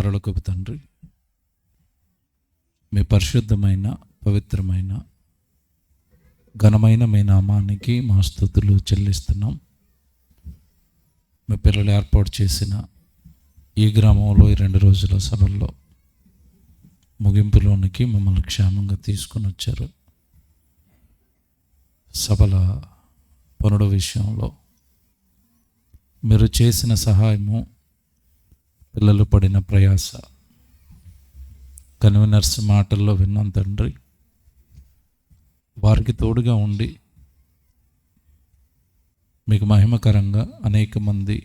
పరలోకపు తండ్రి, మీ పరిశుద్ధమైన పవిత్రమైన ఘనమైన మీ నామానికి మా స్తుతులు చెల్లిస్తున్నాం. మీ పిల్లలు ఏర్పాటు చేసిన ఈ గ్రామంలో ఈ 2 రోజుల సభల్లో ముగింపులోనికి మమ్మల్ని క్షేమంగా తీసుకుని వచ్చారు. సభల పనుల విషయంలో మీరు చేసిన సహాయము, పిల్లలు పడిన ప్రయాస కన్వీనర్స్ మాటల్లో విన్నాం తండ్రి. వారికి తోడుగా ఉండి మీకు మహిమకరంగా అనేక మంది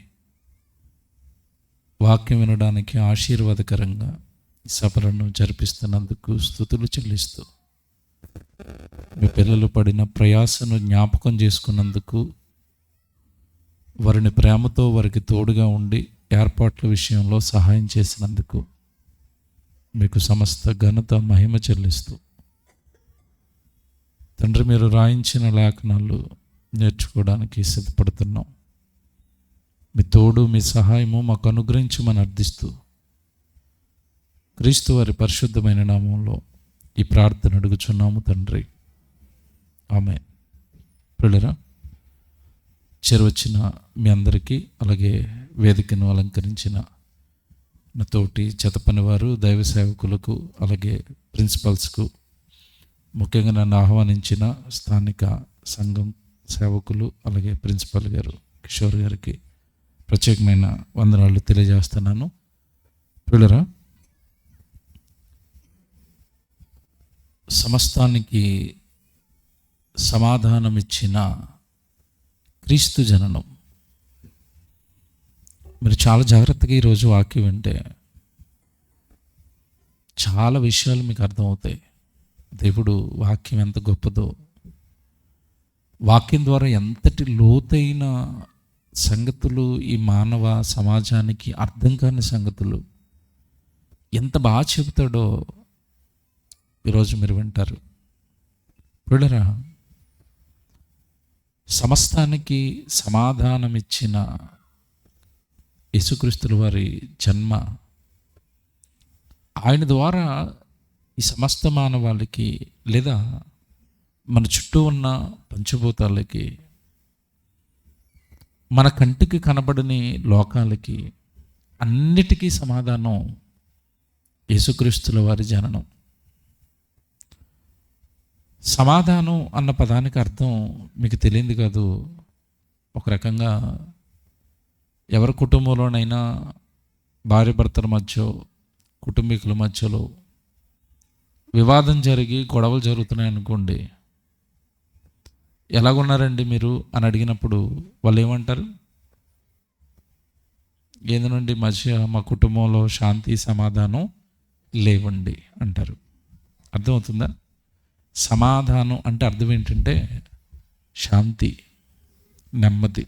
వాక్యం వినడానికి ఆశీర్వాదకరంగా సభలను జరిపిస్తున్నందుకు స్తుతులు చెల్లిస్తూ, మీ పిల్లలు పడిన ప్రయాసను జ్ఞాపకం చేసుకున్నందుకు, వారిని ప్రేమతో వారికి తోడుగా ఉండి ఏర్పాట్ల విషయంలో సహాయం చేసినందుకు మీకు సమస్త ఘనత మహిమ చెల్లిస్తూ, తండ్రి మీరు రాయించిన లేఖనాలు నేర్చుకోవడానికి సిద్ధపడుతున్నాం. మీ తోడు మీ సహాయము మాకు అనుగ్రహించమని అర్థిస్తూ, క్రీస్తు వారి పరిశుద్ధమైన నామంలో ఈ ప్రార్థన అడుగుచున్నాము తండ్రి, ఆమేన్. ప్రియులారా, చేరువచ్చిన మీ అందరికీ, అలాగే వేదికను అలంకరించిన నా తోటి చెతపని వారు, దైవ సేవకులకు, అలాగే ప్రిన్సిపల్స్కు, ముఖ్యంగా నన్ను ఆహ్వానించిన స్థానిక సంఘం సేవకులు, అలాగే ప్రిన్సిపల్ గారు కిషోర్ గారికి ప్రత్యేకమైన వందనాలు తెలియజేస్తున్నాను. ప్రియులారా, సమస్తానికి సమాధానం ఇచ్చిన క్రీస్తు జననం. మీరు చాలా జాగ్రత్తగా ఈరోజు వాక్యం వింటే చాలా విషయాలు మీకు అర్థమవుతాయి. దేవుడు వాక్యం ఎంత గొప్పదో, వాక్యం ద్వారా ఎంతటి లోతైన సంగతులు, ఈ మానవ సమాజానికి అర్థం కాని సంగతులు ఎంత బాగా చెబుతాడో ఈరోజు మీరు వింటారు. ప్రియులారా, సమస్తానికి సమాధానమిచ్చిన యేసుక్రీస్తుల వారి జన్మ, ఆయన ద్వారా ఈ సమస్త మానవాళికి, లేదా మన చుట్టూ ఉన్న పంచభూతాలకి, మన కంటికి కనబడని లోకాలకి అన్నిటికీ సమాధానం యేసుక్రీస్తుల వారి జననం. సమాధానం అన్న పదానికి అర్థం మీకు తెలియదు కాదు. ఒక రకంగా ఎవరి కుటుంబంలోనైనా భార్య భర్తల మధ్య, కుటుంబీకుల మధ్యలో వివాదం జరిగి గొడవలు జరుగుతున్నాయి అనుకోండి, ఎలాగున్నారండి మీరు అని అడిగినప్పుడు వాళ్ళు ఏమంటారు? ఏందనండి మధ్య మా కుటుంబంలో శాంతి సమాధానం లేవండి అంటారు. అర్థమవుతుందా? సమాధానం అంటే అర్థం ఏంటంటే శాంతి, నెమ్మది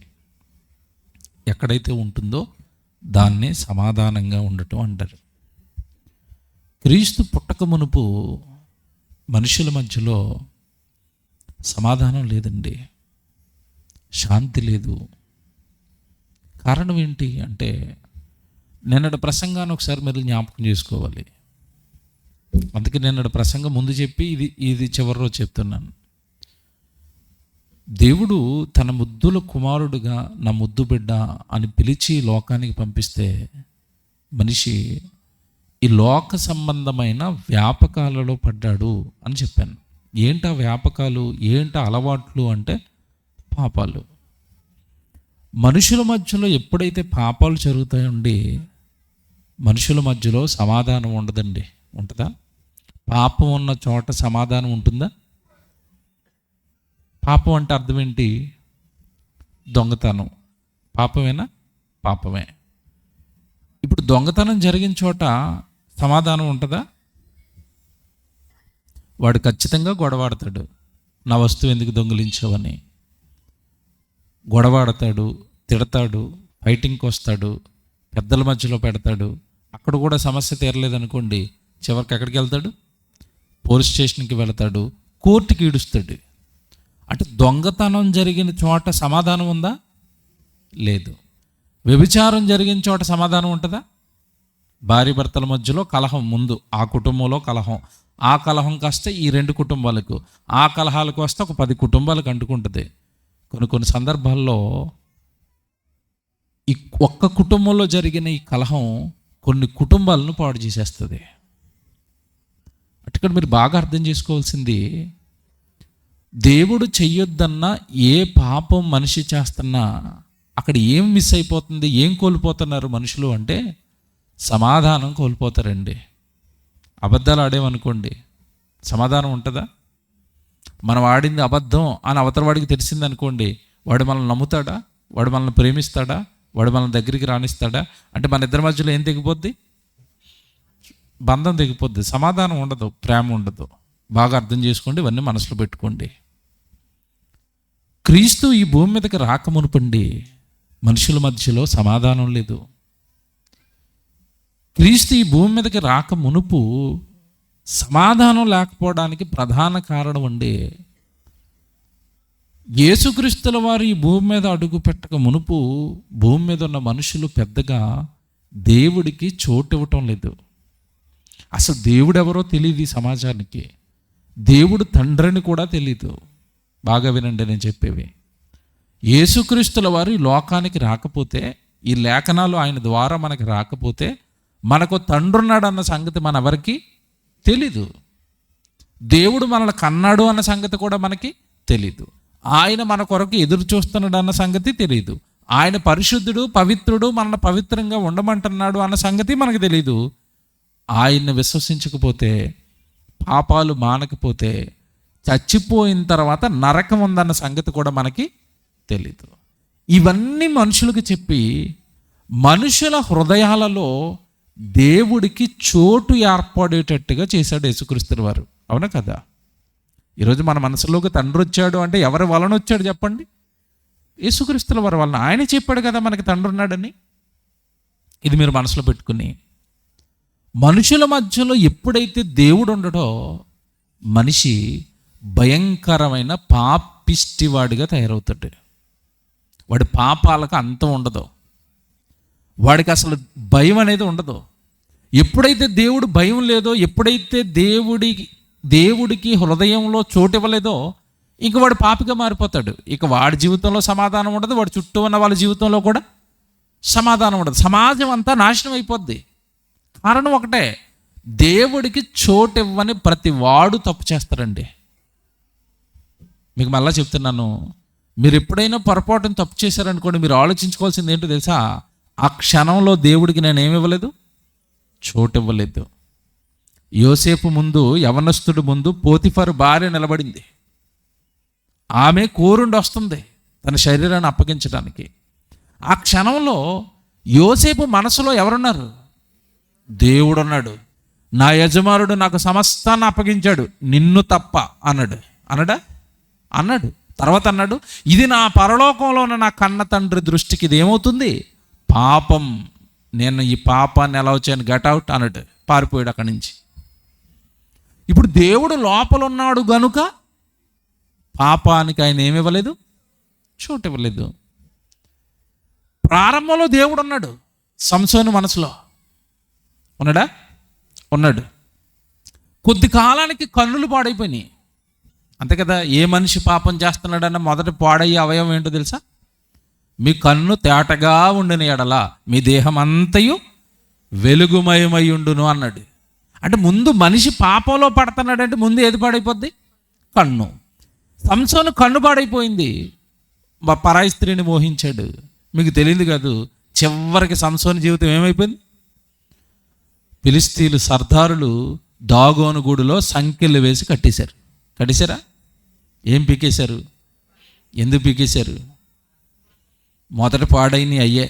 ఎక్కడైతే ఉంటుందో దాన్నే సమాధానంగా ఉండటం అంటారు. క్రీస్తు పుట్టక మునుపు మనుషుల మధ్యలో సమాధానం లేదండి, శాంతి లేదు. కారణం ఏంటి అంటే, నిన్నటి ప్రసంగాన్ని ఒకసారి మీరు జ్ఞాపకం చేసుకోవాలి. అందుకే నిన్నటి ప్రసంగం ముందు చెప్పి ఇది చివరి రోజు చెప్తున్నాను. దేవుడు తన ముద్దుల కుమారుడుగా నా ముద్దు బిడ్డ అని పిలిచి లోకానికి పంపిస్తే, మనిషి ఈ లోక సంబంధమైన వ్యాపకాలలో పడ్డాడు అని చెప్పాను. ఏంటా వ్యాపకాలు, ఏంటా అలవాట్లు అంటే పాపాలు. మనుషుల మధ్యలో ఎప్పుడైతే పాపాలు జరుగుతాయండి, మనుషుల మధ్యలో సమాధానం ఉండదండి. ఉంటుందా? పాపం ఉన్న చోట సమాధానం ఉంటుందా? పాపం అంటే అర్థం ఏంటి? దొంగతనం పాపమేనా? పాపమే. ఇప్పుడు దొంగతనం జరిగిన చోట సమాధానం ఉంటుందా? వాడు ఖచ్చితంగా గొడవాడతాడు. నా వస్తువు ఎందుకు దొంగిలించావని గొడవాడతాడు, తిడతాడు, ఫైటింగ్కి వస్తాడు, పెద్దల మధ్యలో పెడతాడు. అక్కడ కూడా సమస్య తీరలేదనుకోండి, చివరికి ఎక్కడికి వెళ్తాడు? పోలీస్ స్టేషన్కి వెళ్తాడు, కోర్టుకి ఈడుస్తాడు. అంటే దొంగతనం జరిగిన చోట సమాధానం ఉందా? లేదు. వ్యభిచారం జరిగిన చోట సమాధానం ఉంటుందా? భార్య భర్తల మధ్యలో కలహం, ముందు ఆ కుటుంబంలో కలహం, ఆ కలహం కాస్తే ఈ 2 కుటుంబాలకు, ఆ కలహాలకు వస్తే ఒక 10 కుటుంబాలకు అంటుకుంటుంది. కొన్ని సందర్భాల్లో ఈ ఒక్క కుటుంబంలో జరిగిన ఈ కలహం కొన్ని కుటుంబాలను పాడు చేసేస్తుంది. అక్కడ మీరు బాగా అర్థం చేసుకోవాల్సింది, దేవుడు చెయ్యొద్దన్నా ఏ పాపం మనిషి చేస్తున్నా అక్కడ ఏం మిస్ అయిపోతుంది, ఏం కోల్పోతున్నారు మనుషులు అంటే సమాధానం కోల్పోతారండి. అబద్ధాలు ఆడేమనుకోండి, సమాధానం ఉంటుందా? మనం ఆడింది అబద్ధం అని అవతల వాడికి తెలిసిందనుకోండి, వాడు మనల్ని నమ్ముతాడా? వాడు మనల్ని ప్రేమిస్తాడా? వాడు మన దగ్గరికి రాణిస్తాడా? అంటే మన ఇద్దరి మధ్యలో ఏం తెగిపోద్ది? బంధం తెగిపోద్ది. సమాధానం ఉండదు, ప్రేమ ఉండదు. బాగా అర్థం చేసుకోండి, ఇవన్నీ మనసులో పెట్టుకోండి. క్రీస్తు ఈ భూమి మీదకి రాకమునుపండి మనుషుల మధ్యలో సమాధానం లేదు. క్రీస్తు ఈ భూమి మీదకి రాక మునుపు సమాధానం లేకపోవడానికి ప్రధాన కారణం అండి, యేసుక్రీస్తుల వారు ఈ భూమి మీద అడుగు పెట్టక మునుపు భూమి మీద ఉన్న మనుషులు పెద్దగా దేవుడికి చోటు ఇవ్వటం లేదు. అసలు దేవుడు ఎవరో తెలియదు ఈ సమాజానికి. దేవుడు తండ్రిని కూడా తెలీదు. బాగా వినండి నేను చెప్పేవి. యేసుక్రీస్తుల వారు ఈ లోకానికి రాకపోతే, ఈ లేఖనాలు ఆయన ద్వారా మనకి రాకపోతే మనకు తండ్రి ఉన్నాడు అన్న సంగతి మన ఎవరికి తెలీదు. దేవుడు మనల్ని కన్నాడు అన్న సంగతి కూడా మనకి తెలీదు. ఆయన మన కొరకు ఎదురు చూస్తున్నాడు అన్న సంగతి తెలీదు. ఆయన పరిశుద్ధుడు, పవిత్రుడు, మనల్ని పవిత్రంగా ఉండమంటున్నాడు అన్న సంగతి మనకు తెలీదు. ఆయన్ని విశ్వసించకపోతే, పాపాలు మానకపోతే, చచ్చిపోయిన తర్వాత నరకం ఉందన్న సంగతి కూడా మనకి తెలీదు. ఇవన్నీ మనుషులకు చెప్పి మనుషుల హృదయాలలో దేవుడికి చోటు ఏర్పడేటట్టుగా చేశాడు యేసుక్రీస్తుల వారు. అవునా కదా? ఈరోజు మన మనసులోకి తండ్రి వచ్చాడు అంటే ఎవరి వలన వచ్చాడు చెప్పండి? యేసుక్రీస్తుల వారి వలన. ఆయన చెప్పాడు కదా మనకి తండ్రి ఉన్నాడని. ఇది మీరు మనసులో పెట్టుకుని, మనుషుల మధ్యలో ఎప్పుడైతే దేవుడు ఉండడో మనిషి భయంకరమైన పాపిష్టివాడిగా తయారవుతాడు. వాడి పాపాలకు అంతం ఉండదు. వాడికి అసలు భయం అనేది ఉండదు. ఎప్పుడైతే దేవుడు భయం లేదో, ఎప్పుడైతే దేవుడికి హృదయంలో చోటు ఇవ్వలేదో, ఇంక వాడు పాపిగా మారిపోతాడు. ఇక వాడి జీవితంలో సమాధానం ఉండదు, వాడి చుట్టూ ఉన్న వాళ్ళ జీవితంలో కూడా సమాధానం ఉండదు. సమాజం అంతా నాశనం అయిపోద్ది. కారణం ఒకటే, దేవుడికి చోటు ఇవ్వని ప్రతి వాడు తప్పు చేస్తారండి. మీకు మళ్ళా చెప్తున్నాను, మీరు ఎప్పుడైనా పొరపాటును తప్పు చేశారనుకోండి, మీరు ఆలోచించుకోవాల్సింది ఏంటో తెలుసా? ఆ క్షణంలో దేవుడికి నేను ఏమి ఇవ్వలేదు, చోటు ఇవ్వలేదు. యోసేపు ముందు, యవనస్తుడు ముందు పోతిఫరు భార్య నిలబడింది. ఆమె కోరుండి వస్తుంది తన శరీరాన్ని అప్పగించడానికి. ఆ క్షణంలో యోసేపు మనసులో ఎవరున్నారు? దేవుడున్నాడు. నా యజమానుడు నాకు సమస్తాన్ని అప్పగించాడు, నిన్ను తప్ప అన్నాడు. తర్వాత అన్నాడు, ఇది నా పరలోకంలో ఉన్న నా కన్న తండ్రి దృష్టికి ఇది ఏమవుతుంది? పాపం. నేను ఈ పాపాన్ని ఎలా వచ్చాను, గట్ అవుట్ అన్నాడు. పారిపోయాడు అక్కడి నుంచి. ఇప్పుడు దేవుడు లోపల ఉన్నాడు గనుక పాపానికి ఆయన ఏమి ఇవ్వలేదు, చోటు ఇవ్వలేదు. ప్రారంభంలో దేవుడు ఉన్నాడు సంసోను మనసులో. ఉన్నాడు. కొద్ది కాలానికి కన్నులు పాడైపోయినాయి. అంతే కదా? ఏ మనిషి పాపం చేస్తున్నాడన్న మొదటి పాడయ్యే అవయవం ఏంటో తెలుసా? మీ కన్ను తేటగా ఉండిన ఎడల మీ దేహం అంతయు వెలుగుమయమై ఉండును అన్నాడు. అంటే ముందు మనిషి పాపంలో పడుతున్నాడంటే ముందు ఏది పాడైపోద్ది? కన్ను. సంసోను కన్ను పాడైపోయింది, పరాయి స్త్రీని మోహించాడు. మీకు తెలియదు కాదు, చివరికి సంసోను జీవితం ఏమైపోయింది? ఫిలిస్తీన్లు సర్దారులు దాగోను గూడులో సంకెళ్ళు వేసి కట్టేశారా? ఏం పీకేశారు? ఎందుకు పీకేశారు? మొదట పాడైనవి అయ్యే.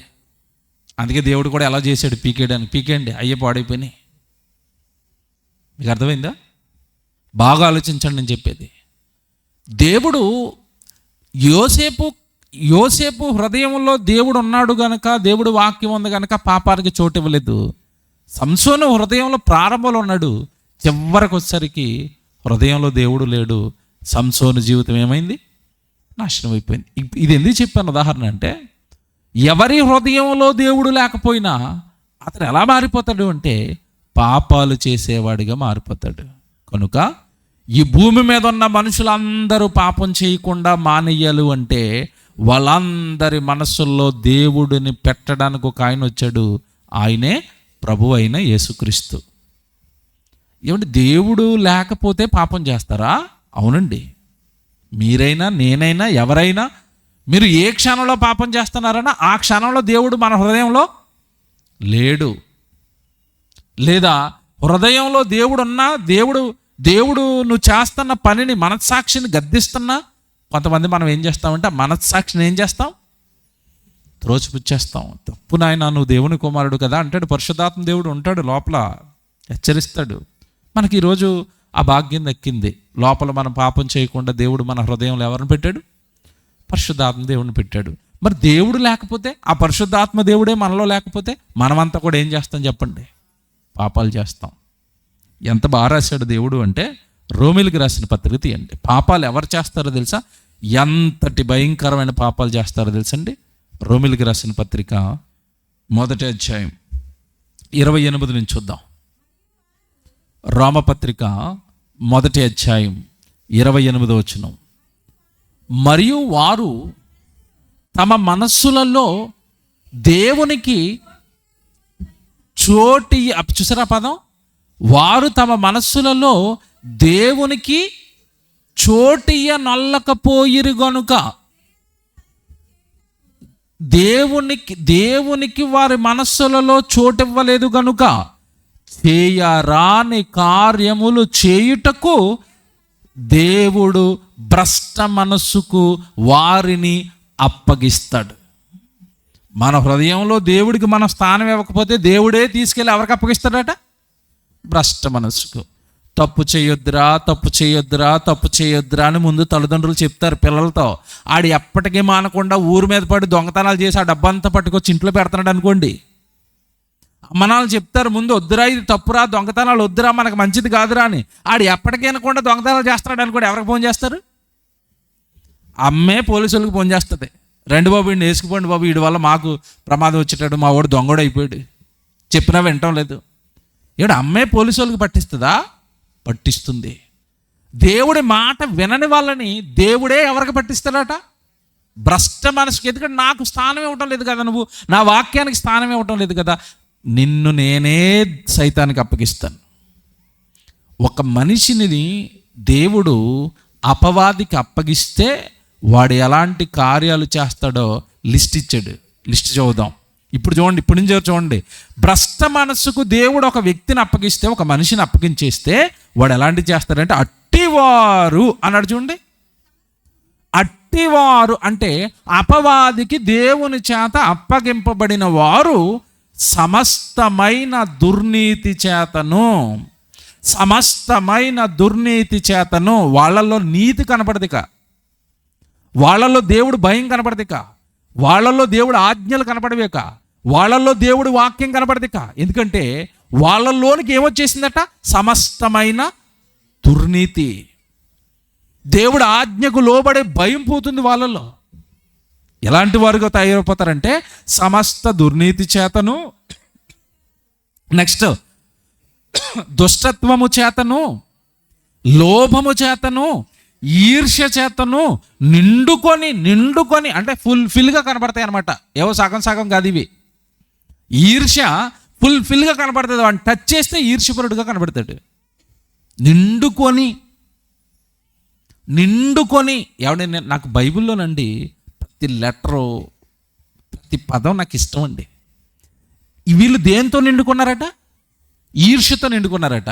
అందుకే దేవుడు కూడా ఎలా చేశాడు? పీకేయండి, అయ్యే పాడైపోయినాయి. మీకు అర్థమైందా? బాగా ఆలోచించండి నేను చెప్పేది. దేవుడు యోసేపు హృదయంలో దేవుడు ఉన్నాడు గనక, దేవుడు వాక్యం ఉంది గనక పాపానికి చోటు ఇవ్వలేదు. సంసోను హృదయంలో ప్రారంభంలో ఉన్నాడు, చివరికి వచ్చేసరికి హృదయంలో దేవుడు లేడు. సంసోను జీవితం ఏమైంది? నాశనం అయిపోయింది. ఇది ఎందుకు చెప్పాను ఉదాహరణ అంటే, ఎవరి హృదయంలో దేవుడు లేకపోయినా అతను ఎలా మారిపోతాడు అంటే పాపాలు చేసేవాడిగా మారిపోతాడు. కనుక ఈ భూమి మీద ఉన్న మనుషులందరూ పాపం చేయకుండా మానేయాలి అంటే వాళ్ళందరి మనస్సుల్లో దేవుడిని పెట్టడానికి ఒక ఆయన వచ్చాడు. ఆయనే ప్రభువు అయిన యేసుక్రీస్తు. ఏమంటే దేవుడు లేకపోతే పాపం చేస్తారా? అవునండి. మీరైనా నేనైనా ఎవరైనా మీరు ఏ క్షణంలో పాపం చేస్తున్నారన్నా ఆ క్షణంలో దేవుడు మన హృదయంలో లేడు. లేదా హృదయంలో దేవుడున్నా దేవుడు నువ్వు చేస్తున్న పనిని మనస్సాక్షిని గద్దిస్తున్నా కొంతమంది మనం ఏం చేస్తామంటే ఆ మనస్సాక్షిని ఏం చేస్తాం? త్రోసిపుచ్చేస్తాం. తప్పు నాయనా, నువ్వు దేవుని కుమారుడు కదా అంటాడు. పరిశుద్ధాత్మ దేవుడు ఉంటాడు లోపల, హెచ్చరిస్తాడు. మనకి ఈరోజు ఆ భాగ్యం దక్కింది. లోపల మనం పాపం చేయకుండా దేవుడు మన హృదయంలో ఎవరిని పెట్టాడు? పరిశుద్ధాత్మ దేవుడిని పెట్టాడు. మరి దేవుడు లేకపోతే, ఆ పరిశుద్ధాత్మ దేవుడే మనలో లేకపోతే మనమంతా కూడా ఏం చేస్తాం చెప్పండి? పాపాలు చేస్తాం. ఎంత బాగా రాశాడు దేవుడు అంటే, రోమిలికి రాసిన పత్రిక తీయండి. పాపాలు ఎవరు చేస్తారో తెలుసా? ఎంతటి భయంకరమైన పాపాలు చేస్తారో తెలుసండి? రోమిలికి రాసిన పత్రిక 1వ అధ్యాయం 28 నుంచి చూద్దాం. రోమపత్రిక 1వ అధ్యాయం 28వ వచనం. మరియు వారు తమ మనస్సులలో దేవునికి చూసారా పదం? వారు తమ మనస్సులలో దేవునికి చోటియ నొల్లకపోయిరు గనుక, దేవునికి వారి మనస్సులలో చోటివ్వలేదు గనుక చేయరాని కార్యములు చేయుటకు దేవుడు భ్రష్ట మనస్సుకు వారిని అప్పగిస్తాడు. మన హృదయంలో దేవుడికి మన స్థానం ఇవ్వకపోతే దేవుడే తీసుకెళ్ళి ఎవరికి అప్పగిస్తాడట? భ్రష్ట మనస్సుకు. తప్పు చేయొద్దురా, తప్పు చేయొద్దురా, తప్పు చేయొద్దురా అని ముందు తల్లిదండ్రులు చెప్తారు పిల్లలతో. ఆడు ఎప్పటికీ మానకుండా ఊరి మీద పడి దొంగతనాలు చేసి ఆ డబ్బంతా పట్టుకొచ్చి ఇంట్లో పెడుతున్నాడు అనుకోండి. అమ్మనాలు చెప్తారు ముందు, వద్దురా, ఇది తప్పురా, దొంగతనాలు వద్దురా, మనకు మంచిది కాదురా అని. ఆడు ఎప్పటికీ అనకుండా దొంగతనాలు చేస్తున్నాడు అనుకోండి, ఎవరికి ఫోన్ చేస్తారు? అమ్మే పోలీసులకు ఫోన్ చేస్తుంది. రండి బాబు, వీడిని వేసుకుపోండి బాబు, వీడి వల్ల మాకు ప్రమాదం వచ్చేటాడు, మా వాడు దొంగడు అయిపోయాడు, చెప్పినా వినటం లేదు. ఏడు అమ్మే పోలీసు వాళ్ళకి పట్టిస్తుందా? పట్టిస్తుంది. దేవుడి మాట వినని వాళ్ళని దేవుడే ఎవరికి పట్టిస్తాడట? భ్రష్ట మనసుకి. ఎందుకంటే నాకు స్థానం ఇవ్వటం లేదు కదా, నువ్వు నా వాక్యానికి స్థానం ఇవ్వటం లేదు కదా, నిన్ను నేనే సైతానికి అప్పగిస్తాను. ఒక మనిషిని దేవుడు అపవాదికి అప్పగిస్తే వాడు ఎలాంటి కార్యాలు చేస్తాడో లిస్ట్ ఇచ్చాడు. లిస్ట్ చదువుదాం. ఇప్పుడు చూడండి, ఇప్పటి నుంచి చూడండి. భ్రష్ట మనస్సుకు దేవుడు ఒక వ్యక్తిని అప్పగిస్తే, ఒక మనిషిని అప్పగించేస్తే వాడు ఎలాంటివి చేస్తాడంటే అట్టివారు అన్నాడు. చూడండి, అట్టివారు అంటే అపవాదికి దేవుని చేత అప్పగింపబడిన వారు సమస్తమైన దుర్నీతి చేతను వాళ్ళల్లో నీతి కనపడదిక, వాళ్ళల్లో దేవుడు భయం కనపడదిక, వాళ్ళల్లో దేవుడు ఆజ్ఞలు కనపడవేక, వాళ్ళల్లో దేవుడు వాక్యం కనపడదిక. ఎందుకంటే వాళ్ళల్లోనికి ఏమొచ్చేసిందట? సమస్తమైన దుర్నీతి. దేవుడు ఆజ్ఞకు లోబడే భయం పోతుంది వాళ్ళల్లో. ఎలాంటి వారుగా తయారైపోతారంటే సమస్త దుర్నీతి చేతను, నెక్స్ట్ దుష్టత్వము చేతను, లోభము చేతను, ఈర్ష్య చేతను నిండుకొని అంటే ఫుల్ఫిల్గా కనపడతాయి అనమాట. ఏవో సగం సగం కాదు ఇవి. ఈర్ష్య ఫుల్ఫిల్గా కనపడుతుంది. వాడిని టచ్ చేస్తే ఈర్ష్యపరుడుగా కనపడతాడు. నిండుకొని ఎవడైనా, నాకు బైబిల్లోనండి ప్రతి లెటరు, ప్రతి పదం నాకు ఇష్టం అండి. వీళ్ళు దేంతో నిండుకున్నారట? ఈర్ష్యతో నిండుకున్నారట.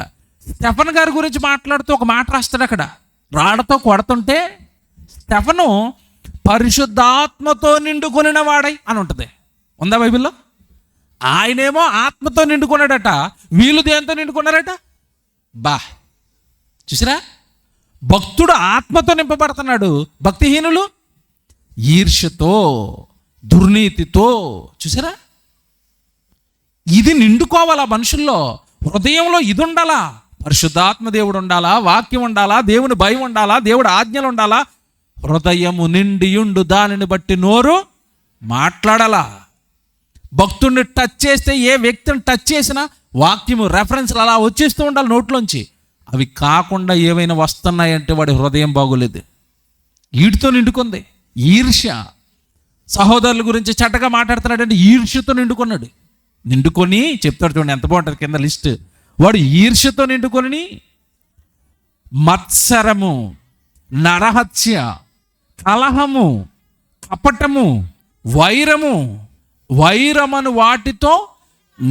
స్టెఫన్ గారి గురించి మాట్లాడుతూ ఒక మాట రాస్తాడు అక్కడ. రాళ్లతో కొడుతుంటే స్టెఫను పరిశుద్ధాత్మతో నిండుకొనిన వాడై అని ఉంటుంది, ఉందా బైబిల్లో? ఆయనేమో ఆత్మతో నిండుకున్నాడట, వీళ్ళు దేంతో నిండుకున్నారట? చూసిరా, భక్తుడు ఆత్మతో నింపబడుతున్నాడు, భక్తిహీనులు ఈర్ష్యతో, దుర్నీతితో. చూసారా, ఇది నిండుకోవాలా మనుషుల్లో, హృదయంలో ఇది ఉండాలా. పరిశుద్ధాత్మ దేవుడు ఉండాలా, వాక్యం ఉండాలా, దేవుని భయం ఉండాలా, దేవుడు ఆజ్ఞలు ఉండాలా. హృదయము నిండియుండు దానిని బట్టి నోరు మాట్లాడాలా. భక్తుడిని టచ్ చేస్తే, ఏ వ్యక్తిని టచ్ చేసినా వాక్యము రెఫరెన్స్లు అలా వచ్చేస్తూ ఉండాలి నోట్లోంచి. అవి కాకుండా ఏమైనా వస్తున్నాయంటే వాడి హృదయం బాగోలేదు. వీటితో నిండుకుంది ఈర్ష్య. సహోదరుల గురించి చెడ్డగా మాట్లాడుతున్నాడంటే ఈర్ష్యతో నిండుకున్నాడు. నిండుకొని చెప్తాడు చూడండి, ఎంత బాగుంటుంది కింద లిస్ట్. వాడు ఈర్ష్యతో నిండుకొని మత్సరము, నరహత్య, కలహము, కపటము, వైరమను వాటితో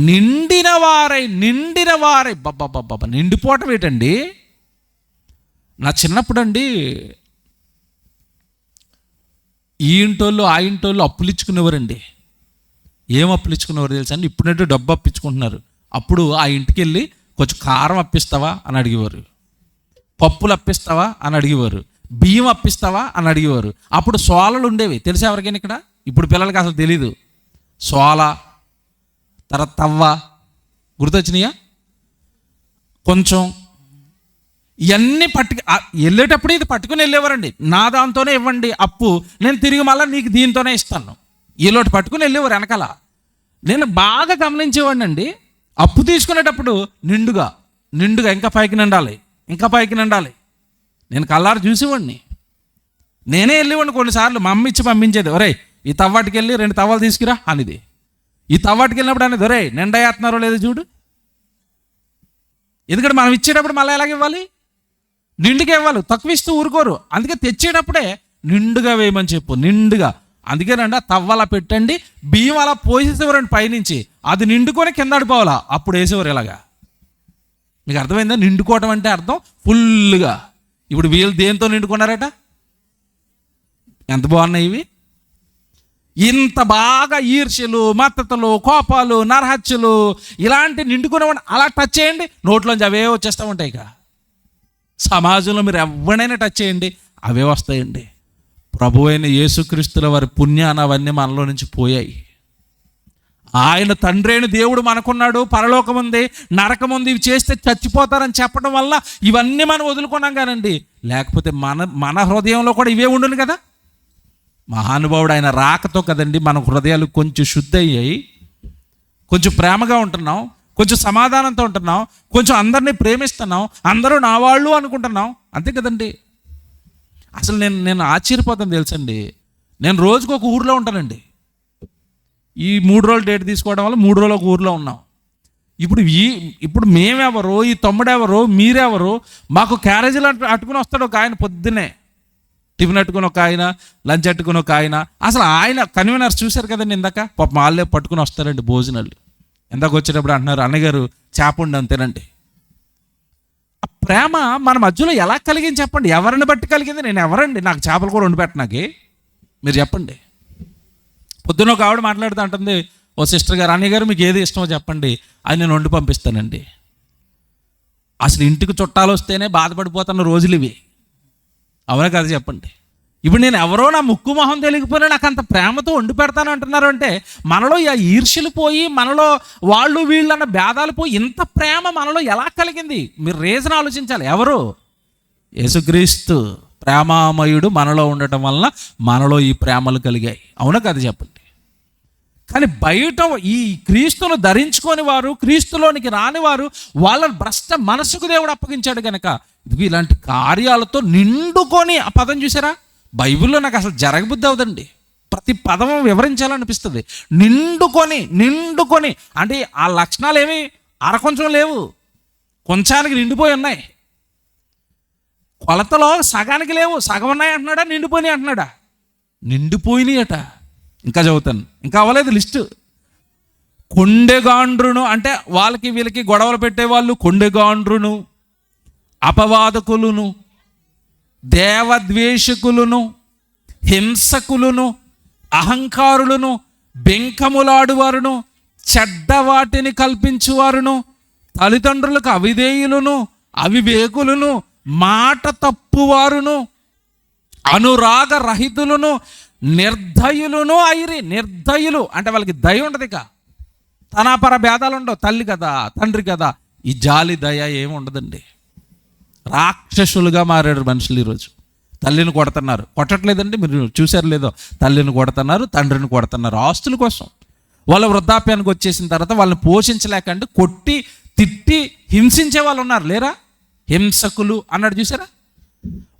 నిండిన వారై బాబా నిండిపోవటం ఏంటండి? నా చిన్నప్పుడు అండి, ఈ ఇంటోళ్ళు ఆ ఇంటోళ్ళు అప్పులు ఇచ్చుకునేవారండి. ఏం అప్పులు ఇచ్చుకునేవారు తెలుసా అండి? ఇప్పుడంటే డబ్బు అప్పించుకుంటున్నారు. అప్పుడు ఆ ఇంటికి వెళ్ళి కొంచెం కారం అప్పిస్తావా అని అడిగేవారు, పప్పులు అప్పిస్తావా అని అడిగేవారు, బియ్యం అప్పిస్తావా అని అడిగేవారు. అప్పుడు సోలలు ఉండేవి, తెలుసా ఎవరికైనా ఇక్కడ? ఇప్పుడు పిల్లలకి అసలు తెలీదు. సోల, తర్వాత తవ్వ, గుర్తొచ్చినాయా? కొంచెం ఇవన్నీ వెళ్ళేటప్పుడు ఇది పట్టుకుని వెళ్ళేవారండి. నా దాంతోనే ఇవ్వండి అప్పు, నేను తిరిగి మళ్ళీ నీకు దీంతోనే ఇస్తాను. ఈలోటి పట్టుకుని వెళ్ళేవారు వెనకాల. నేను బాగా గమనించేవాడిని అండి, అప్పు తీసుకునేటప్పుడు నిండుగా ఇంకా పైకి నిండాలి. నేను కళ్ళారు చూసేవాడిని. నేనే వెళ్ళేవాడిని కొన్నిసార్లు. మా అమ్మ ఇచ్చి పంపించేది, ఒరే ఈ తవ్వాటికి వెళ్ళి 2 తవ్వాలు తీసుకురా అనేది. ఈ తవ్వాటికి వెళ్ళినప్పుడు అనేది, ఒరే నిండా వేస్తున్నారో లేదో చూడు. ఎందుకంటే మనం ఇచ్చేటప్పుడు మళ్ళీ ఎలాగ ఇవ్వాలి? నిండుగా ఇవ్వాలి, తక్కువ ఇస్తూ ఊరుకోరు. అందుకే తెచ్చేటప్పుడే నిండుగా వేయమని చెప్పు, నిండుగా. అందుకేనండి ఆ తవ్వలా పెట్టండి, బియ్యం అలా పోసేసేవారండి పైనుంచి, అది నిండుకొని కింద అడిపోవాలా, అప్పుడు వేసేవారు ఇలాగా. మీకు అర్థమైందా? నిండుకోవటం అంటే అర్థం ఫుల్గా. ఇప్పుడు వీళ్ళు దేంతో నిండుకున్నారట? ఎంత బాగున్నాయి ఇవి! ఇంత బాగా ఈర్ష్యలు, మత్తతలు, కోపాలు, నరహత్యలు ఇలాంటి నిండుకునేవాడిని అలా టచ్ చేయండి, నోట్లోంచి అవే వచ్చేస్తూ ఉంటాయి. ఇక సమాజంలో మీరు ఎవరినైనా టచ్ చేయండి, అవే వస్తాయండి. ప్రభు అయిన యేసుక్రీస్తుల వారి పుణ్యాన అవన్నీ మనలో నుంచి పోయాయి. ఆయన తండ్రి అయిన దేవుడు మనకున్నాడు, పరలోకం ఉంది, నరకం ఉంది, ఇవి చేస్తే చచ్చిపోతారని చెప్పడం వల్ల ఇవన్నీ మనం వదులుకున్నాం కానండి. లేకపోతే మన హృదయంలో కూడా ఇవే ఉండును కదా. మహానుభావుడు ఆయన రాకతో కదండి మన హృదయాలు కొంచెం శుద్ధి అయ్యాయి, కొంచెం ప్రేమగా ఉంటున్నాం, కొంచెం సమాధానంతో ఉంటున్నాం, కొంచెం అందరినీ ప్రేమిస్తున్నాం, అందరూ నా వాళ్ళు అనుకుంటున్నాం. అంతే కదండి. అసలు నేను ఆశ్చర్యపోతాను తెలుసండి. నేను రోజుకు ఒక ఊర్లో ఉంటానండి. ఈ 3 రోజులు డేట్ తీసుకోవడం వల్ల 3 రోజులు ఒక ఊర్లో ఉన్నాం. ఇప్పుడు మేమెవరో, ఈ తమ్ముడెవరో, మీరెవరో, మాకు క్యారేజీలు అట్టుకుని వస్తాడు ఒక ఆయన పొద్దున్నే. టిఫిన్ అట్టుకుని ఒక ఆయన, లంచ్ అట్టుకుని ఒక ఆయన. అసలు ఆయన కన్వీనర్స్ చూశారు కదండి ఇందాక, పాప వాళ్ళే పట్టుకుని వస్తారండి భోజనాలు. ఎందాక వచ్చేటప్పుడు అంటున్నారు, అన్నగారు చేప ఉండి అంతేనండి. ఆ ప్రేమ మన మధ్యలో ఎలా కలిగింది చెప్పండి? ఎవరిని బట్టి కలిగింది? నేను ఎవరండి, నాకు చేపలు కూడా వండి పెట్టనాకి? మీరు చెప్పండి. పొద్దున ఒక ఆవిడ మాట్లాడుతూ ఉంటుంది, ఓ సిస్టర్ గారు, అన్నయ్య గారు మీకు ఏది ఇష్టమో చెప్పండి, అది నేను వండి పంపిస్తానండి. అసలు ఇంటికి చుట్టాలు వస్తేనే బాధపడిపోతున్న రోజులు ఇవి, అవునా కదా చెప్పండి? ఇప్పుడు నేను ఎవరో నా ముక్కు మొహం తెలియకపోయినా నాకు అంత ప్రేమతో వండి పెడతాను అంటున్నారు అంటే, మనలో ఆ ఈర్ష్యలు పోయి, మనలో వాళ్ళు వీళ్ళు అన్న భేదాలు పోయి, ఇంత ప్రేమ మనలో ఎలా కలిగింది? మీరు రీజన్ ఆలోచించాలి. ఎవరు? యేసుక్రీస్తు ప్రేమామయుడు మనలో ఉండటం వలన మనలో ఈ ప్రేమలు కలిగాయి, అవునా కదా చెప్పండి? కానీ బయట ఈ క్రీస్తును ధరించుకొని వారు, క్రీస్తులోనికి రాని వారు, వాళ్ళ భ్రష్ట మనసుకు దేవుడు అప్పగించాడు కనుక ఇది ఇలాంటి కార్యాలతో నిండుకొని, ఆ పదం చూసారా? బైబిల్లో నాకు అసలు జరగబుద్ధి అవుదండి, ప్రతి పదం వివరించాలనిపిస్తుంది. నిండుకొని అంటే ఆ లక్షణాలు ఏమి కొంచెం లేవు, కొంచానికి నిండిపోయి ఉన్నాయి. కొలతలో సగానికి లేవు, సగం ఉన్నాయి అంటున్నాడా, నిండిపోయినాయి అంటున్నాడా? నిండిపోయినాయి అట. ఇంకా చదువుతాను, ఇంకా అవ్వలేదు లిస్టు. కొండెగాండ్రును అంటే వాళ్ళకి వీళ్ళకి గొడవలు పెట్టేవాళ్ళు, కొండెగాండ్రును, అపవాదకులను, దేవద్వేషకులను, హింసకులను, అహంకారులను, బెంకములాడువారును, చెడ్డవాటిని కల్పించువారును, తల్లిదండ్రులకు అవిధేయులను, అవివేకులను, మాట తప్పువారును, అనురాగ రహితులను, నిర్దయులను అయిరి. నిర్దయులు అంటే వాళ్ళకి దయ ఉండదు, ఇక తనాపర భేదాలు ఉండవు. తల్లి కదా, తండ్రి కదా, ఈ జాలి దయ ఏమి ఉండదండి. రాక్షసులుగా మారారు మనుషులు ఈరోజు. తల్లిని కొడుతున్నారు, కొట్టట్లేదండి, మీరు చూసారు లేదో, తల్లిని కొడుతున్నారు, తండ్రిని కొడుతున్నారు ఆస్తుల కోసం. వాళ్ళ వృద్ధాప్యానికి వచ్చేసిన తర్వాత వాళ్ళని పోషించలేకండి కొట్టి తిట్టి హింసించే వాళ్ళు ఉన్నారు లేరా? హింసకులు అన్నాడు చూసారా?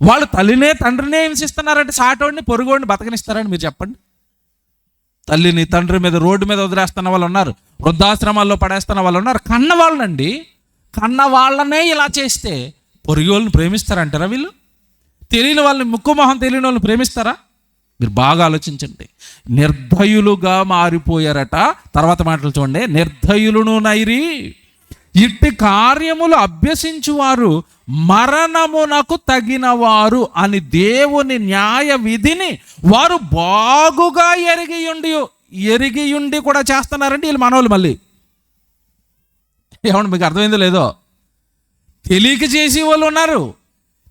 వాళ్ళు తల్లినే తండ్రినే హింసిస్తున్నారంటే సాటోడిని పొరుగోడిని బతకనిస్తారని మీరు చెప్పండి. తల్లిని తండ్రి మీద రోడ్డు మీద వదిలేస్తున్న వాళ్ళు ఉన్నారు, వృద్ధాశ్రమాల్లో పడేస్తున్న వాళ్ళు ఉన్నారు. కన్న వాళ్ళనండి, కన్న వాళ్ళనే ఇలా చేస్తే పొరుగు వాళ్ళని ప్రేమిస్తారంటారా వీళ్ళు? తెలియని వాళ్ళని, ముక్కు మొహం తెలియని వాళ్ళని ప్రేమిస్తారా? మీరు బాగా ఆలోచించండి. నిర్దయులుగా మారిపోయారట. తర్వాత మాటలు చూడండి, నిర్దయులును నైరి ఇట్టి కార్యములు అభ్యసించువారు మరణమునకు తగినవారు అని దేవుని న్యాయ విధిని వారు బాగుగా ఎరిగియుండి కూడా చేస్తున్నారండి వీళ్ళు మనోళ్ళు. మళ్ళీ ఏమన్నా మీకు అర్థమైందో లేదో, తెలియక చేసే వాళ్ళు ఉన్నారు.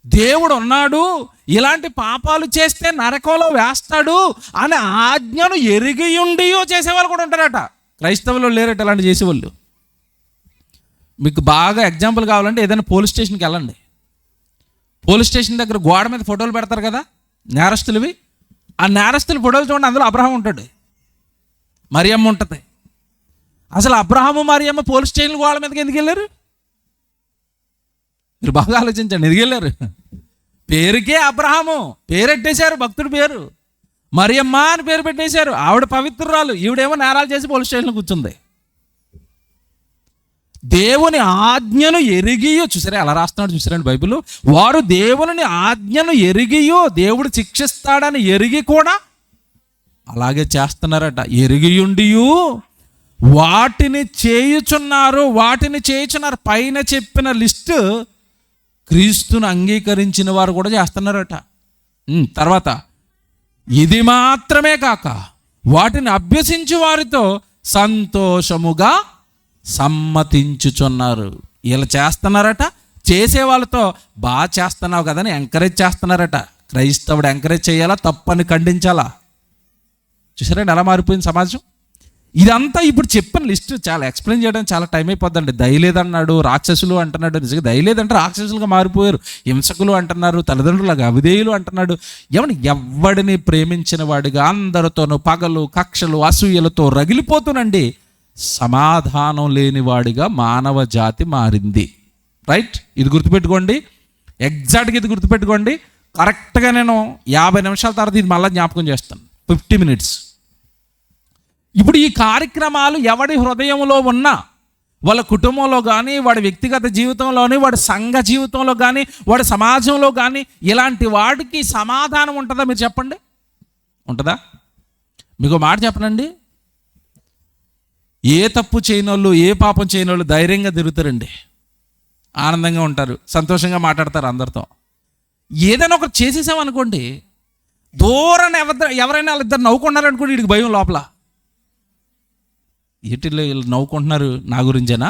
దేవుడు ఉన్నాడు, ఇలాంటి పాపాలు చేస్తే నరకంలో వేస్తాడు అనే ఆజ్ఞను ఎరిగియుండి చేసేవాళ్ళు కూడా ఉంటారట. క్రైస్తవులు లేరట ఇలాంటి చేసేవాళ్ళు. మీకు బాగా ఎగ్జాంపుల్ కావాలంటే ఏదైనా పోలీస్ స్టేషన్కి వెళ్ళండి. పోలీస్ స్టేషన్ దగ్గర గోడ మీద ఫోటోలు పెడతారు కదా నేరస్తులవి. ఆ నేరస్తుల ఫోటోలు చూడండి, అందులో అబ్రహాం ఉంటాడు, మరియమ్మ ఉంటుంది. అసలు అబ్రహాము మరియమ్మ పోలీస్ స్టేషన్ గోడ మీదకి ఎందుకు వెళ్ళారు? మీరు బాగా ఆలోచించండి. ఎందుకు వెళ్ళారు? పేరుకే అబ్రహాము పేరెట్టేశారు, భక్తుడి పేరు. మరియమ్మ అని పేరు పెట్టేశారు. ఆవిడ పవిత్రురాలు, ఈవిడేమో నేరాలు చేసి పోలీస్ స్టేషన్లో కూర్చుంది. దేవుని ఆజ్ఞను ఎరిగియో, చూసారా అలా రాస్తున్నాడు చూసారండి బైబిల్. వారు దేవుని ఆజ్ఞను ఎరిగియో, దేవుడు శిక్షిస్తాడని ఎరిగి కూడా అలాగే చేస్తున్నారట. ఎరిగియుండియు వాటిని చేయుచున్నారు. పైన చెప్పిన లిస్టు క్రీస్తును అంగీకరించిన వారు కూడా చేస్తున్నారట. తర్వాత ఇది మాత్రమే కాక వాటిని అభ్యసించు వారితో సంతోషముగా సమ్మతించుచున్నారు. ఇలా చేస్తున్నారట. చేసే వాళ్ళతో బాగా చేస్తున్నావు కదని ఎంకరేజ్ చేస్తున్నారట. క్రైస్తవుడు ఎంకరేజ్ చేయాలా, తప్పని ఖండించాలా? చూసారండి ఎలా మారిపోయింది సమాజం. ఇదంతా ఇప్పుడు చెప్పిన లిస్టు చాలా ఎక్స్ప్లెయిన్ చేయడం చాలా టైం అయిపోద్దండి. దయలేదన్నాడు, రాక్షసులు అంటున్నాడు. నిజంగా దయలేదంటే రాక్షసులుగా మారిపోయారు. హింసకులు అంటున్నారు, తల్లిదండ్రులుగా అవిధేయులు అంటున్నాడు. ఎవడిని ప్రేమించిన వాడిగా అందరితోనూ పగలు కక్షలు అసూయలతో రగిలిపోతునండి సమాధానం లేనివాడిగా మానవ జాతి మారింది. రైట్? ఇది గుర్తుపెట్టుకోండి, ఎగ్జాక్ట్గా ఇది గుర్తుపెట్టుకోండి. కరెక్ట్గా నేను 50 నిమిషాల తర్వాత ఇది మళ్ళీ జ్ఞాపకం చేస్తాను, 50 minutes. ఇప్పుడు ఈ కార్యక్రమాలు ఎవడి హృదయంలో ఉన్నా, వాళ్ళ కుటుంబంలో కానీ, వాడి వ్యక్తిగత జీవితంలోని, వాడి సంఘ జీవితంలో కానీ, వాడి సమాజంలో కానీ, ఇలాంటి వాడికి సమాధానం ఉంటుందా? మీరు చెప్పండి, ఉంటుందా? మీకు మాట చెప్పనండి, ఏ తప్పు చేయనోళ్ళు, ఏ పాపం చేయనోళ్ళు ధైర్యంగా తిరుగుతారండి, ఆనందంగా ఉంటారు, సంతోషంగా మాట్లాడతారు అందరితో. ఏదైనా ఒకటి చేసేసామనుకోండి, దూరాన్ని ఎవరైనా వాళ్ళిద్దరు నవ్వుకున్నారనుకోండి, వీడికి భయం లోపల. వీటిల్లో వీళ్ళు నవ్వుకుంటున్నారు నా గురించేనా,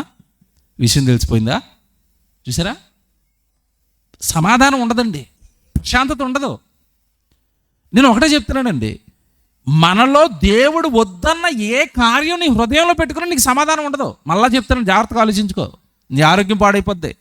విషయం తెలిసిపోయిందా? చూసారా? సమాధానం ఉండదండి, ప్రశాంతత ఉండదు. నేను ఒకటే చెప్తున్నానండి, మనలో దేవుడు వద్దన్న ఏ కార్యం నీ హృదయంలో పెట్టుకుని నీకు సమాధానం ఉండదు. మళ్ళా చెప్తాను, జాగ్రత్తగా ఆలోచించుకో. నీ ఆరోగ్యం పాడైపోద్ది,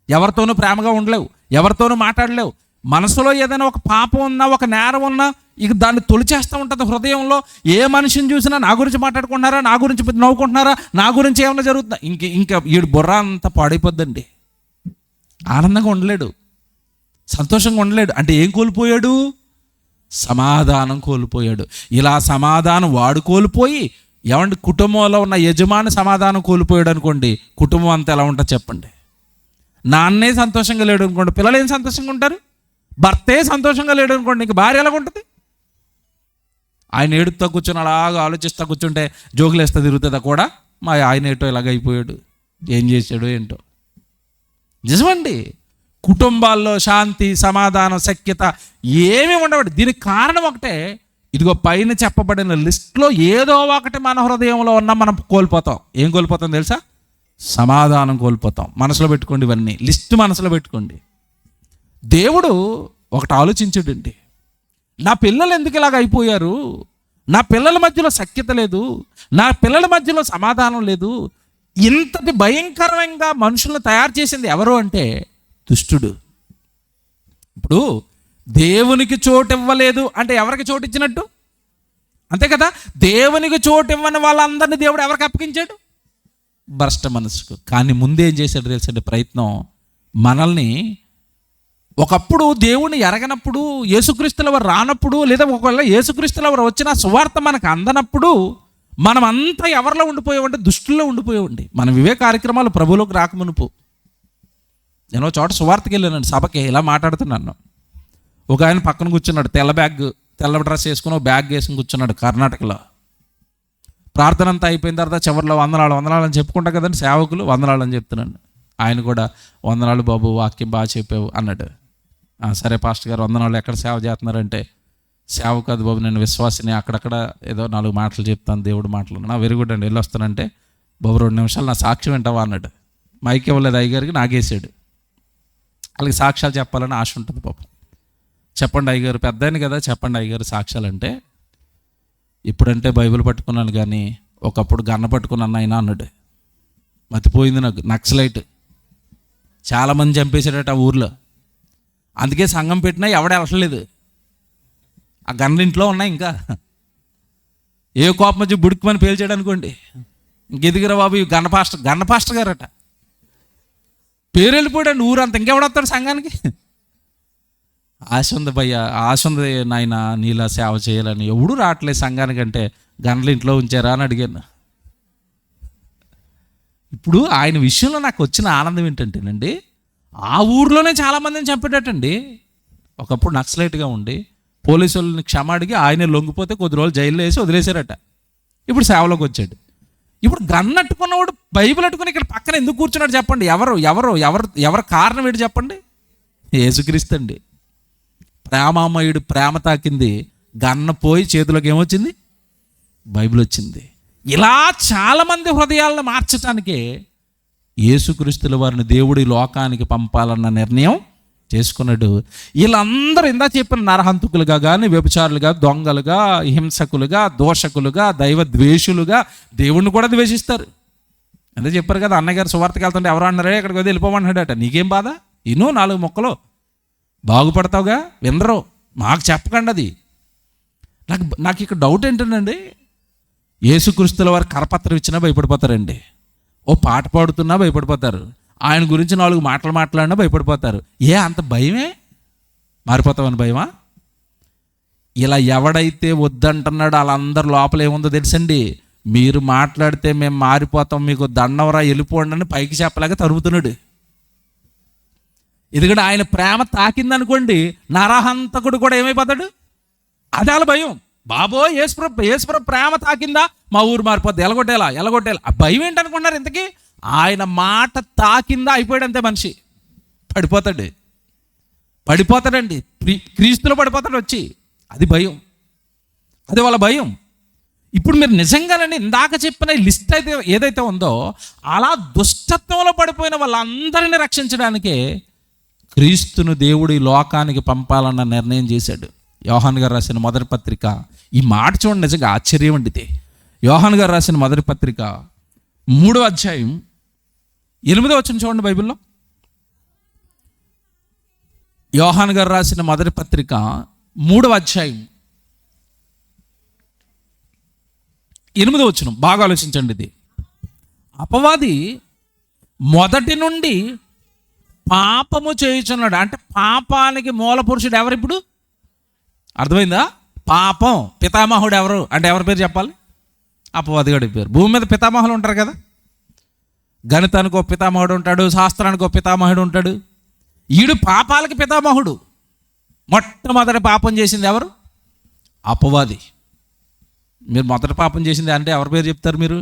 ఎవరితోనూ ప్రేమగా ఉండలేవు, ఎవరితోనూ మాట్లాడలేవు. మనసులో ఏదైనా ఒక పాపం ఉన్నా, ఒక నేరం ఉన్నా, ఇక దాన్ని తొలిచేస్తూ ఉంటుంది హృదయంలో. ఏ మనిషిని చూసినా నా గురించి మాట్లాడుకుంటున్నారా, నా గురించి నవ్వుకుంటున్నారా, నా గురించి ఏమైనా జరుగుతుందా, ఇంకా వీడు బుర్ర అంతా పాడైపోద్దండి. ఆనందంగా ఉండలేడు, సంతోషంగా ఉండలేడు. అంటే ఏం కోల్పోయాడు? సమాధానం కోల్పోయాడు. ఇలా సమాధానం వాడు కోల్పోయి, ఏమంటే కుటుంబంలో ఉన్న యజమాని సమాధానం కోల్పోయాడు అనుకోండి, కుటుంబం అంతా ఎలా ఉంటుంది చెప్పండి? నాన్నే సంతోషంగా లేడు అనుకోండి, పిల్లలు ఏం సంతోషంగా ఉంటారు? భర్తే సంతోషంగా లేడు అనుకోండి, ఇంక భార్య ఎలాగ ఉంటుంది? ఆయన ఏడుపుతా కూర్చొని అలాగా ఆలోచిస్తూ కూర్చుంటే జోకులేస్తా తిరుగుతుందా కూడా, మా ఆయన ఏటో ఇలాగ అయిపోయాడు, ఏం చేశాడు ఏంటో. నిజమండి, కుటుంబాల్లో శాంతి, సమాధానం, సఖ్యత ఏమీ ఉండవు. దీనికి కారణం ఒకటే, ఇదిగో పైన చెప్పబడిన లిస్ట్లో ఏదో ఒకటి మన హృదయంలో ఉన్నా మనం కోల్పోతాం. ఏం కోల్పోతాం తెలుసా? సమాధానం కోల్పోతాం. మనసులో పెట్టుకోండి, ఇవన్నీ లిస్ట్ మనసులో పెట్టుకోండి. దేవుడు ఒకటి ఆలోచించాడండి, నా పిల్లలు ఎందుకు ఇలాగ అయిపోయారు, నా పిల్లల మధ్యలో సఖ్యత లేదు, నా పిల్లల మధ్యలో సమాధానం లేదు. ఇంతటి భయంకరంగా మనుషులను తయారు చేసింది ఎవరు అంటే దుష్టుడు. ఇప్పుడు దేవునికి చోటు ఇవ్వలేదు అంటే ఎవరికి చోటు ఇచ్చినట్టు? అంతే కదా. దేవునికి చోటు ఇవ్వని వాళ్ళందరినీ దేవుడు ఎవరికి అప్పగించాడు? భ్రష్ట మనసుకు. కానీ ముందేం చేశాడు తెలుసండి ప్రయత్నం? మనల్ని ఒకప్పుడు దేవుని ఎరగనప్పుడు, యేసుక్రీస్తుల వారు రానప్పుడు, లేదా ఒకవేళ యేసుక్రీస్తుల వారు వచ్చిన సువార్త మనకు అందనప్పుడు మనమంతా ఎవరిలో ఉండిపోయామంటే దుష్టుల్లో ఉండిపోయామండి. మనం ఇవే కార్యక్రమాలు ప్రభువులోకి రాకమునుపు. నేను చోట సువార్తకి వెళ్ళానండి, సభకి ఇలా మాట్లాడుతున్నాను. ఒక ఆయన పక్కన కూర్చున్నాడు, తెల్ల డ్రెస్ వేసుకుని బ్యాగ్ వేసుకుని కూర్చున్నాడు కర్ణాటకలో. ప్రార్థన అంతా అయిపోయిన తర్వాత చివరిలో వందనాలు అని చెప్పుకుంటా కదండి సేవకులు, వందనాలు అని చెప్తున్నాను. ఆయన కూడా వందనాలు బాబు, వాక్యం బాగా చెప్పావు అన్నాడు. సరే పాస్టర్ గారు వందనాలు, ఎక్కడ సేవ చేస్తున్నారంటే, సేవ కాదు బాబు నేను విశ్వాసిని, అక్కడక్కడ ఏదో 4 మాటలు చెప్తాను దేవుడు మాటలు. వెరీ గుడ్ అండి, వెళ్ళి వస్తానంటే బాబు 2 నిమిషాలు నా సాక్ష్యం వింటావా అన్నాడు. మైక్ ఇవ్వలేదు అయ్యగారికి, నాగేసాడు. వాళ్ళకి సాక్ష్యాలు చెప్పాలని ఆశ ఉంటుంది పాపం. చెప్పండి అయ్యగారు, పెద్ద ఆయన కదా, చెప్పండి అయ్యగారు సాక్ష్యాలు అంటే, ఇప్పుడంటే బైబిల్ పట్టుకున్నాను కానీ ఒకప్పుడు గన్న పట్టుకున్నాను ఆయన అన్నాడు. మతిపోయింది నాకు. నక్సలైట్ చాలామంది చంపేశాడట ఆ ఊర్లో, అందుకే సంఘం పెట్టినా ఎవడ వెళ్ళలేదు. ఆ గన్లు ఇంట్లో ఉన్నాయి. ఇంకా ఏ కోపం వచ్చి బుడుక్కుమని పేల్చాడు అనుకోండి, ఇంకెదిగిరా బాబు గన్న పాస్టర్ గారట, పేరు వెళ్ళిపోయాడు ఊరంతా. ఇంకెవడొస్తాడు సంఘానికి? ఆశ ఉంది భయ్య, ఆశ ఉంది నాయన నీలా సేవ చేయాలని. ఎవడు రావట్లేదు సంఘానికంటే, గన్లు ఇంట్లో ఉంచారా అని అడిగాను. ఇప్పుడు ఆయన విషయంలో నాకు వచ్చిన ఆనందం ఏంటంటేనండి, ఆ ఊర్లోనే చాలామందిని చంపేటట్టండి. ఒకప్పుడు నక్సలైట్గా ఉండి పోలీసు వాళ్ళని క్షమ అడిగి ఆయనే లొంగిపోతే కొద్ది రోజులు జైల్లో వేసి వదిలేశారట. ఇప్పుడు సేవలోకి వచ్చాడు. ఇప్పుడు గన్ అట్టుకున్నవాడు బైబిల్ అట్టుకుని ఇక్కడ పక్కన ఎందుకు కూర్చున్నాడు చెప్పండి? ఎవరు కారణం ఏంటి చెప్పండి? యేసుక్రీస్తు అండి. ప్రేమామయుడు ప్రేమ తాకింది, గన్న పోయి చేతిలోకి ఏమొచ్చింది? బైబిల్ వచ్చింది. ఇలా చాలామంది హృదయాలను మార్చటానికే యేసుక్రీస్తుల వారిని దేవుడి లోకానికి పంపాలన్న నిర్ణయం చేసుకున్నాడు. వీళ్ళందరూ ఇందా చెప్పిన నరహంతకులుగా కానీ, వ్యభిచారులుగా, దొంగలుగా, హింసకులుగా, దోషకులుగా, దైవ ద్వేషులుగా, దేవుణ్ణి కూడా ద్వేషిస్తారు. అంతే చెప్పారు కదా, అన్నగారు సువార్తకి వెళ్తుంటే ఎవరు అన్నారే ఇక్కడికి వదిలి వెళ్ళిపోమన్నాడట. నీకేం బాధ? ఇన్నో 4 మొక్కలు బాగుపడతావుగా, వినరు. మాకు చెప్పకండి అది. నాకు ఇక్కడ డౌట్ ఏంటండి, యేసుక్రీస్తుల వారు కరపత్రం ఇచ్చినా భయపడిపోతారండి, ఓ పాట పాడుతున్నా భయపడిపోతారు, ఆయన గురించి 4 మాటలు మాట్లాడినా భయపడిపోతారు. అంత భయమే? మారిపోతామని భయమా? ఇలా ఎవడైతే వద్దంటున్నాడో వాళ్ళందరూ లోపల ఏముందో తెలుసండి, మీరు మాట్లాడితే మేము మారిపోతాం, మీకు దండవరా వెళ్ళిపోండి అని పైకి చెప్పలేక తరుముతున్నాడు. ఎందుకంటే ఆయన ప్రేమ తాకిందనుకోండి, నరహంతకుడు కూడా ఏమైపోతాడు? అదే వాళ్ళ భయం. బాబో యేసుప్రభు ప్రేమ తాకిందా మా ఊరు మారిపోద్ది, ఎలగొట్టేలా. ఆ భయం ఏంటనుకుంటున్నారు ఇంతకీ? ఆయన మాట తాకిందా అయిపోయాడు అంతే, మనిషి పడిపోతాడండి. క్రీస్తులో పడిపోతాడు వచ్చి. అది భయం, అది వాళ్ళ భయం. ఇప్పుడు మీరు నిజంగానే ఇందాక చెప్పిన లిస్ట్ అయితే ఏదైతే ఉందో, అలా దుష్టత్వంలో పడిపోయిన వాళ్ళందరినీ రక్షించడానికే క్రీస్తును దేవుడి లోకానికి పంపాలన్న నిర్ణయం చేశాడు. యోహాను గారు రాసిన మొదటి పత్రిక, ఈ మాట చూడండి, నిజంగా ఆశ్చర్యం అండి ఇది. యోహాను గారు రాసిన మొదటి పత్రిక 3వ అధ్యాయం 8వ వచనం చూడండి బైబిల్లో. యోహాను గారు రాసిన మొదటి పత్రిక 3వ అధ్యాయం 8వ వచనం బాగా ఆలోచించండి. ఇది అపవాది మొదటి నుండి పాపము చేయుచున్నాడు. అంటే పాపానికి మూల పురుషుడు ఎవరు? ఇప్పుడు అర్థమైందా? పాపం పితామహుడు ఎవరు అంటే ఎవరి పేరు చెప్పాలి? అపవాది గడి పేరు. భూమి మీద పితామహులు ఉంటారు కదా, గణితానికి ఒక పితామహుడు ఉంటాడు, శాస్త్రానికి ఒక పితామహుడు ఉంటాడు. ఈడు పాపాలకి పితామహుడు. మొట్టమొదటి పాపం చేసింది ఎవరు? అపవాది. మీరు మొదటి పాపం చేసింది అంటే ఎవరి పేరు చెప్తారు మీరు?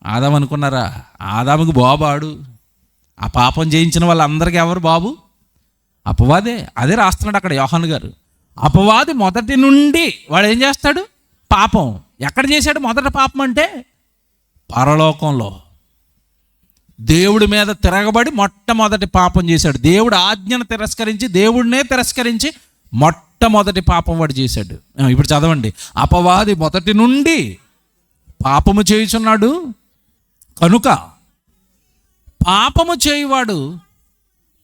ఆదాము అనుకున్నారా? ఆదాముకి బాబాడు. ఆ పాపం చేయించిన వాళ్ళందరికీ ఎవరు బాబు? అపవాదే. అదే రాస్తున్నాడు అక్కడ యోహాను గారు. అపవాది మొదటి నుండి వాడు ఏం చేస్తాడు? పాపం. ఎక్కడ చేశాడు మొదటి పాపం అంటే? పరలోకంలో దేవుడి మీద తిరగబడి మొట్టమొదటి పాపం చేశాడు. దేవుడు ఆజ్ఞను తిరస్కరించి, దేవుడినే తిరస్కరించి మొట్టమొదటి పాపం వాడు చేశాడు. ఇప్పుడు చదవండి. అపవాది మొదటి నుండి పాపము చేయుచున్నాడు కనుక పాపము చేయువాడు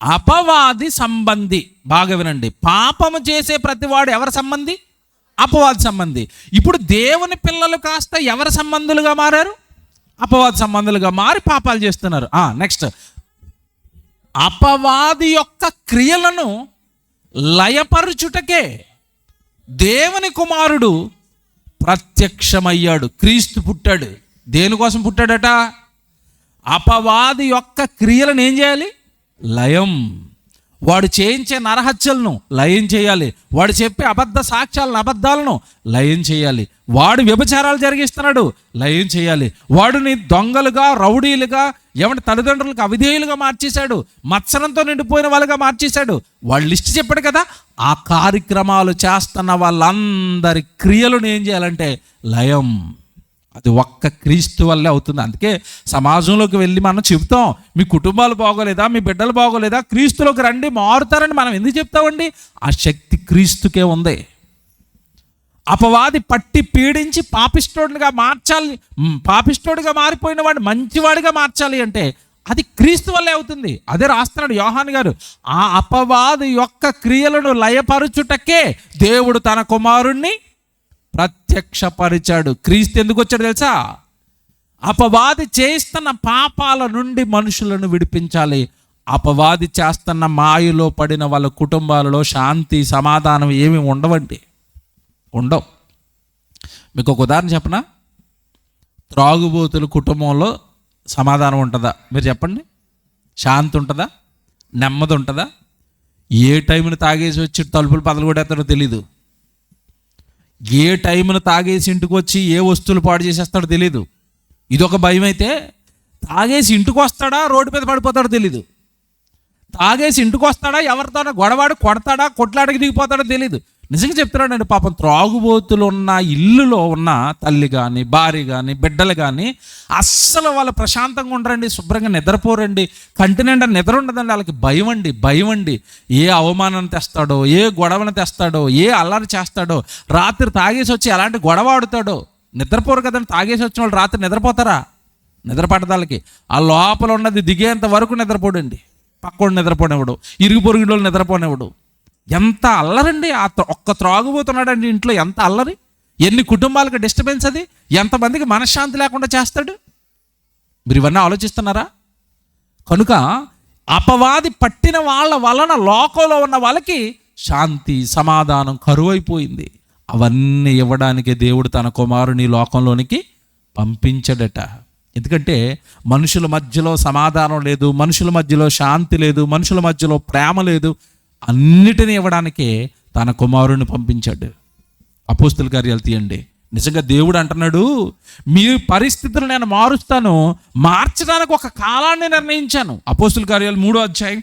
అపవాది సంబంధి. బాగా వినండి, పాపము చేసే ప్రతివాడు ఎవరి సంబంధి? అపవాది సంబంధి. ఇప్పుడు దేవుని పిల్లలు కాస్త ఎవరి సంబంధులుగా మారారు? అపవాది సంబంధులుగా మారి పాపాలు చేస్తున్నారు. నెక్స్ట్, అపవాది యొక్క క్రియలను లయపరుచుటకే దేవుని కుమారుడు ప్రత్యక్షమయ్యాడు. క్రీస్తు పుట్టాడు. దేనికోసం పుట్టాడట? అపవాది యొక్క క్రియలను ఏం చేయాలి? లయం. వాడు చేయించే నరహత్యలను లయం చేయాలి. వాడు చెప్పే అబద్ధ సాక్ష్యాలను, అబద్ధాలను లయం చేయాలి. వాడు వ్యభిచారాలు జరిగిస్తున్నాడు, లయం చేయాలి. వాడిని దొంగలుగా, రౌడీలుగా, ఏమంటే తల్లిదండ్రులకు అవిధేయులుగా మార్చేశాడు, మత్సరంతో నిండిపోయిన వాళ్ళుగా మార్చేశాడు. వాళ్ళు లిస్ట్ చెప్పాడు కదా. ఆ కార్యక్రమాలు చేస్తున్న వాళ్ళందరి క్రియలను ఏం చేయాలంటే లయం. అది ఒక్క క్రీస్తు వల్లే అవుతుంది. అందుకే సమాజంలోకి వెళ్ళి మనం చెబుతాం, మీ కుటుంబాలు బాగోలేదా, మీ బిడ్డలు బాగోలేదా, క్రీస్తులోకి రండి, మారుతారని మనం ఎందుకు చెప్తామండి? ఆ శక్తి క్రీస్తుకే ఉంది. అపవాది పట్టి పీడించి పాపిష్టోడుగా మార్చాలి, పాపిష్టోడుగా మారిపోయిన వాడు మంచివాడిగా మార్చాలి అంటే అది క్రీస్తు వల్లే అవుతుంది. అదే రాస్తున్నాడు యోహాను గారు. ఆ అపవాది యొక్క క్రియలను లయపరుచుటకే దేవుడు తన కుమారుణ్ణి ప్రత్యక్షపరిచాడు. క్రీస్తు ఎందుకు వచ్చాడు తెలుసా? అపవాది చేస్తున్న పాపాల నుండి మనుషులను విడిపించాలి. అపవాది చేస్తున్న మాయలో పడిన వాళ్ళ కుటుంబాలలో శాంతి, సమాధానం ఏమి ఉండవండి, ఉండవు. మీకు ఒక ఉదాహరణ చెప్పనా? త్రాగుబోతుల కుటుంబంలో సమాధానం ఉంటుందా? మీరు చెప్పండి. శాంతి ఉంటుందా? నెమ్మది ఉంటుందా? ఏ టైంని తాగేసి వచ్చి తలుపులు పదలగొడేస్తాడో తెలీదు. ఏ టైంను తాగేసి ఇంటికి వచ్చి ఏ వస్తువులు పాడు చేసేస్తాడో తెలీదు. ఇదొక భయం. అయితే తాగేసి ఇంటికి వస్తాడా, రోడ్డు మీద పడిపోతాడో తెలీదు. తాగేసి ఇంటికి వస్తాడా, ఎవరితోనో గొడవాడు కొడతాడా, కొట్లాడికి దిగిపోతాడో తెలీదు. నిజంగా చెప్తున్నాడండి. పాపం త్రాగుబోతులు ఉన్న ఇల్లులో ఉన్న తల్లి కానీ, భార్య కానీ, బిడ్డలు కానీ అస్సలు వాళ్ళు ప్రశాంతంగా ఉండరండి, శుభ్రంగా నిద్రపోరండి, కంటి నిండా నిద్ర ఉండదండి. వాళ్ళకి భయం అండి. ఏ అవమానం తెస్తాడో, ఏ గొడవను తెస్తాడో, ఏ అల్లరి చేస్తాడో, రాత్రి తాగేసి వచ్చి ఎలాంటి గొడవ ఆడుతాడో. నిద్రపోరు కదండి. తాగేసి వచ్చిన వాళ్ళు రాత్రి నిద్రపోతారా? నిద్రపడదాలకి ఆ లోపల ఉన్నది దిగేంత వరకు నిద్రపోడండి. పక్కోడు నిద్రపోనివ్వడు, ఇరుగు పొరుగుడు నిద్రపోనివ్వడు. ఎంత అల్లరండి! ఒక్క త్రాగుబోతున్నాడండి ఇంట్లో, ఎంత అల్లరి! ఎన్ని కుటుంబాలకు డిస్టర్బెన్స్ అది! ఎంతమందికి మనశ్శాంతి లేకుండా చేస్తాడు! మీరు ఇవన్నీ ఆలోచిస్తున్నారా? కనుక అపవాది పట్టిన వాళ్ళ వలన లోకంలో ఉన్న వాళ్ళకి శాంతి, సమాధానం కరువైపోయింది. అవన్నీ ఇవ్వడానికి దేవుడు తన కుమారుని లోకంలోనికి పంపించాడట. ఎందుకంటే మనుషుల మధ్యలో సమాధానం లేదు, మనుషుల మధ్యలో శాంతి లేదు, మనుషుల మధ్యలో ప్రేమ లేదు. అన్నిటినీ ఇవ్వడానికే తన కుమారుని పంపించాడు. అపోస్తుల కార్యాలు తీయండి. నిజంగా దేవుడు అంటున్నాడు, మీ పరిస్థితులు నేను మారుస్తాను, మార్చడానికి ఒక కాలాన్ని నిర్ణయించాను. అపోస్తుల కార్యాలు 3వ అధ్యాయం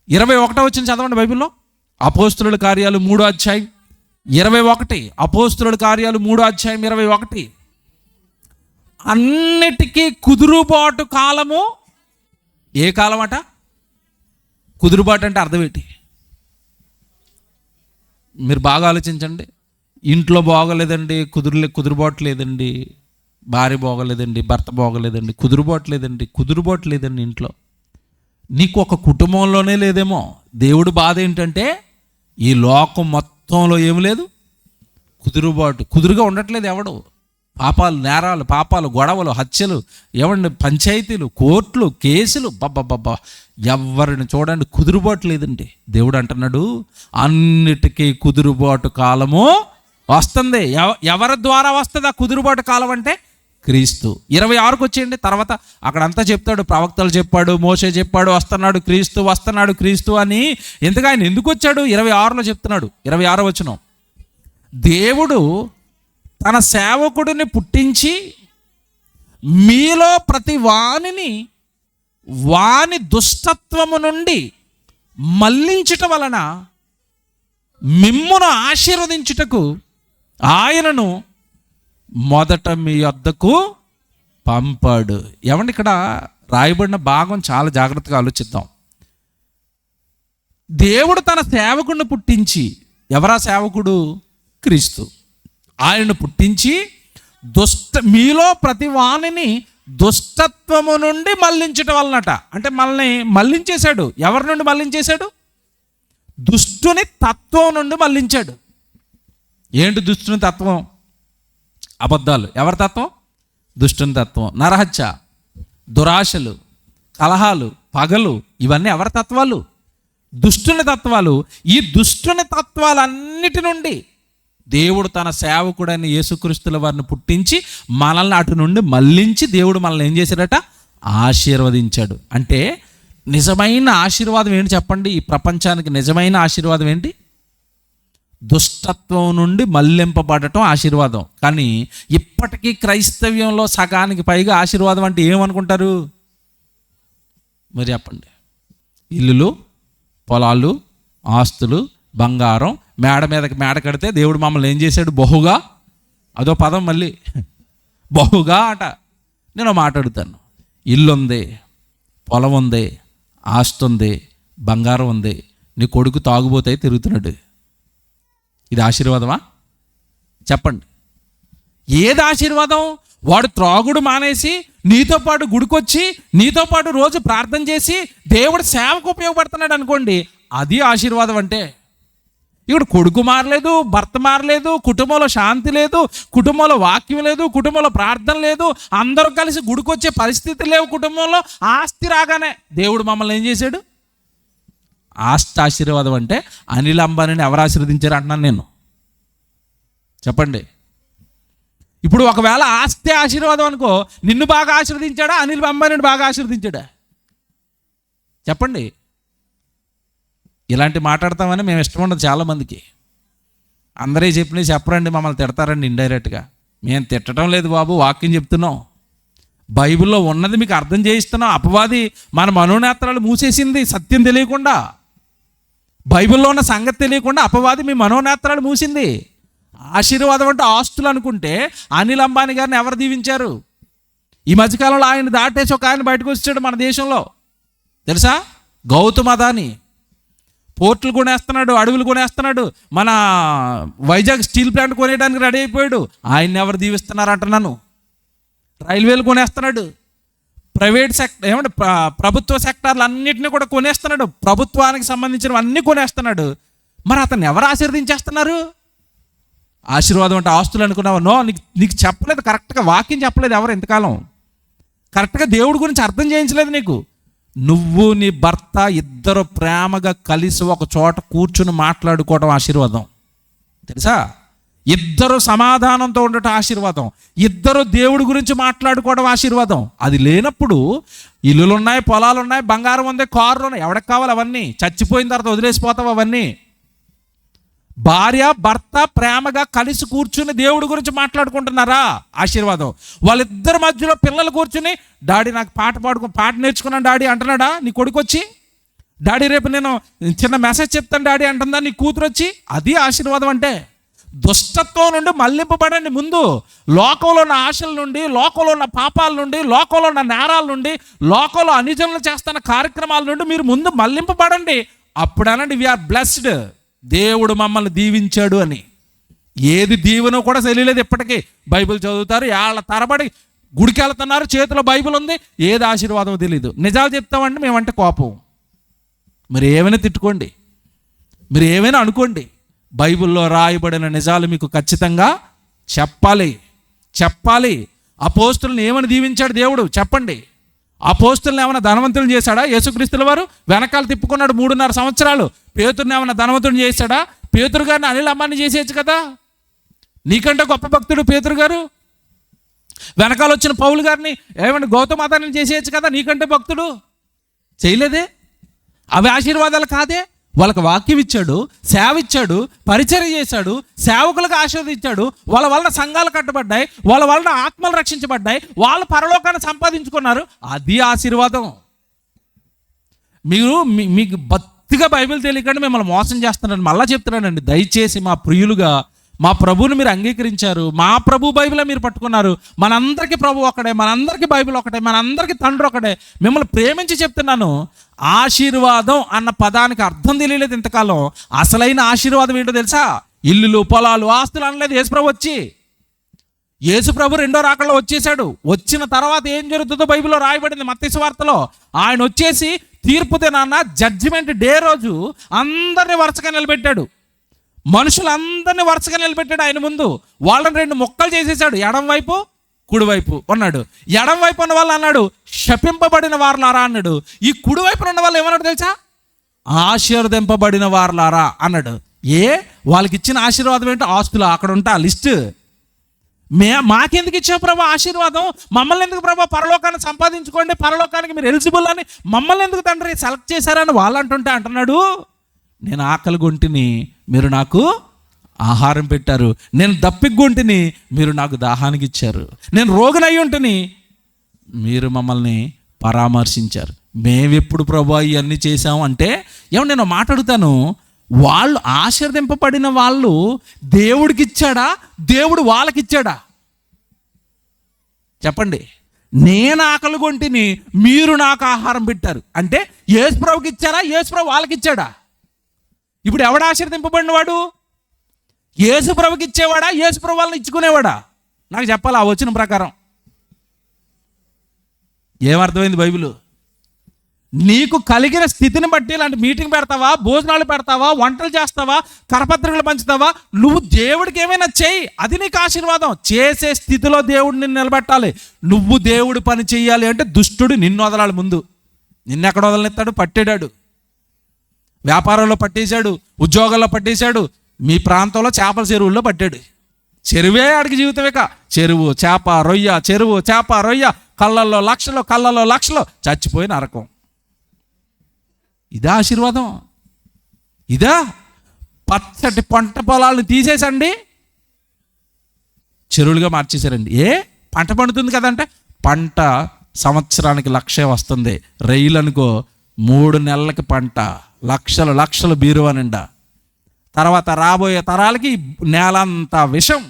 21 వచ్చిన చదవండి బైబిల్లో. అపోస్తుల కార్యాలు 3వ అధ్యాయం 21. అపోస్తుల కార్యాలు 3వ అధ్యాయం 21. అన్నిటికీ కుదురుబాటు కాలము. ఏ కాలం అట? కుదురుబాటు అంటే అర్థం ఏంటి? మీరు బాగా ఆలోచించండి. ఇంట్లో బాగోలేదండి, కుదురుబాటు లేదండి, భార్య బాగోలేదండి, భర్త బాగోలేదండి, కుదురుబాటు లేదండి ఇంట్లో. నీకు ఒక కుటుంబంలోనే లేదేమో. దేవుడు బాధ ఏంటంటే ఈ లోకం మొత్తంలో ఏమి లేదు, కుదురుగా ఉండట్లేదు ఎవడు. పాపాలు, నేరాలు, పాపాలు, గొడవలు, హత్యలు, ఏమండి పంచాయతీలు, కోర్టులు, కేసులు, బబ్బబ్బబ్బా, ఎవరిని చూడండి కుదురుబాటు లేదండి. దేవుడు అంటున్నాడు, అన్నిటికీ కుదురుబాటు కాలము వస్తుంది. ఎవరి ద్వారా వస్తుంది ఆ కుదురుబాటు కాలం అంటే? క్రీస్తు. 26కి వచ్చేయండి. తర్వాత అక్కడంతా చెప్తాడు, ప్రవక్తలు చెప్పాడు, మోషే చెప్పాడు, వస్తున్నాడు క్రీస్తు అని. ఎందుకు ఆయన ఎందుకు వచ్చాడు? 26లో చెప్తున్నాడు. 26వ వచనం, దేవుడు తన సేవకుడిని పుట్టించి మీలో ప్రతి వాని దుష్టత్వము నుండి మళ్లించుట వలన మిమ్మును ఆశీర్వదించుటకు ఆయనను మొదట మీ వద్దకు పంపాడు. ఏమండి, ఇక్కడ రాయబడిన భాగం చాలా జాగ్రత్తగా ఆలోచిద్దాం. దేవుడు తన సేవకుడిని పుట్టించి, ఎవరా సేవకుడు? క్రీస్తు. ఆయనను పుట్టించి మీలో ప్రతి వానిని దుష్టత్వము నుండి మళ్లించటం వలనట. అంటే మనల్ని మళ్లించేశాడు. ఎవరి నుండి మళ్లించేశాడు? దుష్టుని తత్వం నుండి మళ్లించాడు. ఏంటి దుష్టుని తత్వం? అబద్ధాలు. ఎవరి తత్వం? దుష్టుని తత్వం. నరహత్య, దురాశలు, కలహాలు, పగలు, ఇవన్నీ ఎవరి తత్వాలు? దుష్టుని తత్వాలు. ఈ దుష్టుని తత్వాలన్నిటి నుండి దేవుడు తన సేవకుడైన యేసుక్రీస్తుల వారిని పుట్టించి మనల్ని అటు నుండి మళ్ళించి దేవుడు మనల్ని ఏం చేశాడట? ఆశీర్వదించాడు. అంటే నిజమైన ఆశీర్వాదం ఏంటి చెప్పండి? ఈ ప్రపంచానికి నిజమైన ఆశీర్వాదం ఏంటి? దుష్టత్వం నుండి మళ్ళింపబడటం ఆశీర్వాదం. కానీ ఇప్పటికీ క్రైస్తవ్యంలో సగానికి పైగా ఆశీర్వాదం అంటే ఏమనుకుంటారు మరి చెప్పండి? ఇల్లులు, పొలాలు, ఆస్తులు, బంగారం, మేడ మీదకి మేడ కడితే దేవుడు మమ్మల్ని ఏం చేశాడు? బహుగా. అదో పదం మళ్ళీ, బహుగా అట. నేను మాట్లాడుతాను. ఇల్లు ఉంది, పొలం ఉంది, ఆస్తి ఉంది, బంగారం ఉంది, నీ కొడుకు తాగుబోతే తిరుగుతున్నాడు. ఇది ఆశీర్వాదమా? చెప్పండి. ఏది ఆశీర్వాదం? వాడు త్రాగుడు మానేసి నీతో పాటు గుడికొచ్చి నీతో పాటు రోజు ప్రార్థన చేసి దేవుడు సేవకు ఉపయోగపడుతున్నాడు అనుకోండి, అది ఆశీర్వాదం. అంటే ఇక్కడ కొడుకు మారలేదు, భర్త మారలేదు, కుటుంబంలో శాంతి లేదు, కుటుంబంలో వాక్యం లేదు, కుటుంబంలో ప్రార్థన లేదు, అందరూ కలిసి గుడికొచ్చే పరిస్థితి లేవు కుటుంబంలో. ఆస్తి రాగానే దేవుడు మమ్మల్ని ఏం చేశాడు? ఆస్తి ఆశీర్వాదం. అంటే అనిల్ అంబానీని ఎవరు ఆశీర్వదించారు అంటున్నాను నేను. చెప్పండి. ఇప్పుడు ఒకవేళ ఆస్తి ఆశీర్వాదం అనుకో, నిన్ను బాగా ఆశీర్వదించాడా? అనిల్ అంబానీని బాగా ఆశీర్వదించాడా? చెప్పండి. ఇలాంటి మాట్లాడతామని మేము ఇష్టం ఉండదు చాలామందికి. అందరే చెప్పినవి చెప్పరండి, మమ్మల్ని తిడతారండి ఇండైరెక్ట్గా. మేము తిట్టడం లేదు బాబు, వాక్యం చెప్తున్నాం. బైబిల్లో ఉన్నది మీకు అర్థం చేయిస్తున్నాం. అపవాది మన మనోనేత్రాలు మూసేసింది సత్యం తెలియకుండా. బైబిల్లో ఉన్న సంగతి తెలియకుండా అపవాది మీ మనోనేత్రాలు మూసింది. ఆశీర్వాదం అంటే ఆస్తులు అనుకుంటే అనిల్ అంబానీ గారిని ఎవరు దీవించారు? ఈ మధ్యకాలంలో ఆయన దాటేసి ఒక ఆయన బయటకు వచ్చాడు మన దేశంలో, తెలుసా? గౌతమ్ అదానీ. పోర్టులు కొనేస్తున్నాడు, అడవులు కొనేస్తున్నాడు, మన వైజాగ్ స్టీల్ ప్లాంట్ కొనేయడానికి రెడీ అయిపోయాడు. ఆయన్ని ఎవరు దీవిస్తున్నారు అంటున్నాను? రైల్వేలు కొనేస్తున్నాడు, ప్రైవేట్ సెక్టర్ ఏమంటే ప్రభుత్వ సెక్టార్లు అన్నింటినీ కూడా కొనేస్తున్నాడు, ప్రభుత్వానికి సంబంధించినవి అన్నీ కొనేస్తున్నాడు. మరి అతన్ని ఎవరు ఆశీర్వదించేస్తున్నారు? ఆశీర్వాదం అంటే ఆస్తులు అనుకున్నావు? నో, నీకు చెప్పలేదు కరెక్ట్గా, వాక్యం చెప్పలేదు ఎవరు ఇంతకాలం. కరెక్ట్గా దేవుడి గురించి అర్థం చేయించలేదు నీకు. నువ్వు నీ భర్త ఇద్దరు ప్రేమగా కలిసి ఒక చోట కూర్చుని మాట్లాడుకోవడం ఆశీర్వాదం, తెలుసా? ఇద్దరు సమాధానంతో ఉండటం ఆశీర్వాదం, ఇద్దరు దేవుడి గురించి మాట్లాడుకోవడం ఆశీర్వాదం. అది లేనప్పుడు ఇల్లులు ఉన్నాయి, పొలాలు ఉన్నాయి, బంగారం ఉంది, కార్లు ఉన్నాయి, ఎవరికి కావాలి అవన్నీ? చచ్చిపోయిన తర్వాత వదిలేసిపోతావు అవన్నీ. భార్య భర్త ప్రేమగా కలిసి కూర్చుని దేవుడి గురించి మాట్లాడుకుంటున్నారా? ఆశీర్వాదం. వాళ్ళిద్దరి మధ్యలో పిల్లలు కూర్చుని, డాడీ నాకు పాట నేర్చుకున్నాను డాడీ అంటున్నాడా నీ కొడుకు వచ్చి? డాడీ రేపు నేను చిన్న మెసేజ్ చెప్తాను డాడీ అంటుందా నీ కూతురు వచ్చి? అది ఆశీర్వాదం. అంటే దుష్టత్వం నుండి మళ్ళింపబడండి. ముందు లోకంలో ఉన్న ఆశల నుండి, లోకంలో ఉన్న పాపాల నుండి, లోకంలో ఉన్న నేరాల నుండి, లోకంలో అనిజనులు చేస్తున్న కార్యక్రమాల నుండి మీరు ముందు మళ్ళింపబడండి. అప్పుడేనండి వీఆర్ బ్లెస్డ్, దేవుడు మమ్మల్ని దీవించాడు అని. ఏది దీవెనో కూడా తెలియలేదు ఇప్పటికీ. బైబిల్ చదువుతారు, ఏళ్ళ తరబడి గుడికి వెళ్తున్నారు, చేతిలో బైబిల్ ఉంది, ఏది ఆశీర్వాదమో తెలియదు. నిజాలు చెప్తామండి మేమంటే కోపం. మీరు ఏమైనా తిట్టుకోండి, మీరు ఏమైనా అనుకోండి, బైబిల్లో రాయబడిన నిజాలు మీకు ఖచ్చితంగా చెప్పాలి. అపోస్తులను ఏమని దీవించాడు దేవుడు చెప్పండి? అపోస్తులను ఏమైనా ధనవంతులను చేశాడా? యేసుక్రీస్తుల వారు వెనకాల తిప్పుకున్నాడు 3.5 సంవత్సరాలు. పేతురుని ఏమైనా ధనవంతుని చేశాడా? పేతురు గారిని అనిల్ అంబానీ చేసేయచ్చు కదా. నీకంటే గొప్ప భక్తుడు పేతురు గారు. వెనకాల వచ్చిన పౌలు గారిని ఏమైనా గౌతమ్ అదానీ చేసేయచ్చు కదా, నీకంటే భక్తుడు. చేయలేదే. అవి ఆశీర్వాదాలు కాదే. వాళ్ళకి వాక్యం ఇచ్చాడు, సేవ ఇచ్చాడు, పరిచర్య చేశాడు, సేవకులకు ఆశీర్వదించాడు, వాళ్ళ వలన సంఘాలు కట్టబడ్డాయి, వాళ్ళ వలన ఆత్మలు రక్షించబడ్డాయి, వాళ్ళు పరలోకాన్ని సంపాదించుకున్నారు. అది ఆశీర్వాదం. మీకు బతిగా బైబిల్ తెలియకుండా మిమ్మల్ని మోసం చేస్తున్నాను. మళ్ళీ చెప్తున్నానండి, దయచేసి మా ప్రియులుగా మా ప్రభువుని మీరు అంగీకరించారు, మా ప్రభు బైబిల్ మీరు పట్టుకున్నారు. మనందరికీ ప్రభు ఒకటే, మనందరికీ బైబిల్ ఒకటే, మనందరికీ తండ్రి ఒకటే. మిమ్మల్ని ప్రేమించి చెప్తున్నాను, ఆశీర్వాదం అన్న పదానికి అర్థం తెలియలేదు ఇంతకాలం. అసలైన ఆశీర్వాదం ఏంటో తెలుసా? ఇల్లులు, పొలాలు, ఆస్తులు అనలేదు యేసుప్రభు వచ్చి. యేసుప్రభు 2వ రాకడలో వచ్చేసాడు. వచ్చిన తర్వాత ఏం జరుగుతుందో బైబిల్లో రాయబడింది మత్తయి సువార్తలో. ఆయన వచ్చేసి తీర్పు దినాన జడ్జిమెంట్ డే రోజు అందరినీ వరుసగా నిలబెట్టాడు. మనుషులందరినీ వరుసగా నిలబెట్టాడు ఆయన ముందు. వాళ్ళని 2 ముక్కలు చేసేసాడు. ఎడం వైపు కుడివైపు అన్నాడు. ఎడం వైపు ఉన్న వాళ్ళు అన్నాడు శపింపబడిన వారులారా అన్నాడు. ఈ కుడివైపున ఉన్న వాళ్ళు ఏమన్నాడు తెలుసా? ఆశీర్వదింపబడిన వారులారా అన్నాడు. వాళ్ళకి ఇచ్చిన ఆశీర్వాదం ఏంటో? ఆస్తులు. అక్కడ ఉంటా లిస్ట్. మాకెందుకు ఇచ్చావు ప్రభా ఆశీర్వాదం? మమ్మల్ని ఎందుకు ప్రభా పరలోకాన్ని సంపాదించుకోండి, పరలోకానికి మీరు ఎలిజిబుల్ అని మమ్మల్ని ఎందుకు తండ్రి సెలెక్ట్ చేశారని వాళ్ళు అంటున్నాడు, నేను ఆకలి గొంటిని, మీరు నాకు ఆహారం పెట్టారు. నేను దప్పిగొంటిని, మీరు నాకు దాహానికి ఇచ్చారు. నేను రోగినై ఉంటిని, మీరు మమ్మల్ని పరామర్శించారు. మేమెప్పుడు ప్రభా ఇవన్నీ చేశాము అంటే నేను మాట్లాడుతాను. వాళ్ళు ఆశీర్వదింపబడిన వాళ్ళు దేవుడికి ఇచ్చాడా, దేవుడు వాళ్ళకి ఇచ్చాడా? చెప్పండి. నేను ఆకలి గొంటిని, మీరు నాకు ఆహారం పెట్టారు అంటే యేసుప్రభుకి ఇచ్చారా, యేసుప్రభు వాళ్ళకి ఇచ్చాడా? ఇప్పుడు ఎవడు ఆశీర్వదింపబడినవాడు? యేసుప్రభుకి ఇచ్చేవాడా, యేసుప్రభు వాళ్ళని ఇచ్చుకునేవాడా? నాకు చెప్పాలి ఆ వచనం ప్రకారం. ఏమర్థమైంది బైబిల్? నీకు కలిగిన స్థితిని బట్టి ఇలాంటి మీటింగ్ పెడతావా, భోజనాలు పెడతావా, వంటలు చేస్తావా, కరపత్రికలు పంచుతావా, నువ్వు దేవుడికి ఏమైనా చేయి, అది నీకు ఆశీర్వాదం. చేసే స్థితిలో దేవుడు నిన్ను నిలబెట్టాలి. నువ్వు దేవుడి పని చెయ్యాలి అంటే దుష్టుడు నిన్ను వదలాలి. ముందు నిన్నెక్కడ వదలనెత్తాడు? పట్టేడాడు. వ్యాపారంలో పట్టేశాడు, ఉద్యోగాల్లో పట్టేశాడు, మీ ప్రాంతంలో చేపల చెరువుల్లో పట్టాడు. చెరువే ఆడికి జీవితమేక. చెరువు చేప రొయ్య, చెరువు చేప రొయ్య, కళ్ళల్లో లక్షలు, చచ్చిపోయి నరకం. ఇదా ఆశీర్వాదం? ఇదా? పచ్చటి పంట పొలాలను తీసేసండి చెరువులుగా మార్చేశారండి. పంట పండుతుంది కదంటే, పంట సంవత్సరానికి 1,00,000 వస్తుంది. రైలు అనుకో 3 నెలలకి పంట, లక్షలు బీరువా నిండా. తర్వాత రాబోయే తరాలకి నేలంతా విషం,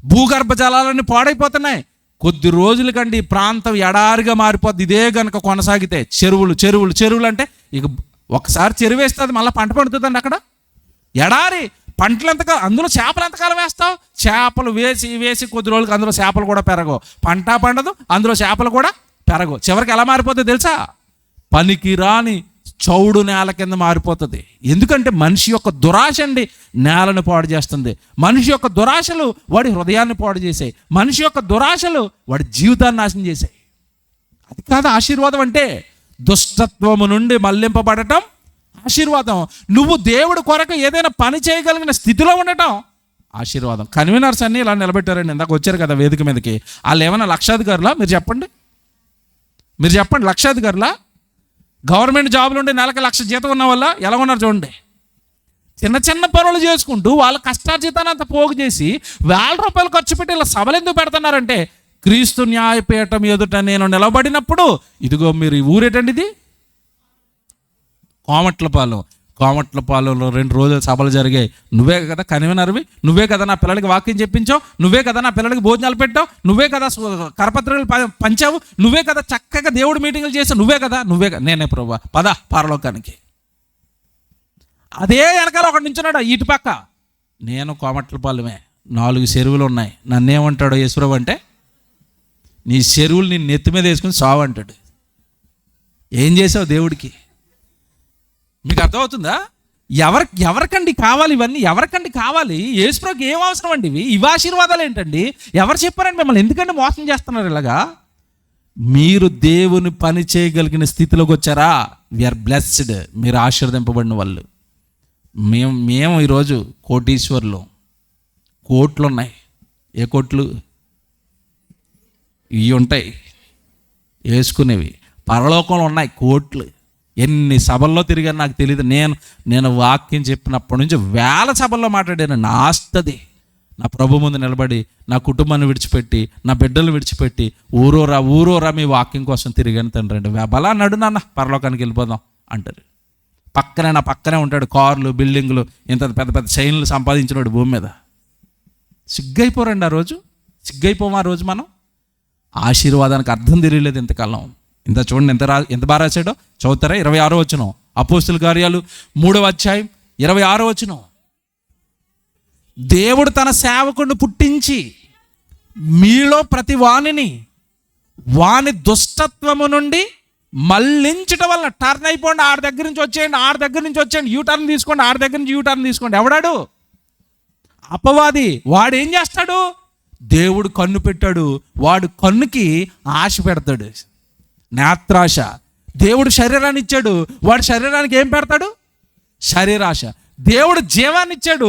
భూగర్భ జలాలన్నీ పాడైపోతున్నాయి. కొద్ది రోజుల కంటే ఈ ప్రాంతం ఎడారిగా మారిపోద్ది. ఇదే కనుక కొనసాగితే చెరువులు అంటే ఇక ఒకసారి చెరువు వేస్తే అది మళ్ళీ పంట పండుతుందండి. అక్కడ ఎడారి పంటలు ఎంతకాలం, అందులో చేపలు ఎంతకాలం వేస్తావు? చేపలు వేసి కొద్ది రోజులకి అందులో చేపలు కూడా పెరగవు, పంట పండదు, అందులో చేపలు కూడా పెరగవు. చివరికి ఎలా మారిపోతుంది తెలుసా? పనికి రాని చౌడు నేల కింద మారిపోతుంది. ఎందుకంటే మనిషి యొక్క దురాశ అండి నేలను పాడు చేస్తుంది. మనిషి యొక్క దురాశలు వాడి హృదయాన్ని పాడు చేసాయి. మనిషి యొక్క దురాశలు వాడి జీవితాన్ని నాశనం చేశాయి. అది కాదు ఆశీర్వాదం అంటే. దుష్టత్వము నుండి మళ్లింపబడటం ఆశీర్వాదం. నువ్వు దేవుడి కొరకు ఏదైనా పని చేయగలిగిన స్థితిలో ఉండటం ఆశీర్వాదం. కన్వీనర్స్ అన్నీ ఇలా నిలబెట్టారండి. ఇందాక వచ్చారు కదా వేదిక మీదకి. వాళ్ళు ఏమైనా లక్షాధికారులా? మీరు చెప్పండి. లక్షాధికారులా? గవర్నమెంట్ జాబులు ఉండి నెలకు 1,00,000 జీతం ఉన్న వల్ల ఎలా ఉన్నారు చూడండి. చిన్న పనులు చేసుకుంటూ వాళ్ళ కష్టార్జితాన్ని అంత పోగు చేసి ₹1,000 ఖర్చు పెట్టి ఇలా సభలు ఎందుకు పెడుతున్నారంటే, క్రీస్తు న్యాయపీఠం ఎదుట నేను నిలబడినప్పుడు, ఇదిగో మీరు ఈ ఊరేటండి, ఇది కోమట్లపాలెంలో 2 రోజులు సభలు జరిగాయి. నువ్వే కదా కన్వీనర్వి, నువ్వే కదా నా పిల్లలకి వాక్యం చెప్పించావు, నువ్వే కదా నా పిల్లలకి భోజనాలు పెట్టావు, నువ్వే కదా కరపత్రికలు పంచావు, నువ్వే కదా చక్కగా దేవుడు మీటింగులు చేసావు, నువ్వే కదా. నేనే ప్రభువా, పద పరలోకానికి. అదే వెనకాల ఒకటి నించున్నాడు ఇటు పక్క, నేను కోమట్లపాలెమే, 4 చెరువులు ఉన్నాయి, నన్నేమంటాడో యేసుప్రభు అంటే, నీ చెరువులు నీ నెత్తి మీద వేసుకుని సావు అంటాడు. ఏం చేసావు దేవుడికి? మీకు అర్థమవుతుందా? ఎవరికండి కావాలి ఇవన్నీ? ఎవరికండి కావాలి? యేసుప్రభుకి ఏం అవసరం అండి ఇవి ఆశీర్వాదాలు ఏంటండి? ఎవరు చెప్పారండి మిమ్మల్ని ఎందుకండి మోసం చేస్తున్నారు ఇలాగా? మీరు దేవుని పని చేయగలిగిన స్థితిలోకి వచ్చారా? We are blessed. మీరు ఆశీర్వదింపబడిన వాళ్ళు. మేము ఈరోజు కోటీశ్వర్లు. కోట్లు ఉన్నాయి. ఏ కోట్లు? ఇవి ఉంటాయి వేసుకునేవి. పరలోకంలో ఉన్నాయి కోట్లు. ఎన్ని సభల్లో తిరిగాను నాకు తెలియదు. నేను వాక్యం చెప్పినప్పటి నుంచి 1000 సభల్లో మాట్లాడాను. నా ఆస్తది నా ప్రభు ముందు నిలబడి, నా కుటుంబాన్ని విడిచిపెట్టి, నా బిడ్డలు విడిచిపెట్టి ఊరోరా మీ వాక్యం కోసం తిరిగాను తండ్రి అంటే, బలా నడు నాన్న పరలోకానికి వెళ్ళిపోదాం అంటారు. నా పక్కనే ఉంటాడు, కార్లు, బిల్డింగులు, ఇంత పెద్ద చైన్లు సంపాదించినాడు భూమి మీద. సిగ్గైపోరండి ఆ రోజు. సిగ్గైపోమా ఆ రోజు మనం? ఆశీర్వాదానికి అర్థం తెలియలేదు ఇంతకాలం. ఇంత చూడండి ఎంత బాగా రాశాడో. చదువుతారా? 26వ వచనం, అపోస్తుల కార్యాలు 3వ అధ్యాయం 26వ వచనం. దేవుడు తన సేవకుడిని పుట్టించి మీలో ప్రతి వాని దుష్టత్వము నుండి మళ్ళించటం వల్ల టర్న్ అయిపోండి, ఆడి దగ్గర నుంచి వచ్చేయండి, ఆడి దగ్గర నుంచి వచ్చేయండి, యూటర్న్ తీసుకోండి, ఆడి దగ్గర నుంచి యూటర్న్ తీసుకోండి. ఎవడాడు? అపవాది. వాడు ఏం చేస్తాడు? దేవుడు కన్ను పెట్టాడు, వాడు కన్నుకి ఆశ పెడతాడు, నేత్రాశ. దేవుడు శరీరాన్ని ఇచ్చాడు, వాడు శరీరానికి ఏం పెడతాడు? శరీరాశ. దేవుడు జీవాన్ని ఇచ్చాడు,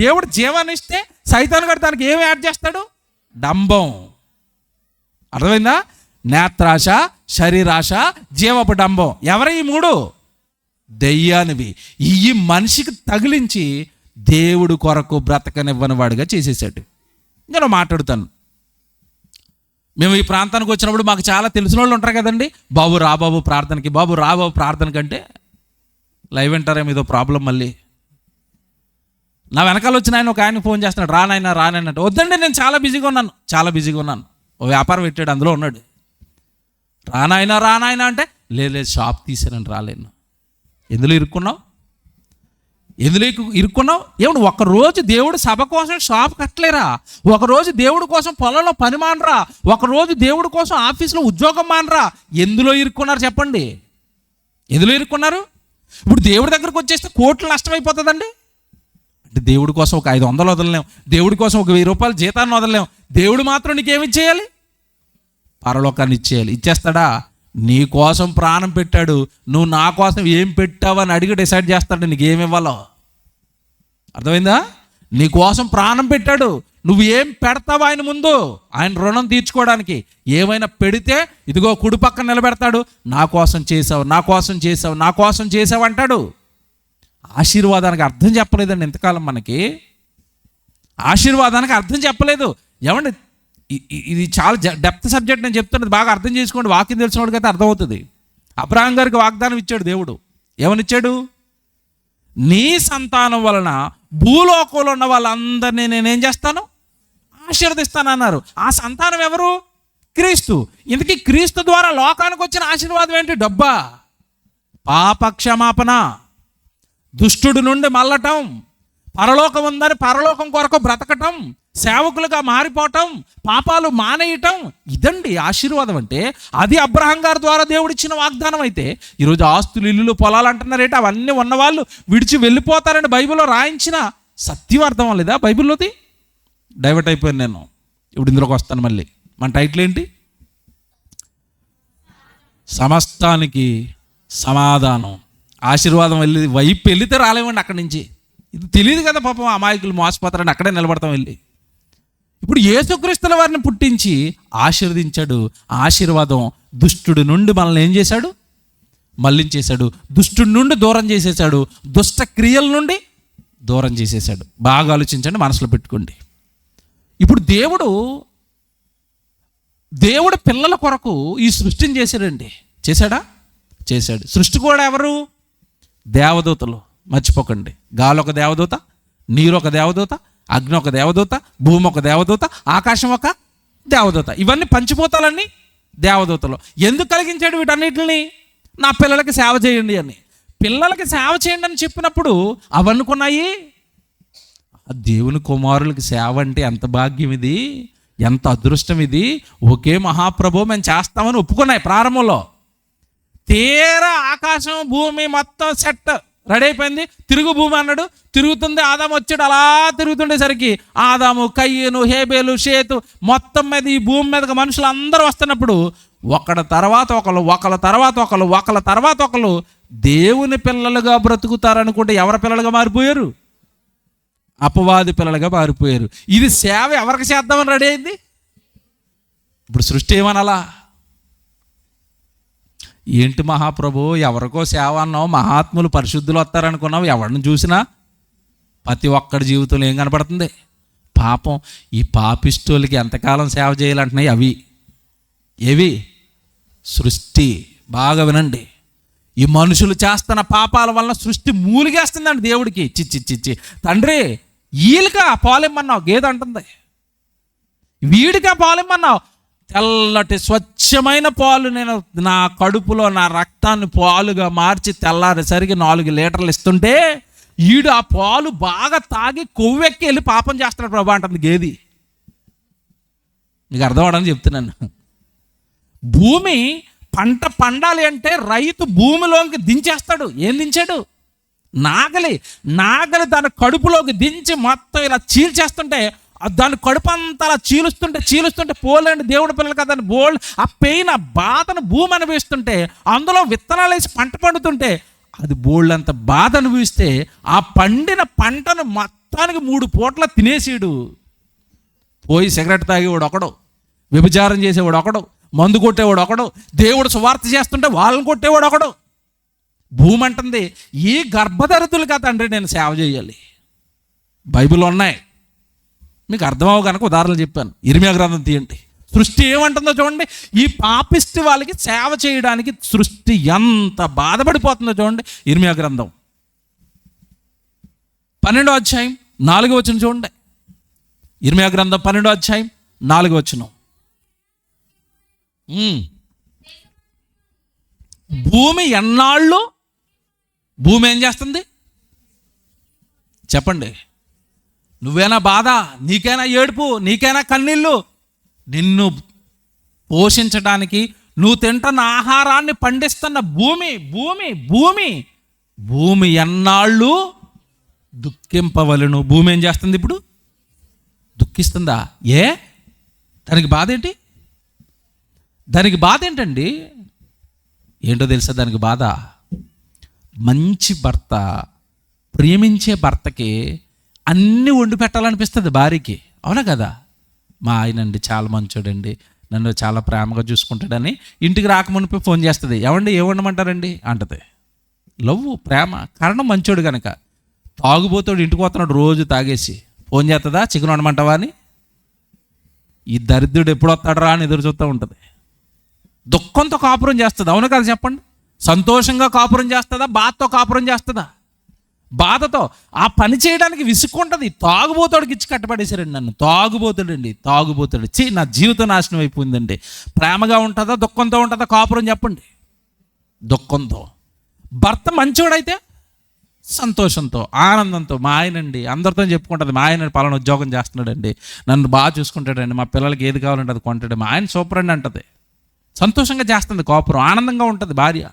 దేవుడు జీవాన్ని ఇస్తే సైతాను గారు దానికి ఏమి యాడ్ చేస్తాడు? డంబం. అర్థమైందా? నేత్రాశ, శరీరాశ, జీవపు డంబం. ఎవరు ఈ మూడు? దెయ్యానివి. ఈ మనిషికి తగిలించి దేవుడు కొరకు బ్రతకనివ్వని వాడిగా చేసేసాడు. నేను మాట్లాడుతాను. మేము ఈ ప్రాంతానికి వచ్చినప్పుడు మాకు చాలా తెలిసిన వాళ్ళు ఉంటారు కదండి. బాబు రా బాబు ప్రార్థనకి, బాబు రా బాబు ప్రార్థనకి అంటే లైవ్ అంటారేమో ఏదో ప్రాబ్లం. మళ్ళీ నా వెనకాల వచ్చిన ఆయన ఒక ఆయన ఫోన్ చేస్తున్నాడు, రానాయన అంటే, వద్దండి నేను చాలా బిజీగా ఉన్నాను. ఓ వ్యాపారం పెట్టాడు, అందులో ఉన్నాడు. రానాయన అంటే, లేదు షాప్ తీసానని రాలేను. ఎందులో ఇరుక్కున్నావు? ఏమన్నా ఒకరోజు దేవుడు సభ కోసం షాప్ కట్టలేరా? ఒకరోజు దేవుడి కోసం పొలంలో పని మానరా? ఒకరోజు దేవుడి కోసం ఆఫీస్లో ఉద్యోగం మానరా? ఎందులో ఇరుక్కున్నారు చెప్పండి? ఎందులో ఇరుక్కున్నారు? ఇప్పుడు దేవుడి దగ్గరకు వచ్చేస్తే కోట్లు నష్టమైపోతుందండి. అంటే దేవుడి కోసం ఒక 500 వదలలేం, దేవుడి కోసం ఒక 1000 రూపాయలు జీతాన్ని వదలలేం. దేవుడు మాత్రం నీకేమి ఇచ్చేయాలి? పరలోకాన్ని ఇచ్చేయాలి. ఇచ్చేస్తాడా? నీ కోసం ప్రాణం పెట్టాడు, నువ్వు నా కోసం ఏం పెట్టావని అడిగి డిసైడ్ చేస్తాడు నీకు ఏమి ఇవ్వాలో. అర్థమైందా? నీ కోసం ప్రాణం పెట్టాడు, నువ్వు ఏం పెడతావు ఆయన ముందు? ఆయన రుణం తీర్చుకోవడానికి ఏమైనా పెడితే ఇదిగో కుడి పక్కన నిలబెడతాడు, నా కోసం చేసావు అంటాడు. ఆశీర్వాదానికి అర్థం చెప్పలేదండి ఇంతకాలం. మనకి ఆశీర్వాదానికి అర్థం చెప్పలేదు. ఏమండి, ఇది చాలా డెప్త్ సబ్జెక్ట్. నేను చెప్తున్నది బాగా అర్థం చేసుకోండి. వాక్యం తెలిసిన వాడికైతే అర్థమవుతుంది. అబ్రహాం గారికి వాగ్దానం ఇచ్చాడు దేవుడు. ఏమనిచ్చాడు? నీ సంతానం వలన భూలోకంలో ఉన్న వాళ్ళందరినీ నేనేం చేస్తాను? ఆశీర్వదిస్తాను అన్నారు. ఆ సంతానం ఎవరు? క్రీస్తు. ఇందుకీ క్రీస్తు ద్వారా లోకానికి వచ్చిన ఆశీర్వాదం ఏంటి? డబ్బా, పాప క్షమాపణ, దుష్టుడి నుండి మళ్ళటం, పరలోకం ఉందని పరలోకం కొరకు బ్రతకటం, సేవకులుగా మారిపోవటం, పాపాలు మానేయటం. ఇదండి ఆశీర్వాదం అంటే. అది అబ్రహాం గారి ద్వారా దేవుడు ఇచ్చిన వాగ్దానం. అయితే ఈరోజు ఆస్తులు, ఇల్లులు, పొలాలు అంటున్నారేంటి? అవన్నీ ఉన్నవాళ్ళు విడిచి వెళ్ళిపోతారని బైబిల్లో రాయించిన సత్యం అర్థం అవ్వలేదా బైబిల్లోది? డైవర్ట్ అయిపోయాను నేను. ఇప్పుడు ఇందులోకి వస్తాను మళ్ళీ. మన టైటిల్ ఏంటి? సమస్తానికి సమాధానం. ఆశీర్వాదం వైపు వెళితే రాలేమండి అక్కడి నుంచి. ఇది తెలియదు కదా పాపం. అమాయకులు మోసపోతారని అక్కడే నిలబడతాం వెళ్ళి. ఇప్పుడు యేసుక్రీస్తుల వారిని పుట్టించి ఆశీర్వదించాడు. ఆశీర్వాదం దుష్టుడి నుండి మనల్ని ఏం చేశాడు? మళ్ళించేశాడు. దుష్టుడి నుండి దూరం చేసేసాడు, దుష్ట క్రియల నుండి దూరం చేసేసాడు. బాగా ఆలోచించండి, మనసులో పెట్టుకోండి. ఇప్పుడు దేవుడు పిల్లల కొరకు ఈ సృష్టిని చేశాడండి. చేశాడా? చేశాడు. సృష్టి కూడా ఎవరు? దేవదూతలు. మర్చిపోకండి. గాలి ఒక దేవదూత, నీరు ఒక దేవదూత, అగ్ని ఒక దేవదూత, భూమి ఒక దేవదూత, ఆకాశం ఒక దేవదూత. ఇవన్నీ పంచిపోతాలన్నీ దేవదూతలు. ఎందుకు కలిగించాడు వీటన్నిటిని? నా పిల్లలకి సేవ చేయండి అని. పిల్లలకి సేవ చేయండి అని చెప్పినప్పుడు అవనుకున్నాయి, దేవుని కుమారులకి సేవ అంటే ఎంత భాగ్యం ఇది, ఎంత అదృష్టం ఇది, ఒకే మహాప్రభు మేము చేస్తామని ఒప్పుకున్నాయి ప్రారంభంలో. తీరా ఆకాశం భూమి మొత్తం సెట్ రెడీ అయిపోయింది. తిరుగు భూమి అన్నాడు, తిరుగుతుంది. ఆదాము వచ్చాడు. అలా తిరుగుతుండేసరికి ఆదాము, కయ్యను, హేబేలు, షేతు మొత్తం మీద ఈ భూమి మీదకి మనుషులు అందరూ వస్తున్నప్పుడు ఒకళ్ళ తర్వాత ఒకళ్ళు దేవుని పిల్లలుగా బ్రతుకుతారనుకుంటే ఎవరి పిల్లలుగా మారిపోయారు? అపవాది పిల్లలుగా మారిపోయారు. ఇది సేవ ఎవరికి చేద్దామని రెడీ అయింది. ఇప్పుడు సృష్టి ఏమనాలా? ఏంటి మహాప్రభు, ఎవరికో సేవ అన్నావు, మహాత్ములు పరిశుద్ధులు వస్తారనుకున్నావు, ఎవరిని చూసినా ప్రతి ఒక్కడి జీవితంలో ఏం కనపడుతుంది? పాపం. ఈ పాపిస్టోళ్ళకి ఎంతకాలం సేవ చేయాలంటున్నాయి అవి. ఏవి? సృష్టి. బాగా వినండి. ఈ మనుషులు చేస్తున్న పాపాల వల్ల సృష్టి మూలిగేస్తుందండి దేవుడికి. చిచ్చి తండ్రి, వీళ్ళకా పాలిమ్మన్నావు, గేదె అంటుంది, వీడికా పాలిమ్మన్నావు, తెల్లటి స్వచ్ఛమైన పాలు నేను నా కడుపులో నా రక్తాన్ని పాలుగా మార్చి తెల్లారేసరికి 4 లీటర్లు ఇస్తుంటే ఈడు ఆ పాలు బాగా తాగి కొవ్వెక్కి వెళ్ళి పాపం చేస్తున్నాడు ప్రభా అంటుంది గేది. మీకు అర్థం అవడానికి చెప్తున్నాను. భూమి పంట పండాలి అంటే రైతు భూమిలోకి దించేస్తాడు. ఏం దించాడు? నాగలి దాని కడుపులోకి దించి మొత్తం ఇలా చీల్చేస్తుంటే దాని కడుపు అంతా అలా చీలుస్తుంటే పోలేండి దేవుడి పిల్లలు కదా అని బోల్డ్ ఆ పెయిన్, ఆ బాధను భూమి అనుభవిస్తుంటే, అందులో విత్తనాలు వేసి పంట పండుతుంటే అది బోల్డ్ అంత బాధ అనుభవిస్తే ఆ పండిన పంటను మొత్తానికి 3 పూట్ల తినేసాడు. పోయి సిగరెట్ తాగేవాడు ఒకడు, వ్యభిచారం చేసేవాడు ఒకడు, మందు కొట్టేవాడు ఒకడు, దేవుడు సువార్త చేస్తుంటే వాళ్ళని కొట్టేవాడు ఒకడు. భూమి అంటుంది, ఈ గర్భధరితులు కదా తండ్రి నేను సేవ చేయాలి. బైబిల్ ఉన్నాయి, మీకు అర్థమవు కనుక ఉదాహరణలు చెప్పాను. ఇర్మియా గ్రంథం తీయండి. సృష్టి ఏమంటుందో చూడండి. ఈ పాపిష్టి వాళ్ళకి సేవ చేయడానికి సృష్టి ఎంత బాధపడిపోతుందో చూడండి. ఇర్మియా గ్రంథం 12వ అధ్యాయం 4వ వచనం చూడండి. ఇర్మియా గ్రంథం 12వ అధ్యాయం 4వ వచనం. భూమి ఎన్నాళ్ళు, భూమి ఏం చేస్తుంది చెప్పండి? నువ్వేనా బాధ, నీకైనా ఏడుపు, నీకైనా కన్నీళ్ళు, నిన్ను పోషించడానికి నువ్వు తింటున్న ఆహారాన్ని పండిస్తున్న భూమి భూమి భూమి భూమి ఎన్నాళ్ళు దుఃఖింపవలను. భూమి ఏం చేస్తుంది ఇప్పుడు? దుఃఖిస్తుందా? దానికి బాధ ఏంటి? దానికి బాధ ఏంటండి? ఏంటో తెలుసా దానికి బాధ? మంచి భర్త, ప్రేమించే భర్తకి అన్నీ వండి పెట్టాలనిపిస్తుంది భార్యకి, అవునా కదా? మా ఆయనండి చాలా మంచోడండి, నన్ను చాలా ప్రేమగా చూసుకుంటాడని ఇంటికి రాకమునిపై ఫోన్ చేస్తుంది. ఏమండి ఏం వండమంటారండి అంటది. లవ్, ప్రేమ, కారణం మంచోడు కనుక. తాగుబోతాడు, ఇంటికి పోతున్నాడు రోజు తాగేసి, ఫోన్ చేస్తుందా చికెన్ వండమంటావా అని? ఈ దరిద్రుడు ఎప్పుడు వస్తాడరా అని ఎదురు చూస్తూ ఉంటుంది. దుఃఖంతో కాపురం చేస్తుంది, అవును కదా చెప్పండి? సంతోషంగా కాపురం చేస్తుందా, బాధతో కాపురం చేస్తుందా? బాధతో. ఆ పని చేయడానికి విసుక్కుంటుంది. తాగుబోతాడికి ఇచ్చి కట్టబడేశారండి నన్ను. తాగుబోతాడు నా జీవితం నాశనం అయిపోయిందండి. ప్రేమగా ఉంటుందా, దుఃఖంతో ఉంటుందా కాపురం చెప్పండి? దుఃఖంతో. భర్త మంచోడైతే సంతోషంతో, ఆనందంతో. మా ఆయనండి అందరితో చెప్పుకుంటుంది, మా ఆయన పలానా ఉద్యోగం చేస్తున్నాడండి, నన్ను బాగా చూసుకుంటాడండి, మా పిల్లలకి ఏది కావాలంటే అది కొంటాడు, మా ఆయన సూపర్ అండి అంటది. సంతోషంగా చేస్తుంది కాపురం, ఆనందంగా ఉంటుంది భార్య.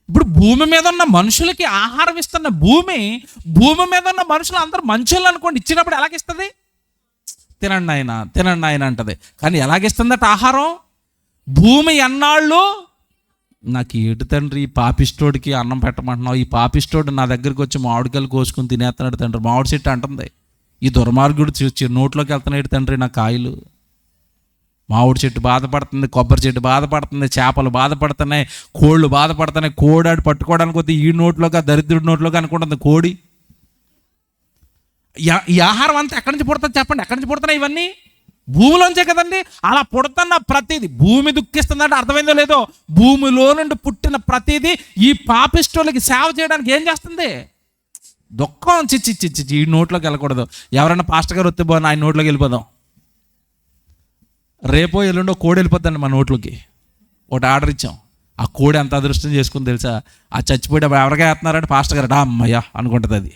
ఇప్పుడు భూమి మీద ఉన్న మనుషులకి ఆహారం ఇస్తున్న భూమి మీద ఉన్న మనుషులు అందరూ మంచోళ్ళు అనుకోండి, ఇచ్చినప్పుడు ఎలాగిస్తుంది? తినండి ఆయన అంటది. కానీ ఎలాగిస్తుందట ఆహారం? భూమి ఎన్నాళ్ళు నాకు ఏడు తండ్రి, ఈ పాపిస్టోడికి అన్నం పెట్టమంటున్నావు, ఈ పాపిస్టోడు నా దగ్గరికి వచ్చి మామిడికాయలు కోసుకుని తినేస్తున్నాడు తండ్రి, మామిడి చెట్టు అంటుంది. ఈ దుర్మార్గుడు నోట్లోకి వెళ్తున్నాడు తండ్రి నా కాయలు. మామిడి చెట్టు బాధపడుతుంది, కొబ్బరి చెట్టు బాధపడుతుంది, చేపలు బాధపడుతున్నాయి, కోళ్ళు బాధపడుతున్నాయి. కోడాడు పట్టుకోవడానికి వద్ద ఈ నోట్లోకి, దరిద్రుడి నోట్లోకి అనుకుంటుంది కోడి. ఈ ఆహారం అంతా ఎక్కడి నుంచి పుడుతుంది చెప్పండి? ఎక్కడి నుంచి పుడుతున్నాయి ఇవన్నీ? భూమిలోంచే కదండి. అలా పుడుతున్న ప్రతిదీ భూమి దుఃఖిస్తుందంటే అర్థమైందో లేదో, భూమిలో నుండి పుట్టిన ప్రతిదీ ఈ పాపిస్టోళ్ళకి సేవ చేయడానికి ఏం చేస్తుంది? దుఃఖం. చిచ్చి ఈ నోట్లోకి వెళ్ళకూడదు. ఎవరైనా పాస్టర్ గారు వస్తే బాగున్నా ఆయన నోట్లోకి వెళ్ళిపోదాం. రేపో ఎల్లుండో కోడి వెళ్ళిపోద్దండి మన నోట్లోకి. ఒకటి ఆర్డర్ ఇచ్చాం, ఆ కోడి ఎంత అదృష్టం చేసుకుని తెలుసా? ఆ చచ్చిపోయి ఎవరిగా వేస్తున్నారంటే పాస్టర్ గారు అమ్మయ్యా అనుకుంటుంది. అది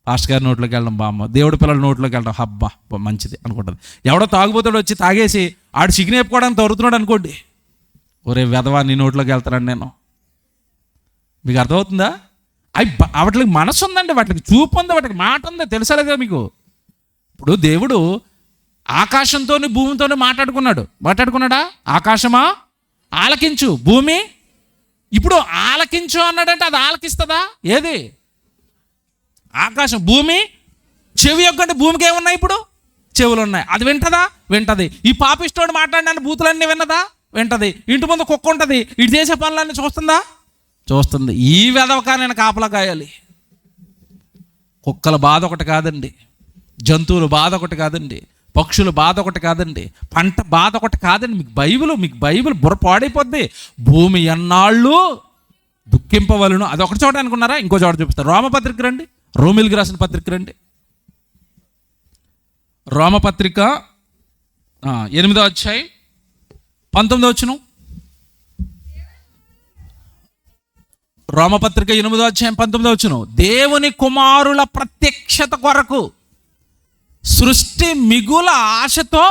పాస్టర్ గారి నోట్లోకి వెళ్ళడం బామ్మ, దేవుడి పిల్లల నోట్లోకి వెళ్ళడం హబ్బా మంచిది అనుకుంటుంది. ఎవడో తాగుబోతాడు వచ్చి తాగేసి ఆడు చికెన్ వేపుకోవడానికి తొరుతున్నాడు అనుకోండి, ఒరే వెధవా నీ నోట్లోకి వెళ్తానండి నేను. మీకు అర్థమవుతుందా? వాటికి మనసు ఉందండి, వాటికి చూపు ఉంది, వాటికి మాట ఉంది, తెలుసలేదా మీకు? ఇప్పుడు దేవుడు ఆకాశంతో భూమితోనే మాట్లాడుకున్నాడా? ఆకాశమా ఆలకించు, భూమి ఇప్పుడు ఆలకించు అన్నాడంటే అది ఆలకిస్తుందా? ఏది? ఆకాశం. భూమి చెవి యొక్కంటే భూమికి ఏమున్నాయి? ఇప్పుడు చెవులు ఉన్నాయి, అది వింటది. ఈ పాపిస్టోడు మాట్లాడిన బూతులన్నీ వింటది. ఇంటి ముందు కుక్క ఉంటుంది, ఇటు చేసే పనులన్నీ చూస్తుంది. ఈ వెధవకా నేను కాపలా కాయాలి. కుక్కల బాధ ఒకటి కాదండి, జంతువుల బాధ ఒకటి కాదండి, పక్షుల బాధ ఒకటి కాదండి, పంట బాధ ఒకటి కాదండి. మీకు బైబిల్ బుర్ర పాడైపోద్ది. భూమి ఎన్నాళ్ళు దుఃఖింపవలను, అది ఒకటి చోట అనుకున్నారా? ఇంకో చోట చూపిస్తారు. రోమపత్రిక రండి, రోమిల్కి రాసిన పత్రిక రండి. రోమపత్రిక 8వ అధ్యాయం 19వ వచనం. రోమపత్రిక 8వ అధ్యాయం 19వ వచనం. దేవుని కుమారుల ప్రత్యక్షత కొరకు సృష్టి మిగుల ఆశతో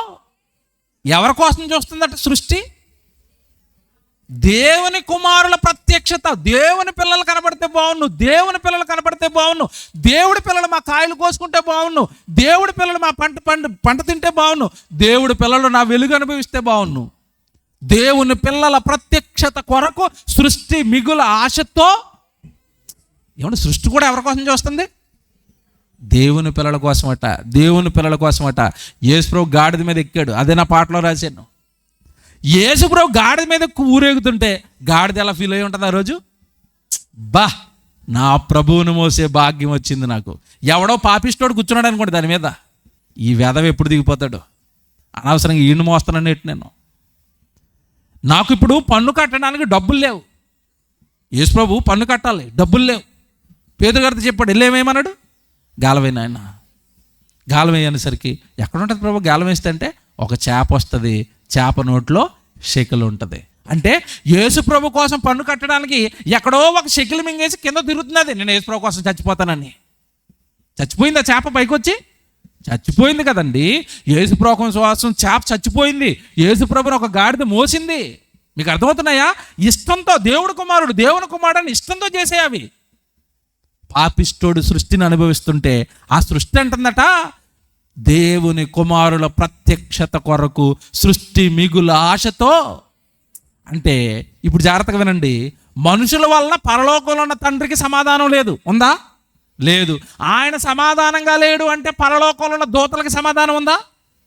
ఎవరి కోసం చూస్తుందట? సృష్టి దేవుని కుమారుల ప్రత్యక్షత. దేవుని పిల్లలు కనబడితే బాగున్ను, దేవుని పిల్లలు కనబడితే బాగున్ను, దేవుడి పిల్లలు మా కాయలు కోసుకుంటే బాగున్ను, దేవుడి పిల్లలు మా పంట తింటే బాగున్ను, దేవుడి పిల్లలు నా వెలుగు అనుభవిస్తే బాగున్ను. దేవుని పిల్లల ప్రత్యక్షత కొరకు సృష్టి మిగుల ఆశతో. ఏమంటే సృష్టి కూడా ఎవరి కోసం చూస్తుంది? దేవుని పిల్లల కోసమట, దేవుని పిల్లల కోసమట. యేసుప్రభు గాడిద మీద ఎక్కాడు, అదే నా పాటలో రాశాను. యేసుప్రభు గాడిద మీద ఊరేగుతుంటే గాడిద ఎలా ఫీల్ అయి ఉంటుంది ఆ రోజు? బా, నా ప్రభువును మోసే భాగ్యం వచ్చింది నాకు. ఎవడో పాపిస్తోడు కూర్చున్నాడు అనుకోండి దాని మీద, ఈ వెధవ ఎప్పుడు దిగిపోతాడు, అనవసరంగా ఈయన మోస్తానని నేను. నాకు ఇప్పుడు పన్ను కట్టడానికి డబ్బులు లేవు. యేసుప్రభు పన్ను కట్టాలి, డబ్బులు లేవు. పేదరు గారితో చెప్పాడు, వెళ్ళేమేమన్నాడు? గాలం నాయన, గాలం వేయనేసరికి ఎక్కడ ఉంటుంది ప్రభు గాలం వేస్తే అంటే ఒక చేప వస్తుంది, చేప నోట్లో షెకిల్ ఉంటుంది. అంటే యేసుప్రభు కోసం పన్ను కట్టడానికి ఎక్కడో ఒక షెకిల్ మింగేసి కింద తిరుగుతున్నది. నేను యేసుప్రభు కోసం చచ్చిపోతానని. చచ్చిపోయింది ఆ చేప, పైకి వచ్చి చచ్చిపోయింది కదండి. యేసుప్రభు కోసం చేప చచ్చిపోయింది, యేసుప్రభుని ఒక గాడిద మోసింది. మీకు అర్థమవుతున్నాయా? ఇష్టంతో దేవుని కుమారుడు ఇష్టంతో చేసే అవి. పాపిష్టోడు సృష్టిని అనుభవిస్తుంటే ఆ సృష్టి అంటుందట, దేవుని కుమారుల ప్రత్యక్షత కొరకు సృష్టి మిగుల ఆశతో. అంటే ఇప్పుడు జాగ్రత్తగా వినండి, మనుషుల వలన పరలోకంలో ఉన్న తండ్రికి సమాధానం లేదు, ఉందా? లేదు. ఆయన సమాధానంగా లేడు అంటే పరలోకంలో ఉన్న దూతలకి సమాధానం ఉందా?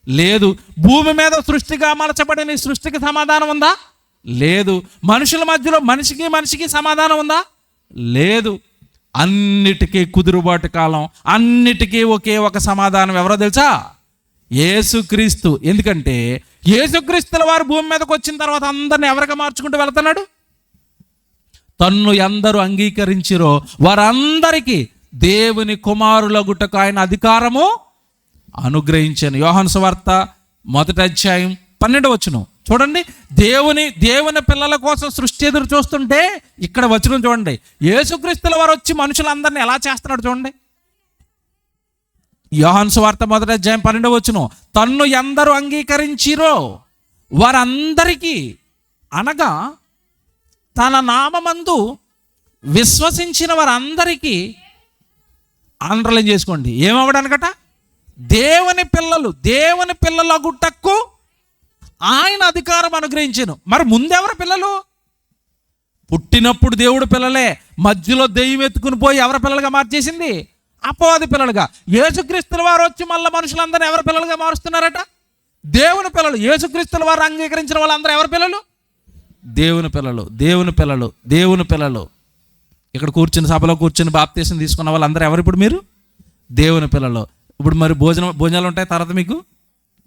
లేదు. భూమి మీద సృష్టిగా మలచబడిన ఈ సృష్టికి సమాధానం ఉందా? లేదు. మనుషుల మధ్యలో మనిషికి సమాధానం ఉందా? లేదు. అన్నిటికీ కుదురుబాటు కాలం, అన్నిటికీ ఒకే ఒక సమాధానం ఎవరో తెలుసా? యేసుక్రీస్తు. ఎందుకంటే యేసుక్రీస్తుల వారు భూమి మీదకి వచ్చిన తర్వాత అందరిని ఎవరికి మార్చుకుంటూ వెళ్తున్నాడు? తన్ను ఎందరూ అంగీకరించిరో వారందరికీ దేవుని కుమారులగుటకు ఆయన అధికారము అనుగ్రహించాను. యోహాను సువార్త 1వ అధ్యాయం 12వ వచనం చూడండి. దేవుని పిల్లల కోసం సృష్టి ఎదురు చూస్తుంటే ఇక్కడ వచనం చూడండి, యేసుక్రీస్తుల వారు వచ్చి మనుషులందరినీ ఎలా చేస్తున్నాడు చూడండి. యోహాను సువార్త 1వ అధ్యాయం 12వ వచనం, తన్ను ఎందరూ అంగీకరించిరో వారందరికీ, అనగా తన నామమందు విశ్వసించిన వారందరికీ, అండర్లైన్ చేసుకోండి, ఏమవడానికట? దేవుని పిల్లలగుటకు ఆయన అధికారం అనుగ్రహించాను. మరి ముందెవరు పిల్లలు? పుట్టినప్పుడు దేవుడు పిల్లలే, మధ్యలో దెయ్యం ఎత్తుకుని పోయి ఎవరి పిల్లలుగా మార్చేసింది? అపవాది పిల్లలుగా. యేసుక్రీస్తుల వారు వచ్చి మళ్ళీ మనుషులందరూ ఎవరి పిల్లలుగా మారుస్తున్నారట? దేవుని పిల్లలు. యేసుక్రీస్తుల వారు అంగీకరించిన వాళ్ళందరూ ఎవరి పిల్లలు? దేవుని పిల్లలు. ఇక్కడ కూర్చుని సభలో కూర్చుని బాప్తీసం తీసుకున్న వాళ్ళందరూ ఎవరు? ఇప్పుడు మీరు దేవుని పిల్లలు. ఇప్పుడు మరి భోజనాలు ఉంటాయి, తర్వాత మీకు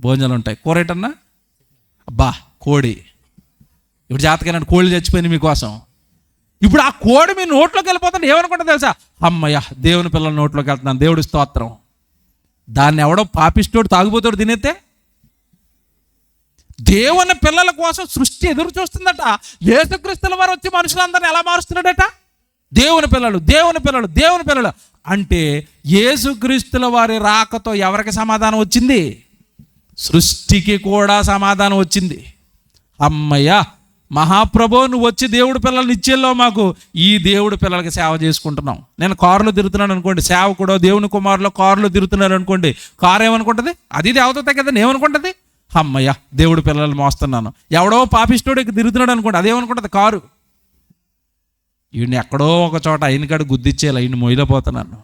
భోజనాలు ఉంటాయి. కూర ఏంటన్నా? అబ్బా, కోడి. ఇప్పుడు జాతకైనా కోళ్ళు చచ్చిపోయింది మీకోసం. ఇప్పుడు ఆ కోడి మీ నోట్లోకి వెళ్ళిపోతుంది, ఏమనుకుంటా తెలుసా? అమ్మయ్య, దేవుని పిల్లల నోట్లోకి వెళ్తున్నాను, దేవుడి స్తోత్రం. దాన్ని ఎవడో పాపిస్తోడు తాగుపోతాడు తినేస్తే. దేవుని పిల్లల కోసం సృష్టి ఎదురు చూస్తుందట. యేసుక్రీస్తుల వారు వచ్చి మనుషులందరినీ ఎలా మారుస్తున్నాడట? దేవుని పిల్లలు. అంటే యేసుక్రీస్తుల వారి రాకతో ఎవరికి సమాధానం వచ్చింది? సృష్టికి కూడా సమాధానం వచ్చింది. అమ్మయ్య, మహాప్రభు నువ్వు వచ్చి దేవుడి పిల్లల్ని ఇచ్చేలో మాకు ఈ దేవుడి పిల్లలకి సేవ చేసుకుంటున్నాం. నేను కారులో తిరుగుతున్నాను అనుకోండి, సేవకుడో దేవుని కుమారులో కారులో తిరుగుతున్నారు అనుకోండి, కారు ఏమనుకుంటుంది? అది దేవత కదా, ఏమనుకుంటుంది? అమ్మయ్య, దేవుడి పిల్లలు మోస్తున్నాను. ఎవడో పాపిస్టోడికి తిరుగుతున్నాడు అనుకోండి, అదేమనుకుంటుంది? కారు. వీడిని ఎక్కడో ఒక చోట అయినకాడ గుద్దిచ్చేయాలి, ఈయన మొయ్యలేకపోతున్నాను.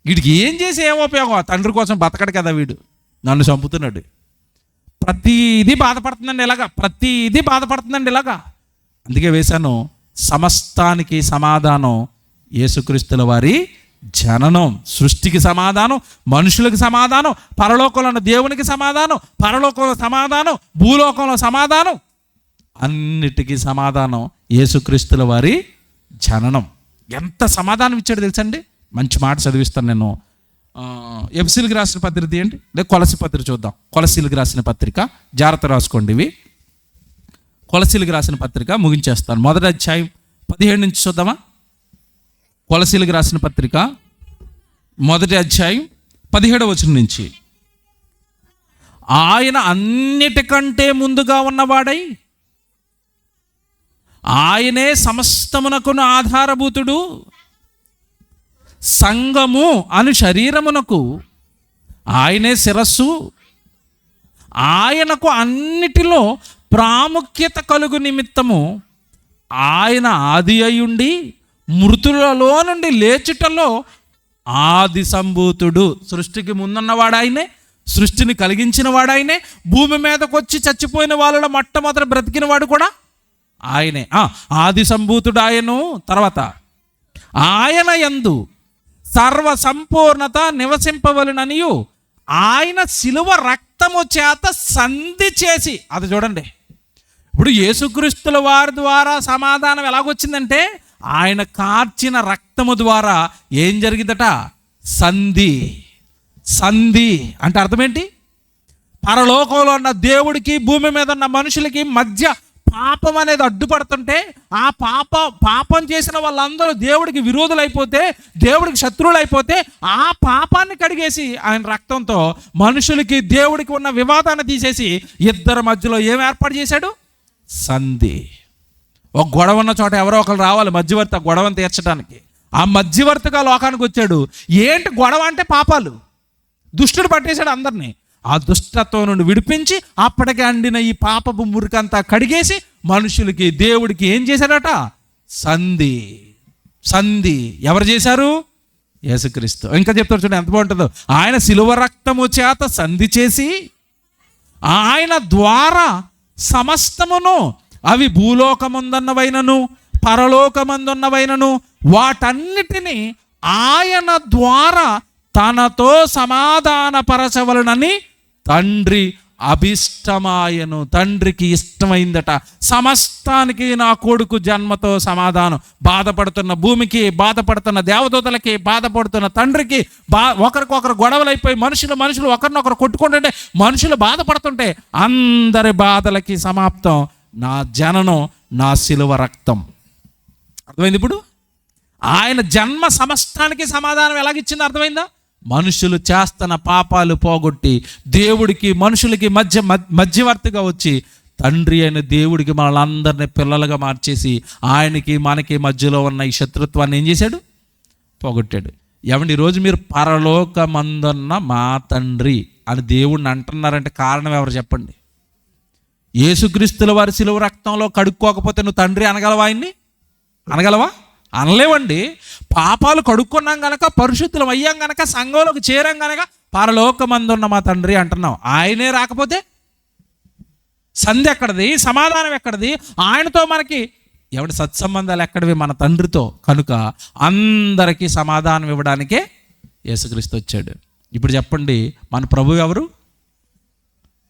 వీడికి ఏం చేసి ఏం ఉపయోగం? తండ్రి కోసం బతకడు కదా వీడు, నన్ను చంపుతున్నాడు. ప్రతిదీ బాధపడుతుందండి ఇలాగా. అందుకే వేశాను, సమస్తానికి సమాధానం యేసుక్రీస్తుల వారి జననం. సృష్టికి సమాధానం, మనుషులకు సమాధానం, పరలోకంలో ఉన్న దేవునికి సమాధానం, పరలోకంలో సమాధానం, భూలోకంలో సమాధానం, అన్నిటికీ సమాధానం యేసుక్రీస్తుల వారి జననం. ఎంత సమాధానం ఇచ్చాడు తెలుసండి. మంచి మాట చదివిస్తాను నేను. ఎఫ్సీలకు రాసిన పత్రిక తీయండి, లేదా కొలసి పత్రిక చూద్దాం. కొలసీలకు రాసిన పత్రిక జాగ్రత్త రాసుకోండి. ఇవి కొలసీలకు రాసిన పత్రిక ముగించేస్తాను. 1వ అధ్యాయం 17 నుంచి చూద్దామా? కొలసీలకు రాసిన పత్రిక 1వ అధ్యాయం 17వ వచనం నుంచి, ఆయన అన్నిటికంటే ముందుగా ఉన్నవాడై ఆయనే సమస్తమునకును ఆధారభూతుడు. సంఘము అను శరీరమునకు ఆయనే శిరస్సు. ఆయనకు అన్నిటిలో ప్రాముఖ్యత కలుగు నిమిత్తము ఆయన ఆది అయ్యుండి మృతులలో నుండి లేచుటలో ఆది సంభూతుడు. సృష్టికి ముందున్నవాడు ఆయనే, సృష్టిని కలిగించిన వాడు ఆయనే, భూమి మీదకి వచ్చి చచ్చిపోయిన వాళ్ళలో మొట్టమొదటి బ్రతికిన వాడు కూడా ఆయనే. ఆది సంభూతుడు ఆయను. తర్వాత ఆయన యందు సర్వ సంపూర్ణత నివసింపవలెననియు ఆయన శిలువ రక్తము చేత సంధి చేసి, అది చూడండి, ఇప్పుడు యేసుక్రీస్తుల వారి ద్వారా సమాధానం ఎలాగొచ్చిందంటే ఆయన కార్చిన రక్తము ద్వారా ఏం జరిగిందట? సంధి. సంధి అంటే అర్థం ఏంటి? పరలోకంలో ఉన్న దేవుడికి భూమి మీద ఉన్న మనుషులకి మధ్య పాపం అనేది అడ్డుపడుతుంటే, ఆ పాపం చేసిన వాళ్ళందరూ దేవుడికి విరోధులైపోతే, దేవుడికి శత్రువులైపోతే, ఆ పాపాన్ని కడిగేసి ఆయన రక్తంతో మనుషులకి దేవుడికి ఉన్న వివాదాన్ని తీసేసి ఇద్దరి మధ్యలో ఏం ఏర్పాటు చేశాడు? సంధి. ఒక గొడవ ఉన్న చోట ఎవరో ఒకరు రావాలి మధ్యవర్తి, ఆ గొడవను తీర్చడానికి. ఆ మధ్యవర్తిగా లోకానికి వచ్చాడు. ఏంటి గొడవ అంటే? పాపాలు. దుష్టుడు పట్టేశాడు అందరినీ. ఆ దుష్టత్వం నుండి విడిపించి అప్పటికే అండిన ఈ పాపపు మురికంతా కడిగేసి మనుషులకి దేవుడికి ఏం చేశాడట? సంధి. సంధి ఎవరు చేశారు? యేసుక్రీస్తు. ఇంకా చెప్తారు చూడండి ఎంత బాగుంటుందో. ఆయన శిలువ రక్తము చేత సంధి చేసి ఆయన ద్వారా సమస్తమును, అవి భూలోకమందున్నవైనను పరలోకమందున్నవైనను వాటన్నిటినీ ఆయన ద్వారా తనతో సమాధానపరచవలనని తండ్రి అభిష్టమాయను. తండ్రికి ఇష్టమైందట. సమస్తానికి నా కొడుకు జన్మతో సమాధానం. బాధపడుతున్న భూమికి, బాధపడుతున్న దేవదూతలకి, బాధపడుతున్న తండ్రికి, ఒకరికొకరు గొడవలైపోయి మనుషులు ఒకరినొకరు కొట్టుకుంటుంటే, మనుషులు బాధపడుతుంటే అందరి బాధలకి సమాప్తం నా జననం, నా శిలువ రక్తం. అర్థమైంది? ఇప్పుడు ఆయన జన్మ సమస్తానికి సమాధానం ఎలాగిచ్చిందో అర్థమైందా? మనుషులు చేస్తున్న పాపాలు పోగొట్టి దేవుడికి మనుషులకి మధ్యవర్తిగా వచ్చి తండ్రి అయిన దేవుడికి మనల్ని పిల్లలుగా మార్చేసి ఆయనకి మనకి మధ్యలో ఉన్న ఈ శత్రుత్వాన్ని ఏం చేశాడు? పోగొట్టాడు. ఏమండి, ఈరోజు మీరు పరలోకమందున్న మా తండ్రి అని దేవుడిని అంటున్నారంటే కారణం ఎవరు చెప్పండి? యేసుక్రీస్తుల వారి శిలువ రక్తంలో కడుక్కోకపోతే నువ్వు తండ్రి అనగలవా? ఆయన్ని అనగలవా? అనలేవండి. పాపాలు కడుక్కున్నాం గనక, పరిశుద్ధులం అయ్యాం గనక, సంఘంలోకి చేరాం గనక పరలోకమందున్న మా తండ్రి అంటున్నాం. ఆయనే రాకపోతే సంధి ఎక్కడిది? సమాధానం ఎక్కడిది? ఆయనతో మనకి ఎవడి సత్సంబంధాలు ఎక్కడివి? మన తండ్రితో. కనుక అందరికీ సమాధానం ఇవ్వడానికే యేసుక్రీస్తు వచ్చాడు. ఇప్పుడు చెప్పండి, మన ప్రభు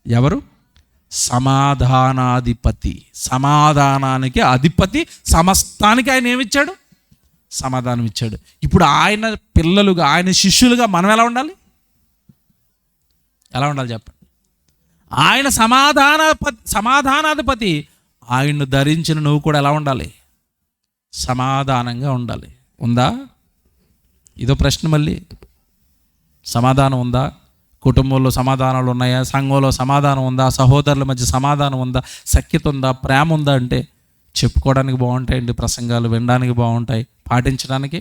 ఎవరు? సమాధానాధిపతి. సమాధానానికి అధిపతి. సమస్తానికి ఆయన ఏమిచ్చాడు? సమాధానం ఇచ్చాడు. ఇప్పుడు ఆయన పిల్లలుగా, ఆయన శిష్యులుగా మనం ఎలా ఉండాలి? చెప్పండి. ఆయన సమాధానాధిపతి. ఆయన్ను ధరించిన నువ్వు కూడా ఎలా ఉండాలి? సమాధానంగా ఉండాలి. ఉందా? ఇదో ప్రశ్న మళ్ళీ. సమాధానం ఉందా? కుటుంబంలో సమాధానాలు ఉన్నాయా? సంఘంలో సమాధానం ఉందా? సహోదరుల మధ్య సమాధానం ఉందా? సఖ్యత ఉందా? ప్రేమ ఉందా? అంటే చెప్పుకోవడానికి బాగుంటాయండి ప్రసంగాలు, వినడానికి బాగుంటాయి, పాటించడానికి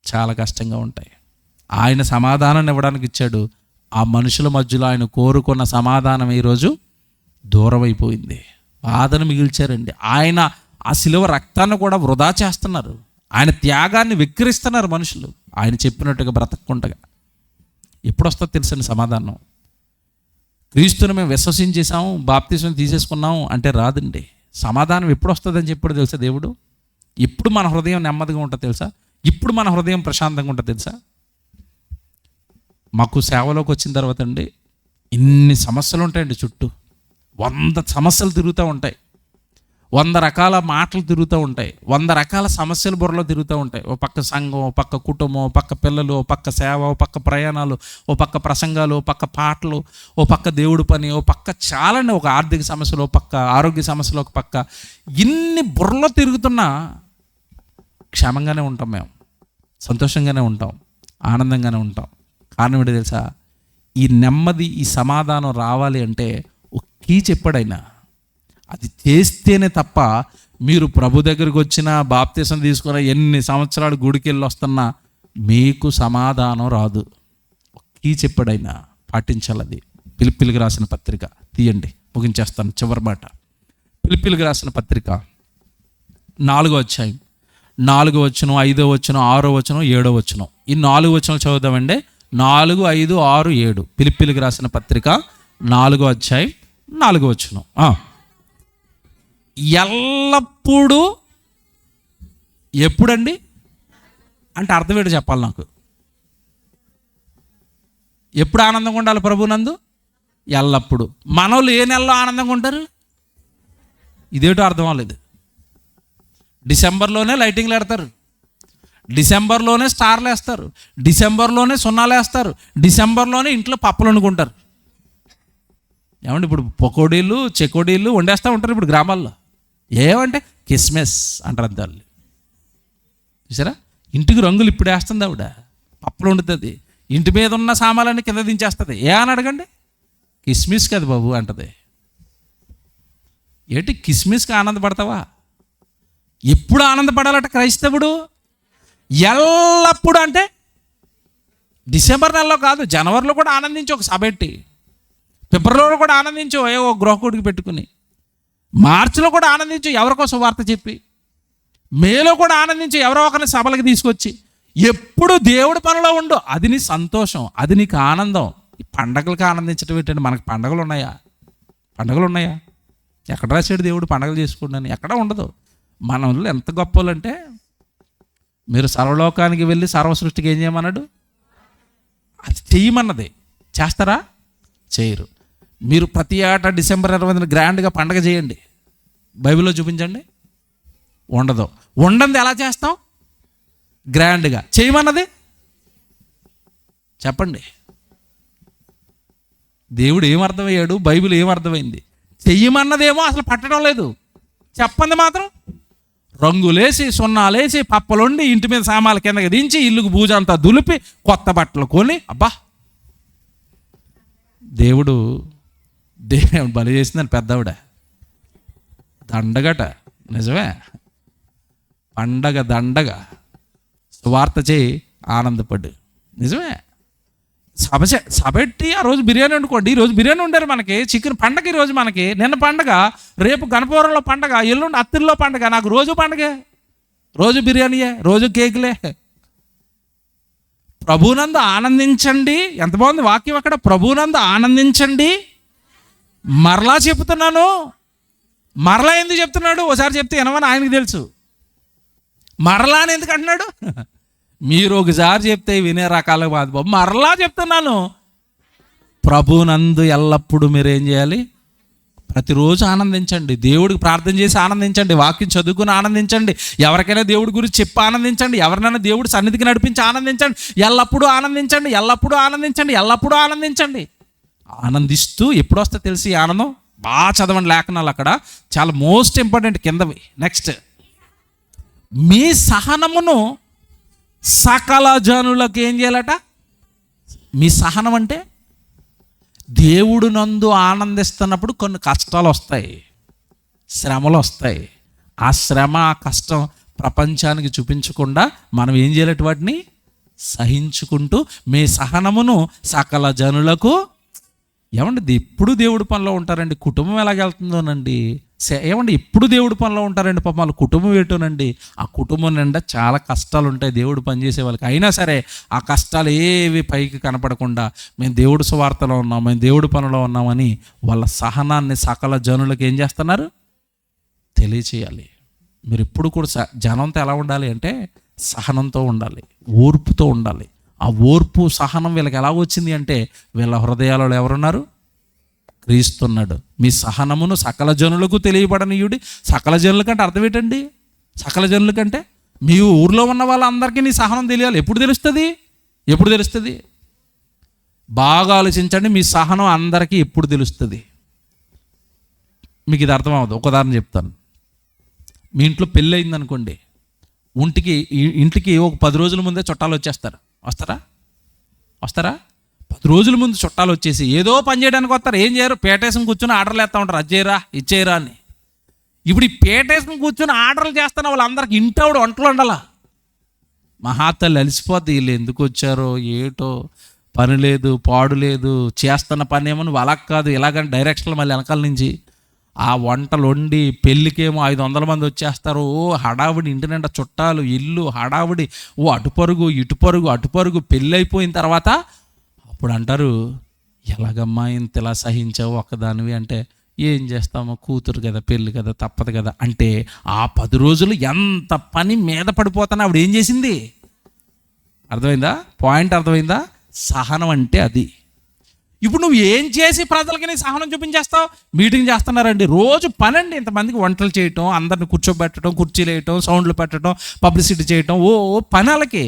చాలా కష్టంగా ఉంటాయి. ఆయన సమాధానాన్ని ఇవ్వడానికి ఇచ్చాడు. ఆ మనుషుల మధ్యలో ఆయన కోరుకున్న సమాధానం ఈరోజు దూరం అయిపోయింది. బాధను మిగిల్చారండి. ఆయన ఆ శిలువ రక్తాన్ని కూడా వృధా చేస్తున్నారు. ఆయన త్యాగాన్ని విక్రిస్తున్నారు మనుషులు. ఆయన చెప్పినట్టుగా బ్రతకకుండగా. ఎప్పుడు వస్తుందో తెలుసండి సమాధానం? క్రీస్తుని మేము విశ్వసించేసాము, బాప్తిసం తీసేసుకున్నాము అంటే రాదండి. సమాధానం ఎప్పుడు వస్తుందని చెప్పాడు తెలుసా దేవుడు? ఇప్పుడు మన హృదయం నెమ్మదిగా ఉంటుంది తెలుసా? ఇప్పుడు మన హృదయం ప్రశాంతంగా ఉంటుంది తెలుసా? మాకు సేవలోకి వచ్చిన తర్వాత అండి ఇన్ని సమస్యలు ఉంటాయండి. చుట్టూ 100 సమస్యలు తిరుగుతూ ఉంటాయి. 100 రకాల మాటలు తిరుగుతూ ఉంటాయి. 100 రకాల సమస్యలు బుర్రలో తిరుగుతూ ఉంటాయి. ఓ పక్క సంఘం, ఓ పక్క కుటుంబం, ఓ పక్క పిల్లలు, ఓ పక్క సేవ, ఓ పక్క ప్రయాణాలు, ఓ పక్క ప్రసంగాలు, ఓ పక్క పాటలు, ఓ పక్క దేవుడి పని, ఓ పక్క చాలానే, ఒక ఆర్థిక సమస్యలు, ఓ పక్క ఆరోగ్య సమస్యలు, ఒక పక్క. ఇన్ని బుర్రలో తిరుగుతున్నా క్షేమంగానే ఉంటాం, మేము సంతోషంగానే ఉంటాం, ఆనందంగానే ఉంటాం. కారణం ఏంటి తెలుసా? ఈ నెమ్మది, ఈ సమాధానం రావాలి అంటే ఒక కీ చెప్పాడు ఆయన. అది చేస్తేనే తప్ప మీరు ప్రభు దగ్గరికి వచ్చినా బాప్తీసం తీసుకున్న ఎన్ని సంవత్సరాలు గుడికి వెళ్ళి వస్తున్నా మీకు సమాధానం రాదు. కీ చెప్పాడైనా పాటించాలి. అది పిలిపిలికి రాసిన పత్రిక తీయండి, ముగించేస్తాను చివరి మాట. పిలిపిలికి రాసిన పత్రిక 4వ అధ్యాయం 4వ వచనం, 5వ వచనం, 6వ వచనం, 7వ వచనం. ఈ 4 వచనం చదువుదామండి. 4, 5, 6, 7 పిలిపిలికి రాసిన పత్రిక 4వ అధ్యాయం 4వ వచనం. ఎల్లప్పుడూ ఎప్పుడండి అంటే అర్థం ఏంటో చెప్పాలి నాకు. ఎప్పుడు ఆనందంగా ఉండాలి ప్రభునందు? ఎల్లప్పుడు. మనోళ్ళు ఏ నెలలో ఆనందంగా ఉంటారు? ఇదేటో అర్థం అవ్వలేదు. డిసెంబర్లోనే లైటింగ్లు పెడతారు, డిసెంబర్లోనే స్టార్లు వేస్తారు, డిసెంబర్లోనే సున్నాలు వేస్తారు, డిసెంబర్లోనే ఇంట్లో పప్పులు వండుకుంటారు. ఏమంటే ఇప్పుడు పకోడీలు చెకోడీలు వండేస్తూ ఉంటారు ఇప్పుడు గ్రామాల్లో. ఏమంటే కిస్మిస్ అంటారు అంతే వాళ్ళు. చూసారా, ఇంటికి రంగులు ఇప్పుడు వేస్తుంది ఆవిడ, పప్పులు వండుతుంది, ఇంటి మీద ఉన్న సామాన్లన్నీ కింద దించేస్తుంది. ఏ అని అడగండి, కిస్మిస్ కదా బాబు అంటది. ఏంటి కిస్మిస్కి ఆనందపడతావా? ఎప్పుడు ఆనందపడాలట క్రైస్తవుడు? ఎల్లప్పుడు. అంటే డిసెంబర్ నెలలో కాదు, జనవరిలో కూడా ఆనందించు ఒక సభ పెట్టి, ఫిబ్రవరిలో కూడా ఆనందించు ఏవో గృహకూడికి పెట్టుకుని, మార్చిలో కూడా ఆనందించు ఎవరికోసం వార్త చెప్పి, మేలో కూడా ఆనందించు ఎవరో ఒకరిని సభలకు తీసుకొచ్చి. ఎప్పుడు దేవుడి పనిలో ఉండు, అది నీ సంతోషం, అది నీకు ఆనందం. ఈ పండగలకు ఆనందించడం ఏంటంటే, మనకు పండగలు ఉన్నాయా? పండగలు ఉన్నాయా? ఎక్కడ రాశాడు దేవుడు పండగలు చేసుకోండి? ఎక్కడ ఉండదు. మన ఊళ్ళో ఎంత గొప్ప వాళ్ళంటే, మీరు సర్వలోకానికి వెళ్ళి సర్వ సృష్టికి ఏం చేయమన్నాడు? అది చెయ్యమన్నది. చేస్తారా? చేయరు. మీరు ప్రతి ఏటా డిసెంబర్ 20న గ్రాండ్గా పండగ చేయండి, బైబిల్లో చూపించండి. ఉండదు. ఉండంది ఎలా చేస్తాం? గ్రాండ్గా. చేయమన్నది చెప్పండి. దేవుడు ఏమర్థమయ్యాడు? బైబిల్ ఏమర్థమైంది? చెయ్యమన్నదేమో అసలు పట్టడం లేదు, చెప్పంది మాత్రం రంగులేసి సున్నాలేసి పప్పలుండి ఇంటి మీద సామాన్లు కిందకి దించి ఇల్లుకు బూజంతా దులిపి కొత్త బట్టలు కొని. అబ్బా, దేవుడు బలి చేసిందని పెద్దవిడ దండగట. నిజమే, పండగ దండగ. సువార్త చేయి, ఆనందపడ్డు. నిజమే. సబెట్టి ఆ రోజు బిర్యానీ వండుకోండి. ఈరోజు బిర్యానీ వండారు మనకి, చికెన్ పండగ ఈరోజు మనకి. నిన్న పండగ, రేపు గణపవరంలో పండగ, ఎల్లుండి అత్తిల్లో పండగ. నాకు రోజు పండగే, రోజు బిర్యానీయే, రోజు కేకులే. ప్రభునందు ఆనందించండి. ఎంత బాగుంది వాక్యం అక్కడ, ప్రభునందు ఆనందించండి. మరలా చెప్తున్నాను. మరలా ఎందుకు చెప్తున్నాడు? ఒకసారి చెప్తే వినవని ఆయనకు తెలుసు. మరలా అని ఎందుకు అంటున్నాడు? మీరు ఒకసారి చెప్తే వినే రకాలుగా బాధ బాబు. మరలా చెప్తున్నాను, ప్రభునందు ఎల్లప్పుడూ మీరు ఏం చేయాలి? ప్రతిరోజు ఆనందించండి. దేవుడికి ప్రార్థన చేసి ఆనందించండి, వాక్యం చదువుకుని ఆనందించండి, ఎవరికైనా దేవుడి గురించి చెప్పి ఆనందించండి, ఎవరినైనా దేవుడి సన్నిధికి నడిపించి ఆనందించండి. ఎల్లప్పుడూ ఆనందించండి, ఎల్లప్పుడూ ఆనందించండి, ఎల్లప్పుడూ ఆనందించండి. ఆనందిస్తూ ఎప్పుడు వస్తే తెలిసి ఆనందం. బాగా చదవండి లేఖనాలు, అక్కడ చాలా మోస్ట్ ఇంపార్టెంట్ కిందవి. నెక్స్ట్, మీ సహనమును సకల జనులకు ఏం చేయాలట? మీ సహనం అంటే దేవుడు నందు ఆనందిస్తున్నప్పుడు కొన్ని కష్టాలు వస్తాయి, శ్రమలు వస్తాయి. ఆ శ్రమ, ఆ కష్టం ప్రపంచానికి చూపించకుండా మనం ఏం చేయాలట? వాటిని సహించుకుంటూ మీ సహనమును సకల జనులకు. ఏమండి ఎప్పుడు దేవుడి పనిలో ఉంటారండి? కుటుంబం ఎలాగెళ్తుందోనండి. ఏమండి ఎప్పుడు దేవుడి పనిలో ఉంటారండి? పాపం వాళ్ళ కుటుంబం ఏంటోనండి. ఆ కుటుంబం నిండా చాలా కష్టాలు ఉంటాయి దేవుడు పనిచేసే వాళ్ళకి. అయినా సరే ఆ కష్టాలు ఏవి పైకి కనపడకుండా మేము దేవుడి సువార్తలో ఉన్నాం, మేము దేవుడి పనిలో ఉన్నామని వాళ్ళ సహనాన్ని సకల జనులకు ఏం చేస్తున్నారు? తెలియచేయాలి. మీరు ఎప్పుడు కూడా జనంతో ఎలా ఉండాలి అంటే సహనంతో ఉండాలి, ఓర్పుతో ఉండాలి. ఆ ఓర్పు సహనం వీళ్ళకి ఎలా వచ్చింది అంటే, వీళ్ళ హృదయాలలో ఎవరున్నారు? క్రీస్తున్నాడు. మీ సహనమును సకల జనులకు తెలియబడనీయుడి. సకల జనుల కంటే అర్థం ఏంటండి? సకల జనుల కంటే మీ ఊర్లో ఉన్న వాళ్ళందరికీ నీ సహనం తెలియాలి. ఎప్పుడు తెలుస్తుంది? ఎప్పుడు తెలుస్తుంది? బాగా ఆలోచించండి. మీ సహనం అందరికీ ఎప్పుడు తెలుస్తుంది? మీకు ఇది అర్థం అవ్వదు. ఒక ఉదాహరణ చెప్తాను. మీ ఇంట్లో పెళ్ళి అయింది అనుకోండి, ఇంటికి ఒక 10 రోజుల ముందే చుట్టాలు వచ్చేస్తారు. వస్తారా? 10 రోజుల ముందు చుట్టాలు వచ్చేసి ఏదో పని చేయడానికి వస్తారు. ఏం చేయరు? పేటేసం కూర్చొని ఆర్డర్లు వేస్తూ ఉంటారు, అది చేయరా, ఇది చేయరా అని. ఇప్పుడు ఈ పేటేసుకుని కూర్చొని ఆర్డర్లు చేస్తున్న వాళ్ళందరికి ఇంటోడు వంటలు ఉండాలా. మహాతల్లి అలసిపోద్ది, వీళ్ళు ఎందుకు వచ్చారో ఏటో, పని లేదు పాడు లేదు, చేస్తున్న పని ఏమో నువ్వు అలా కాదు ఇలాగని డైరెక్షన్లు మళ్ళీ వెనకాల నుంచి ఆ వంటలు వండి పెళ్ళికేమో 500 మంది వచ్చేస్తారు. ఓ హడావుడి, ఇంటి నిండా చుట్టాలు, ఇల్లు హడావుడి, ఓ అటుపరుగు ఇటుపరుగు అటుపరుగు. పెళ్ళి అయిపోయిన తర్వాత అప్పుడు అంటారు, ఎలాగమ్మా ఇంత ఇలా సహించావు ఒక్కదానివి అంటే, ఏం చేస్తామో కూతురు కదా పెళ్ళి కదా తప్పదు కదా అంటే ఆ 10 రోజులు ఎంత పని మీద పడిపోతానో ఆవిడ ఏం చేసింది. అర్థమైందా పాయింట్? అర్థమైందా? సహనం అంటే అది. ఇప్పుడు నువ్వు ఏం చేసి ప్రజలకి నీ సహనం చూపించేస్తావు? మీటింగ్ చేస్తున్నారండి, రోజు పని అండి, ఇంతమందికి వంటలు చేయటం, అందరిని కూర్చోబెట్టడం, కుర్చీలు వేయటం, సౌండ్లు పెట్టడం, పబ్లిసిటీ చేయటం, ఓ పనులకి.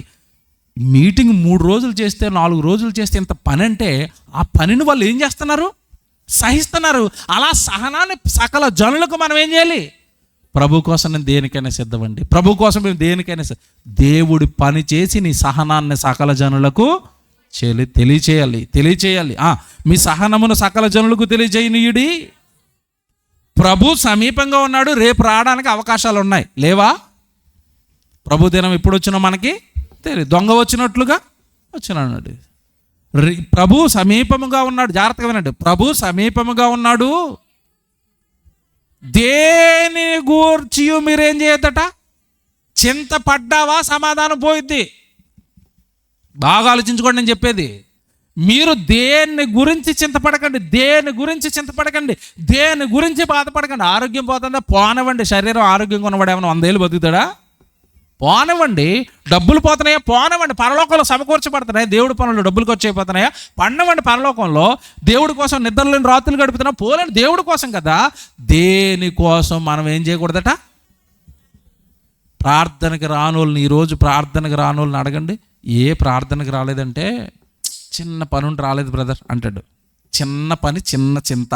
మీటింగ్ 3 రోజులు చేస్తే 4 రోజులు చేస్తే ఇంత పని అంటే ఆ పనిని వాళ్ళు ఏం చేస్తున్నారు? సహిస్తున్నారు. అలా సహనాన్ని సకల జనులకు మనం ఏం చేయాలి? ప్రభు కోసం నేను దేనికైనా సిద్ధమండి, ప్రభు కోసం మేము దేనికైనా దేవుడి పని చేసి నీ సహనాన్ని సకల జనులకు తెలియచేయాలి. మీ సహనమును సకల జనులకు తెలియజేయనీయుడి. ప్రభు సమీపంగా ఉన్నాడు, రేపు రావడానికి అవకాశాలు ఉన్నాయి, లేవా? ప్రభు దినం ఎప్పుడు వచ్చినా మనకి తెలియదు, దొంగ వచ్చినట్లుగా వచ్చినాడు. ప్రభు సమీపముగా ఉన్నాడు, జాగ్రత్తగా వినండి, ప్రభు సమీపముగా ఉన్నాడు. దేని గూర్చి మీరేం చేయొద్దట? చింతపడ్డావా సమాధానం పోయిద్ది. బాగా ఆలోచించుకోండి నేను చెప్పేది. మీరు దేని గురించి చింతపడకండి, దేని గురించి బాధపడకండి. ఆరోగ్యం పోతుందా? పోనివ్వండి. శరీరం ఆరోగ్యంగా ఉన్నవాడు ఏమైనా 100 ఏళ్ళు బతుకుతాడా? పోనివ్వండి. డబ్బులు పోతున్నాయా? పోనివ్వండి. పరలోకంలో సమకూర్చబడుతున్నాయా? దేవుడి పనులు డబ్బులు ఖర్చు అయిపోతున్నాయా? పండవండి. పరలోకంలో దేవుడి కోసం నిద్రలేని రాత్రులు గడుపుతున్నా పోలేండి, దేవుడి కోసం కదా. దేనికోసం మనం ఏం చేయకూడదట? ప్రార్థనకి రానోళ్ళని, ఈరోజు ప్రార్థనకి రానోళ్ళని అడగండి, ఏ ప్రార్థనకి రాలేదంటే చిన్న పని ఉండి రాలేదు బ్రదర్ అంటాడు. చిన్న పని, చిన్న చింత,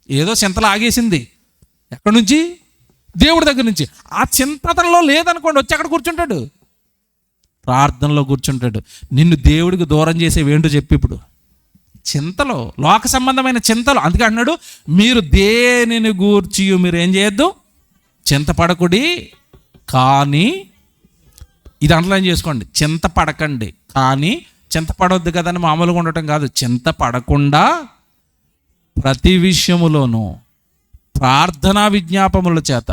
ఏదో చింతలు ఆగేసింది. ఎక్కడి నుంచి? దేవుడి దగ్గర నుంచి. ఆ చింతలో లేదనుకోండి, వచ్చి అక్కడ కూర్చుంటాడు, ప్రార్థనలో కూర్చుంటాడు. నిన్ను దేవుడికి దూరం చేసేవేంటో చెప్పి ఇప్పుడు చింతలో, లోక సంబంధమైన చింతలు. అందుకే అంటున్నాడు, మీరు దేనిని గూర్చి మీరు ఏం చేయొద్దు? చింతపడకుడి. కానీ ఇది అండర్లైన్ చేసుకోండి, చింతపడకండి. కానీ చింతపడవద్దు కదని మామూలుగా ఉండటం కాదు, చింతపడకుండా ప్రతి విషయములోనూ ప్రార్థనా విజ్ఞాపముల చేత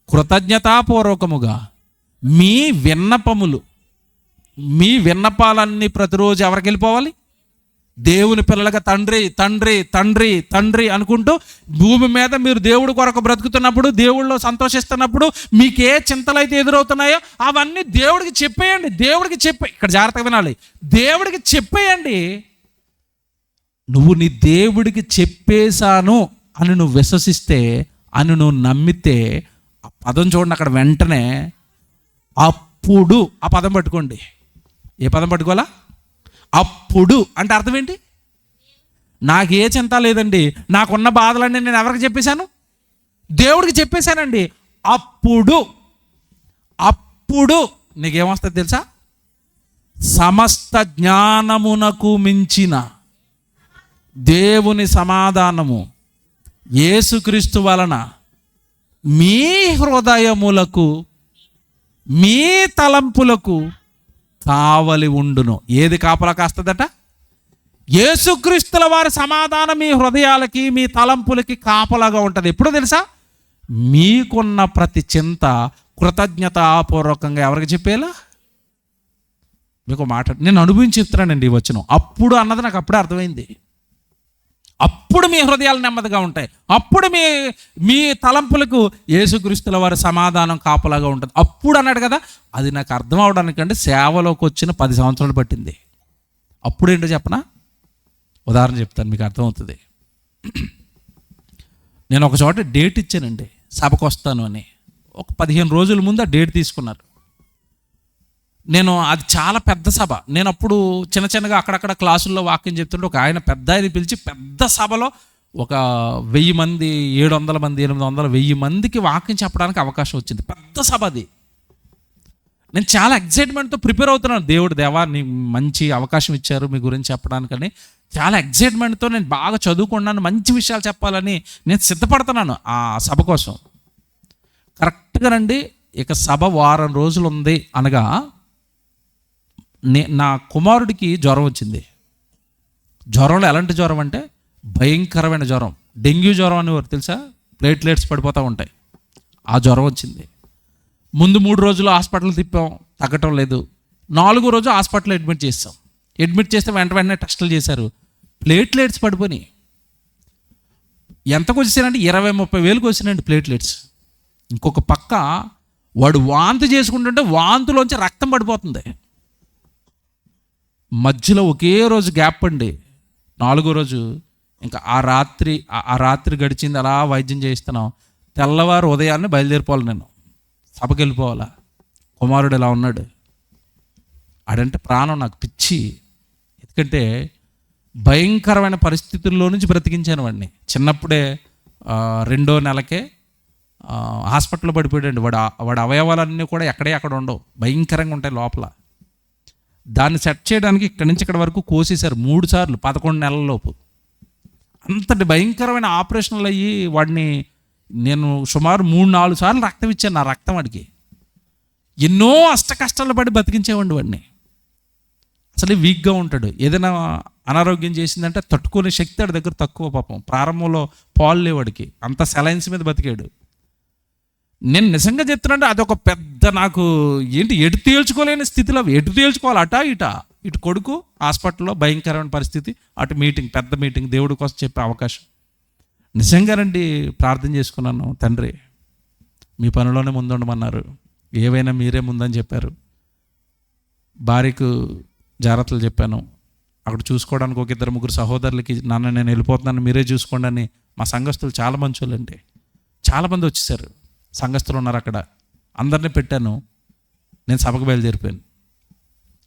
కృతజ్ఞతాపూర్వకముగా మీ విన్నపాలన్నీ ప్రతిరోజు ఎవరికి వెళ్ళిపోవాలి? దేవుని పిల్లలుగా తండ్రి తండ్రి తండ్రి తండ్రి అనుకుంటూ భూమి మీద మీరు దేవుడి కొరకు బ్రతుకుతున్నప్పుడు, దేవుళ్ళో సంతోషిస్తున్నప్పుడు మీకు ఏ చింతలు అయితే ఎదురవుతున్నాయో అవన్నీ దేవుడికి చెప్పేయండి. ఇక్కడ జాగ్రత్తగా వినాలి, దేవుడికి చెప్పేయండి. నువ్వు నీ దేవుడికి చెప్పేశాను అని నువ్వు విశ్వసిస్తే, అని నువ్వు నమ్మితే, ఆ పదం చూడండి అక్కడ వెంటనే, అప్పుడు ఆ పదం పట్టుకోండి. ఏ పదం పట్టుకోవాలా? అప్పుడు అంటే అర్థం ఏంటి? నాకు ఏ చింత లేదండి, నాకున్న బాధలన్నీ నేను ఎవరికి చెప్పేశాను? దేవుడికి చెప్పేశానండి. అప్పుడు నీకేమొస్తుంది తెలుసా? సమస్త జ్ఞానమునకు మించిన దేవుని సమాధానము యేసుక్రీస్తు వలన మీ హృదయములకు, మీ తలంపులకు కావలి ఉండును. ఏది కాపలా కాస్తుందట? యేసుక్రీస్తుల వారి సమాధానం మీ హృదయాలకి, మీ తలంపులకి కాపలాగా ఉంటుంది. ఎప్పుడు తెలుసా? మీకున్న ప్రతి చింత కృతజ్ఞతాపూర్వకంగా ఎవరికి చెప్పేలా? మీకు మాట నేను అనుభవించి చెప్తున్నానండి ఈ వచనం. అప్పుడు అన్నది నాకు అప్పుడే అర్థమైంది. అప్పుడు మీ హృదయాలు నెమ్మదిగా ఉంటాయి, అప్పుడు మీ తలంపులకు యేసుక్రీస్తుల వారి సమాధానం కాపలాగా ఉంటుంది. అప్పుడు అన్నాడు కదా, అది నాకు అర్థం అవడానికంటే సేవలోకి వచ్చిన 10 సంవత్సరాలు పట్టింది. అప్పుడు ఏంటో చెప్పనా? ఉదాహరణ చెప్తాను, మీకు అర్థమవుతుంది. నేను ఒక చోట డేట్ ఇచ్చానండి, సభకు వస్తాను అని. ఒక 15 రోజుల ముందు ఆ డేట్ తీసుకున్నారు. అది చాలా పెద్ద సభ. నేను అప్పుడు చిన్నగా అక్కడక్కడ క్లాసుల్లో వాక్యం చెప్తుంటే ఒక ఆయన పెద్ద ఆయన పిలిచి పెద్ద సభలో ఒక 1000 మంది, 700 మంది, 800, 1000 మందికి వాక్యం చెప్పడానికి అవకాశం వచ్చింది. పెద్ద సభ అది. నేను చాలా ఎక్సైట్మెంట్తో ప్రిపేర్ అవుతున్నాను. దేవా నీ మంచి అవకాశం ఇచ్చారు మీ గురించి చెప్పడానికని చాలా ఎగ్జైట్మెంట్తో నేను బాగా చదువుకున్నాను, మంచి విషయాలు చెప్పాలని నేను సిద్ధపడుతున్నాను ఆ సభ కోసం. కరెక్ట్గా రండి, ఇక సభ వారం రోజులు ఉంది అనగా నా కుమారుడికి జ్వరం వచ్చింది. జ్వరంలో ఎలాంటి జ్వరం అంటే భయంకరమైన జ్వరం, డెంగ్యూ జ్వరం అనేవారు తెలుసా, ప్లేట్లెట్స్ పడిపోతూ ఉంటాయి. ఆ జ్వరం వచ్చింది. ముందు 3 రోజులు హాస్పిటల్ తిప్పాం, తగ్గటం లేదు. 4వ రోజు హాస్పిటల్ అడ్మిట్ చేస్తాం. అడ్మిట్ చేస్తే వెంటనే టెస్టులు చేశారు, ప్లేట్లెట్స్ పడిపోయి. ఎంతకు వచ్చేసానంటే 20-30 వేలకు వచ్చినాయండి ప్లేట్లెట్స్. ఇంకొక పక్క వాడు వాంతి చేసుకుంటుంటే వాంతులోంచి రక్తం పడిపోతుంది. మధ్యలో ఒకే రోజు గ్యాప్ అండి, 4వ రోజు. ఇంకా ఆ రాత్రి గడిచింది, అలా వైద్యం చేయిస్తున్నాం. తెల్లవారు ఉదయాన్నే బయలుదేరిపోవాలి, నేను సభకి వెళ్ళిపోవాలా. కుమారుడు ఇలా ఉన్నాడు. ఆడంటే ప్రాణం, నాకు పిచ్చి. ఎందుకంటే భయంకరమైన పరిస్థితుల్లో నుంచి బ్రతికించాను వాడిని. చిన్నప్పుడే 2వ నెలకే హాస్పిటల్లో పడిపోయాడండి. వాడు అవయవాలన్నీ కూడా అక్కడ ఉండవు, భయంకరంగా ఉంటాయి లోపల. దాన్ని సెట్ చేయడానికి ఇక్కడి నుంచి ఇక్కడ వరకు కోసేశారు 3 సార్లు 11 నెలల లోపు. అంతటి భయంకరమైన ఆపరేషన్లు అయ్యి వాడిని నేను సుమారు 3-4 సార్లు రక్తం ఇచ్చాను. నా రక్తం వాడికి ఎన్నో కష్టాలు పడి బతికించేవాడిని వాడిని. అసలు వీక్గా ఉంటాడు, ఏదైనా అనారోగ్యం చేసిందంటే తట్టుకునే శక్తి వాడి దగ్గర తక్కువ. పాపం ప్రారంభంలో పాలు లేవాడికి, అంత సెలైన్స్ మీద బతికాడు. నేను నిజంగా చెప్తున్నానంటే అదొక పెద్ద, నాకు ఎటు తేల్చుకోలేని స్థితిలో, ఎటు తేల్చుకోవాలి, ఇటు కొడుకు హాస్పిటల్లో భయంకరమైన పరిస్థితి, అటు మీటింగ్, పెద్ద మీటింగ్, దేవుడి కోసం చెప్పే అవకాశం. నిజంగానండి ప్రార్థన చేసుకున్నాను, తండ్రి మీ పనిలోనే ముందుండమన్నారు, ఏవైనా మీరే ముందని చెప్పారు. భార్యకు జాగ్రత్తలు చెప్పాను. అక్కడ చూసుకోవడానికి 1-2-3 సహోదరులకి, నాన్న నేను వెళ్ళిపోతున్నాను మీరే చూసుకోండి అని. మా సంఘస్థులు చాలా మంచోళ్ళండి, చాలామంది వచ్చేసారు, సంఘస్థులు ఉన్నారు అక్కడ. అందరినీ పెట్టాను, నేను సభకు బయలుదేరిపోయాను.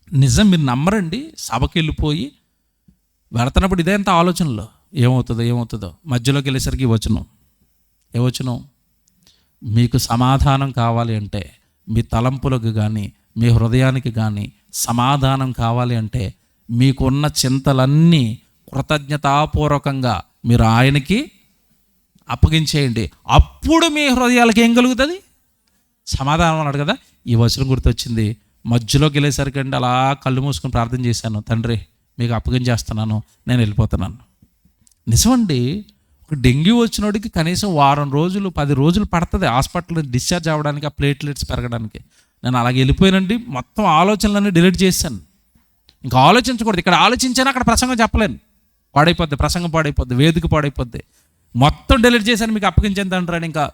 నిజం మీరు నమ్మరండి, సభకి వెళ్ళిపోయి వెళుతున్నప్పుడు ఇదే అంత ఆలోచనలో ఏమవుతుందో మధ్యలోకి వెళ్ళేసరికి ఏ వచనం, మీకు సమాధానం కావాలి అంటే, మీ తలంపులకు కానీ మీ హృదయానికి కానీ సమాధానం కావాలి అంటే, మీకున్న చింతలన్నీ కృతజ్ఞతాపూర్వకంగా మీరు ఆయనకి అప్పగించేయండి. అప్పుడు మీ హృదయాలకు ఏం కలుగుతుంది? సమాధానం అన్నాడు కదా. ఈ వచనం గుర్తొచ్చింది. మధ్యలోకి వెళ్ళేసరికి అలా కళ్ళు మూసుకొని ప్రార్థన చేశాను, తండ్రి మీకు అప్పగించేస్తున్నాను, నేను వెళ్ళిపోతున్నాను. నిజమండి, ఒక డెంగ్యూ వచ్చినోడికి కనీసం వారం రోజులు 10 రోజులు పడుతుంది హాస్పిటల్ డిశ్చార్జ్ అవ్వడానికి, ఆ ప్లేట్లెట్స్ పెరగడానికి. నేను అలాగే వెళ్ళిపోయానండి, మొత్తం ఆలోచనలన్నీ డిలీట్ చేశాను. ఇంకా ఆలోచించకూడదు. ఇక్కడ ఆలోచించాను, అక్కడ ప్రసంగం చెప్పలేను, పాడైపోద్ది, ప్రసంగం పాడైపోద్ది, వేదిక పాడైపోద్ది. మొత్తం డిలీట్ చేశాను, మీకు అప్పగించేంత అంటారు. ఇంకా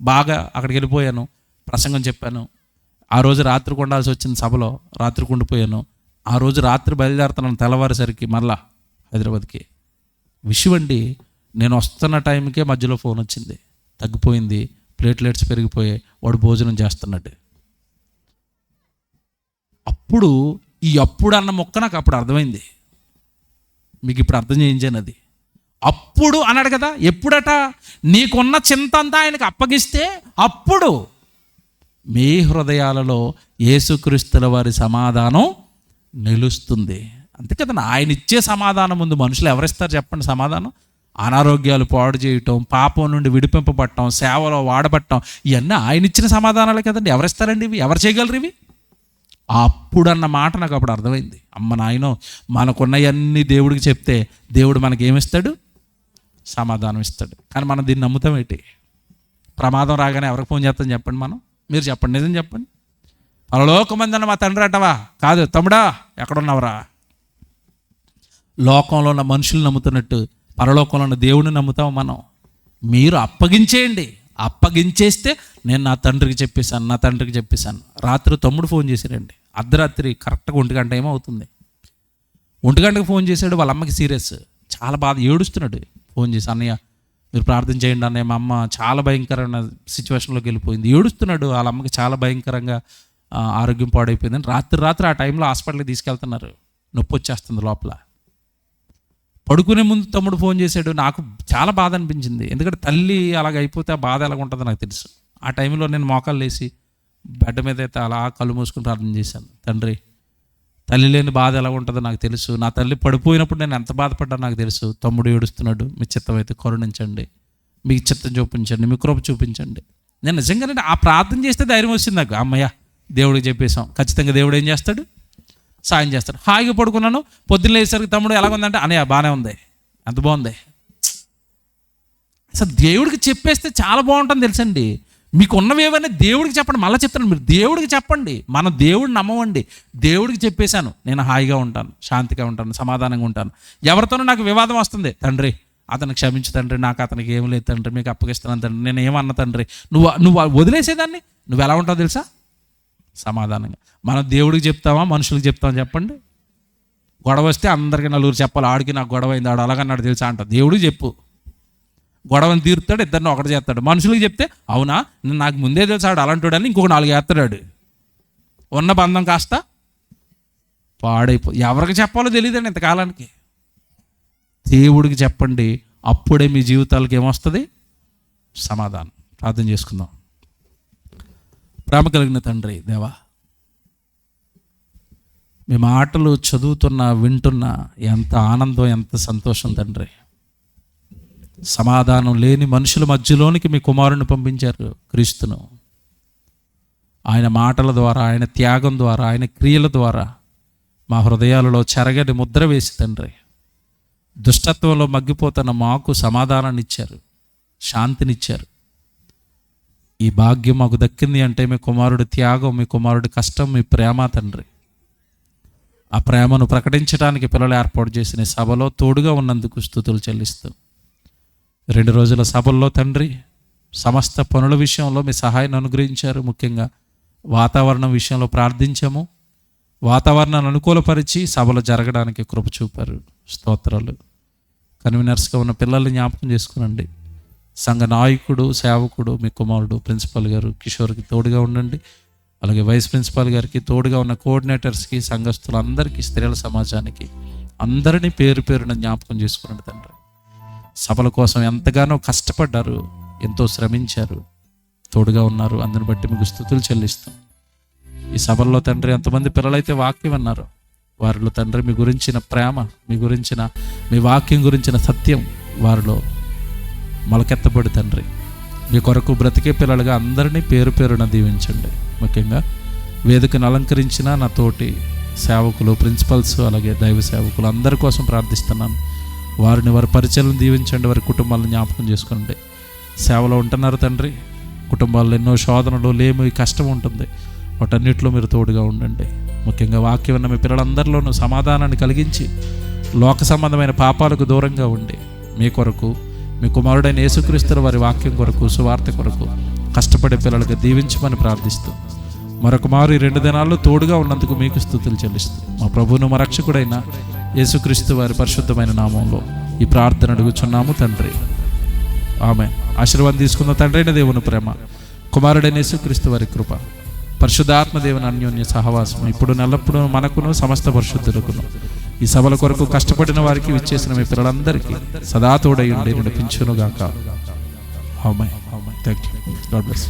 బాగా అక్కడికి వెళ్ళిపోయాను, ప్రసంగం చెప్పాను. ఆ రోజు రాత్రికి ఉండాల్సి వచ్చింది సభలో, రాత్రికి ఉండిపోయాను. ఆ రోజు రాత్రి బయలుదేరుతున్నాను, తెల్లవారేసరికి మళ్ళా హైదరాబాద్కి. విషయం అండి, నేను వస్తున్న టైంకే మధ్యలో ఫోన్ వచ్చింది, తగ్గిపోయింది, ప్లేట్లెట్స్ పెరిగిపోయాయి, వాడు భోజనం చేస్తున్నాడు. అప్పుడు అప్పుడు అన్న మొక్క నాకు అప్పుడు అర్థమైంది, మీకు ఇప్పుడు అర్థం చేయించాను. అది అప్పుడు అన్నాడు కదా. ఎప్పుడట? నీకున్న చింత అంతా ఆయనకు అప్పగిస్తే అప్పుడు మీ హృదయాలలో యేసుక్రీస్తుల వారి సమాధానం నిలుస్తుంది. అంతే కదా. ఆయన ఇచ్చే సమాధానం ముందు మనుషులు ఎవరిస్తారు చెప్పండి సమాధానం? అనారోగ్యాలు పాడు చేయటం, పాపం నుండి విడిపింపబడటం, సేవలో వాడబట్టడం, ఇవన్నీ ఆయన ఇచ్చిన సమాధానాలే కదండి. ఎవరిస్తారండి ఇవి? ఎవరు చేయగలరు ఇవి? అప్పుడన్న మాట నాకు అప్పుడు అర్థమైంది. అమ్మ నాయనో, మనకున్నవన్నీ దేవుడికి చెప్తే దేవుడు మనకి ఏమిస్తాడు? సమాధానం ఇస్తాడు. కానీ మనం దీన్ని నమ్ముతాం ఏంటి? ప్రమాదం రాగానే ఎవరికి ఫోన్ చేస్తాం చెప్పండి? మీరు చెప్పండి, నిజం చెప్పండి. పరలోకమందున్న మా తండ్రి అంటవా? కాదు, తమ్ముడా ఎక్కడున్నావురా? లోకంలో ఉన్న మనుషులు నమ్ముతున్నట్టు పరలోకంలో ఉన్న దేవుడిని నమ్ముతాం మనం. మీరు అప్పగించేయండి, అప్పగించేస్తే నేను నా తండ్రికి చెప్పేశాను. రాత్రి తమ్ముడు ఫోన్ చేశాడండి, అర్ధరాత్రి కరెక్ట్గా 1 గంట ఏమో అవుతుంది. 1 గంటకు ఫోన్ చేశాడు. వాళ్ళ అమ్మకి సీరియస్, చాలా బాధ, ఏడుస్తున్నాడు. ఫోన్ చేసి, అన్నయ్య మీరు ప్రార్థన చేయండి అన్నయ్య, మా అమ్మ చాలా భయంకరమైన సిచ్యువేషన్లోకి వెళ్ళిపోయింది. ఏడుస్తున్నాడు. వాళ్ళ అమ్మకి చాలా భయంకరంగా ఆరోగ్యం పాడైపోయిందని రాత్రి ఆ టైంలో హాస్పిటల్కి తీసుకెళ్తున్నారు. నొప్పి వచ్చేస్తుంది లోపల. పడుకునే ముందు తమ్ముడు ఫోన్ చేశాడు. నాకు చాలా బాధ అనిపించింది, ఎందుకంటే తల్లి అలాగ అయిపోతే ఆ బాధ ఎలాగ ఉంటుందో నాకు తెలుసు. ఆ టైంలో నేను మోకాలు లేసి బెడ్ మీద అయితే అలా కళ్ళు మూసుకుని ప్రార్థన చేశాను, తండ్రి తల్లి లేని బాధ ఎలా ఉంటుందో నాకు తెలుసు. నా తల్లి పడిపోయినప్పుడు నేను ఎంత బాధపడ్డా నాకు తెలుసు. తమ్ముడు ఏడుస్తున్నాడు, మీ చిత్తం అయితే కరుణించండి, మీ చిత్తం చూపించండి, మీ కృప చూపించండి. నేను నిజంగానే ఆ ప్రార్థన చేస్తే ధైర్యం వచ్చింది నాకు. అమ్మయ్య, దేవుడికి చెప్పేశాం, ఖచ్చితంగా దేవుడు ఏం చేస్తాడు, సాయం చేస్తాడు. హాయిగా పడుకున్నాను. పొద్దున్న లేసరికి తమ్ముడు ఎలాగుందంటే, అనయ్య బాగానే ఉంది, ఎంత బాగుంది. అసలు దేవుడికి చెప్పేస్తే చాలా బాగుంటుంది తెలుసండి. మీకు ఉన్నవేవన్నీ దేవుడికి చెప్పండి. మళ్ళీ చెప్తాను, మీరు దేవుడికి చెప్పండి. మనం దేవుడిని నమ్మవండి. దేవుడికి చెప్పేశాను, నేను హాయిగా ఉంటాను, శాంతిగా ఉంటాను, సమాధానంగా ఉంటాను. ఎవరితోనూ నాకు వివాదం వస్తుంది, తండ్రి అతను క్షమించు తండ్రి, నాకు అతనికి ఏం లేదు తండ్రి, మీకు అప్పగిస్తున్నాను తండ్రి, నేను ఏమన్నా తండ్రి, నువ్వు వదిలేసేదాన్ని, నువ్వు ఎలా ఉంటావు తెలుసా, సమాధానంగా. మనం దేవుడికి చెప్తామా, మనుషులకు చెప్తామా చెప్పండి. గొడవ వస్తే అందరికీ నలుగురు చెప్పాలి, ఆడికి నాకు గొడవ అయింది, ఆడు అలాగన్నాడు తెలుసా అంట. దేవుడికి చెప్పు, గొడవని తీరుతాడు, ఇద్దరిని ఒకటి చేస్తాడు. మనుషులకు చెప్తే, అవునా నాకు ముందే తెలుసు ఆడు అలాంటి అని ఇంకొక 4 చేస్తాడు. ఉన్న బంధం కాస్త ఎవరికి చెప్పాలో తెలియదండి ఇంతకాలానికి. దేవుడికి చెప్పండి, అప్పుడే మీ జీవితాలకు ఏమొస్తుంది, సమాధానం. ప్రార్థన చేసుకుందాం. ప్రేమ కలిగిన తండ్రి దేవా, మీ మాటలు చదువుతున్నా వింటున్నా ఎంత ఆనందం, ఎంత సంతోషం తండ్రి. సమాధానం లేని మనుషుల మధ్యలోనికి మీ కుమారుని పంపించారు, క్రీస్తును. ఆయన మాటల ద్వారా, ఆయన త్యాగం ద్వారా, ఆయన క్రియల ద్వారా మా హృదయాలలో చెరగని ముద్ర వేసి తండ్రి, దుష్టత్వంలో మగ్గిపోతున్న మాకు సమాధానాన్ని ఇచ్చారు, శాంతినిచ్చారు. ఈ భాగ్యం మాకు దక్కింది అంటే మీ కుమారుడి త్యాగం, మీ కుమారుడి కష్టం, మీ ప్రేమ తండ్రి. ఆ ప్రేమను ప్రకటించడానికి పిల్లలు ఏర్పాటు చేసిన సభలో తోడుగా ఉన్నందుకు స్తుతులు చెల్లిస్తూ, 2 రోజుల సభల్లో తండ్రి సమస్త పనుల విషయంలో మీ సహాయాన్ని అనుగ్రహించారు. ముఖ్యంగా వాతావరణం విషయంలో ప్రార్థించాము. వాతావరణాన్ని అనుకూలపరిచి సభలు జరగడానికి కృప చూపారు. స్తోత్రాలు. కన్వీనర్స్గా ఉన్న పిల్లల్ని జ్ఞాపకం చేసుకునండి. సంఘ నాయకుడు, సేవకుడు, మీ కుమారుడు ప్రిన్సిపల్ గారు కిషోర్కి తోడుగా ఉండండి. అలాగే వైస్ ప్రిన్సిపాల్ గారికి తోడుగా ఉన్న కోఆర్డినేటర్స్కి, సంఘస్థులందరికీ, స్త్రీల సమాజానికి అందరినీ పేరు పేరున జ్ఞాపకం చేసుకునండి తండ్రి. సభల కోసం ఎంతగానో కష్టపడ్డారు, ఎంతో శ్రమించారు, తోడుగా ఉన్నారు. అందుని బట్టి మీకు స్తుతులు చెల్లిస్తాం. ఈ సభల్లో తండ్రి ఎంతమంది పిల్లలైతే వాక్యం అన్నారు, వారిలో తండ్రి మీ గురించిన ప్రేమ, మీ వాక్యం గురించిన సత్యం వారిలో మొలకెత్తబడి తండ్రి మీ కొరకు బ్రతికే పిల్లలుగా అందరినీ పేరు పేరున దీవించండి. ముఖ్యంగా వేదికను అలంకరించిన నా తోటి సేవకులు, ప్రిన్సిపల్స్, అలాగే దైవ సేవకులు అందరి కోసం ప్రార్థిస్తున్నాను. వారిని, వారి పరిచయాలను దీవించండి, వారి కుటుంబాలను జ్ఞాపకం చేసుకోండి. సేవలో ఉంటున్నారు తండ్రి, కుటుంబాల్లో ఎన్నో శోధనలు, లేమి, కష్టం ఉంటుంది. వాటన్నిటిలో మీరు తోడుగా ఉండండి. ముఖ్యంగా వాక్యం ఉన్న మీ పిల్లలందరిలోనూ సమాధానాన్ని కలిగించి, లోక సంబంధమైన పాపాలకు దూరంగా ఉండి మీ కొరకు, మీ కుమారుడైన యేసుక్రీస్తు వారి వాక్యం కొరకు, సువార్త కొరకు కష్టపడే పిల్లలకు దీవించమని ప్రార్థిస్తూ, మరొక మారు ఈ 2 దినాల్లో తోడుగా ఉన్నందుకు మీకు స్తుతులు చెల్లిస్తూ, మా ప్రభువును మా రక్షకుడైన యేసుక్రీస్తు వారి పరిశుద్ధమైన నామంలో ఈ ప్రార్థన అడుగుచున్నాము తండ్రి, ఆమేన్. ఆశీర్వాదం తీసుకున్న తండ్రి అయిన దేవుని ప్రేమ, కుమారుడైన యేసుక్రీస్తు వారి కృప, పరిశుద్ధాత్మ దేవుని అన్యోన్య సహవాసం ఇప్పుడు ఎల్లప్పుడూ మనకును సమస్త పరిశుద్ధులకును, ఈ సభల కొరకు కష్టపడిన వారికి, విచ్చేసిన మీ పిల్లలందరికీ సదా తోడై ఉండి నడిపించునుగాక. ఆమేన్. థాంక్యూ. God bless.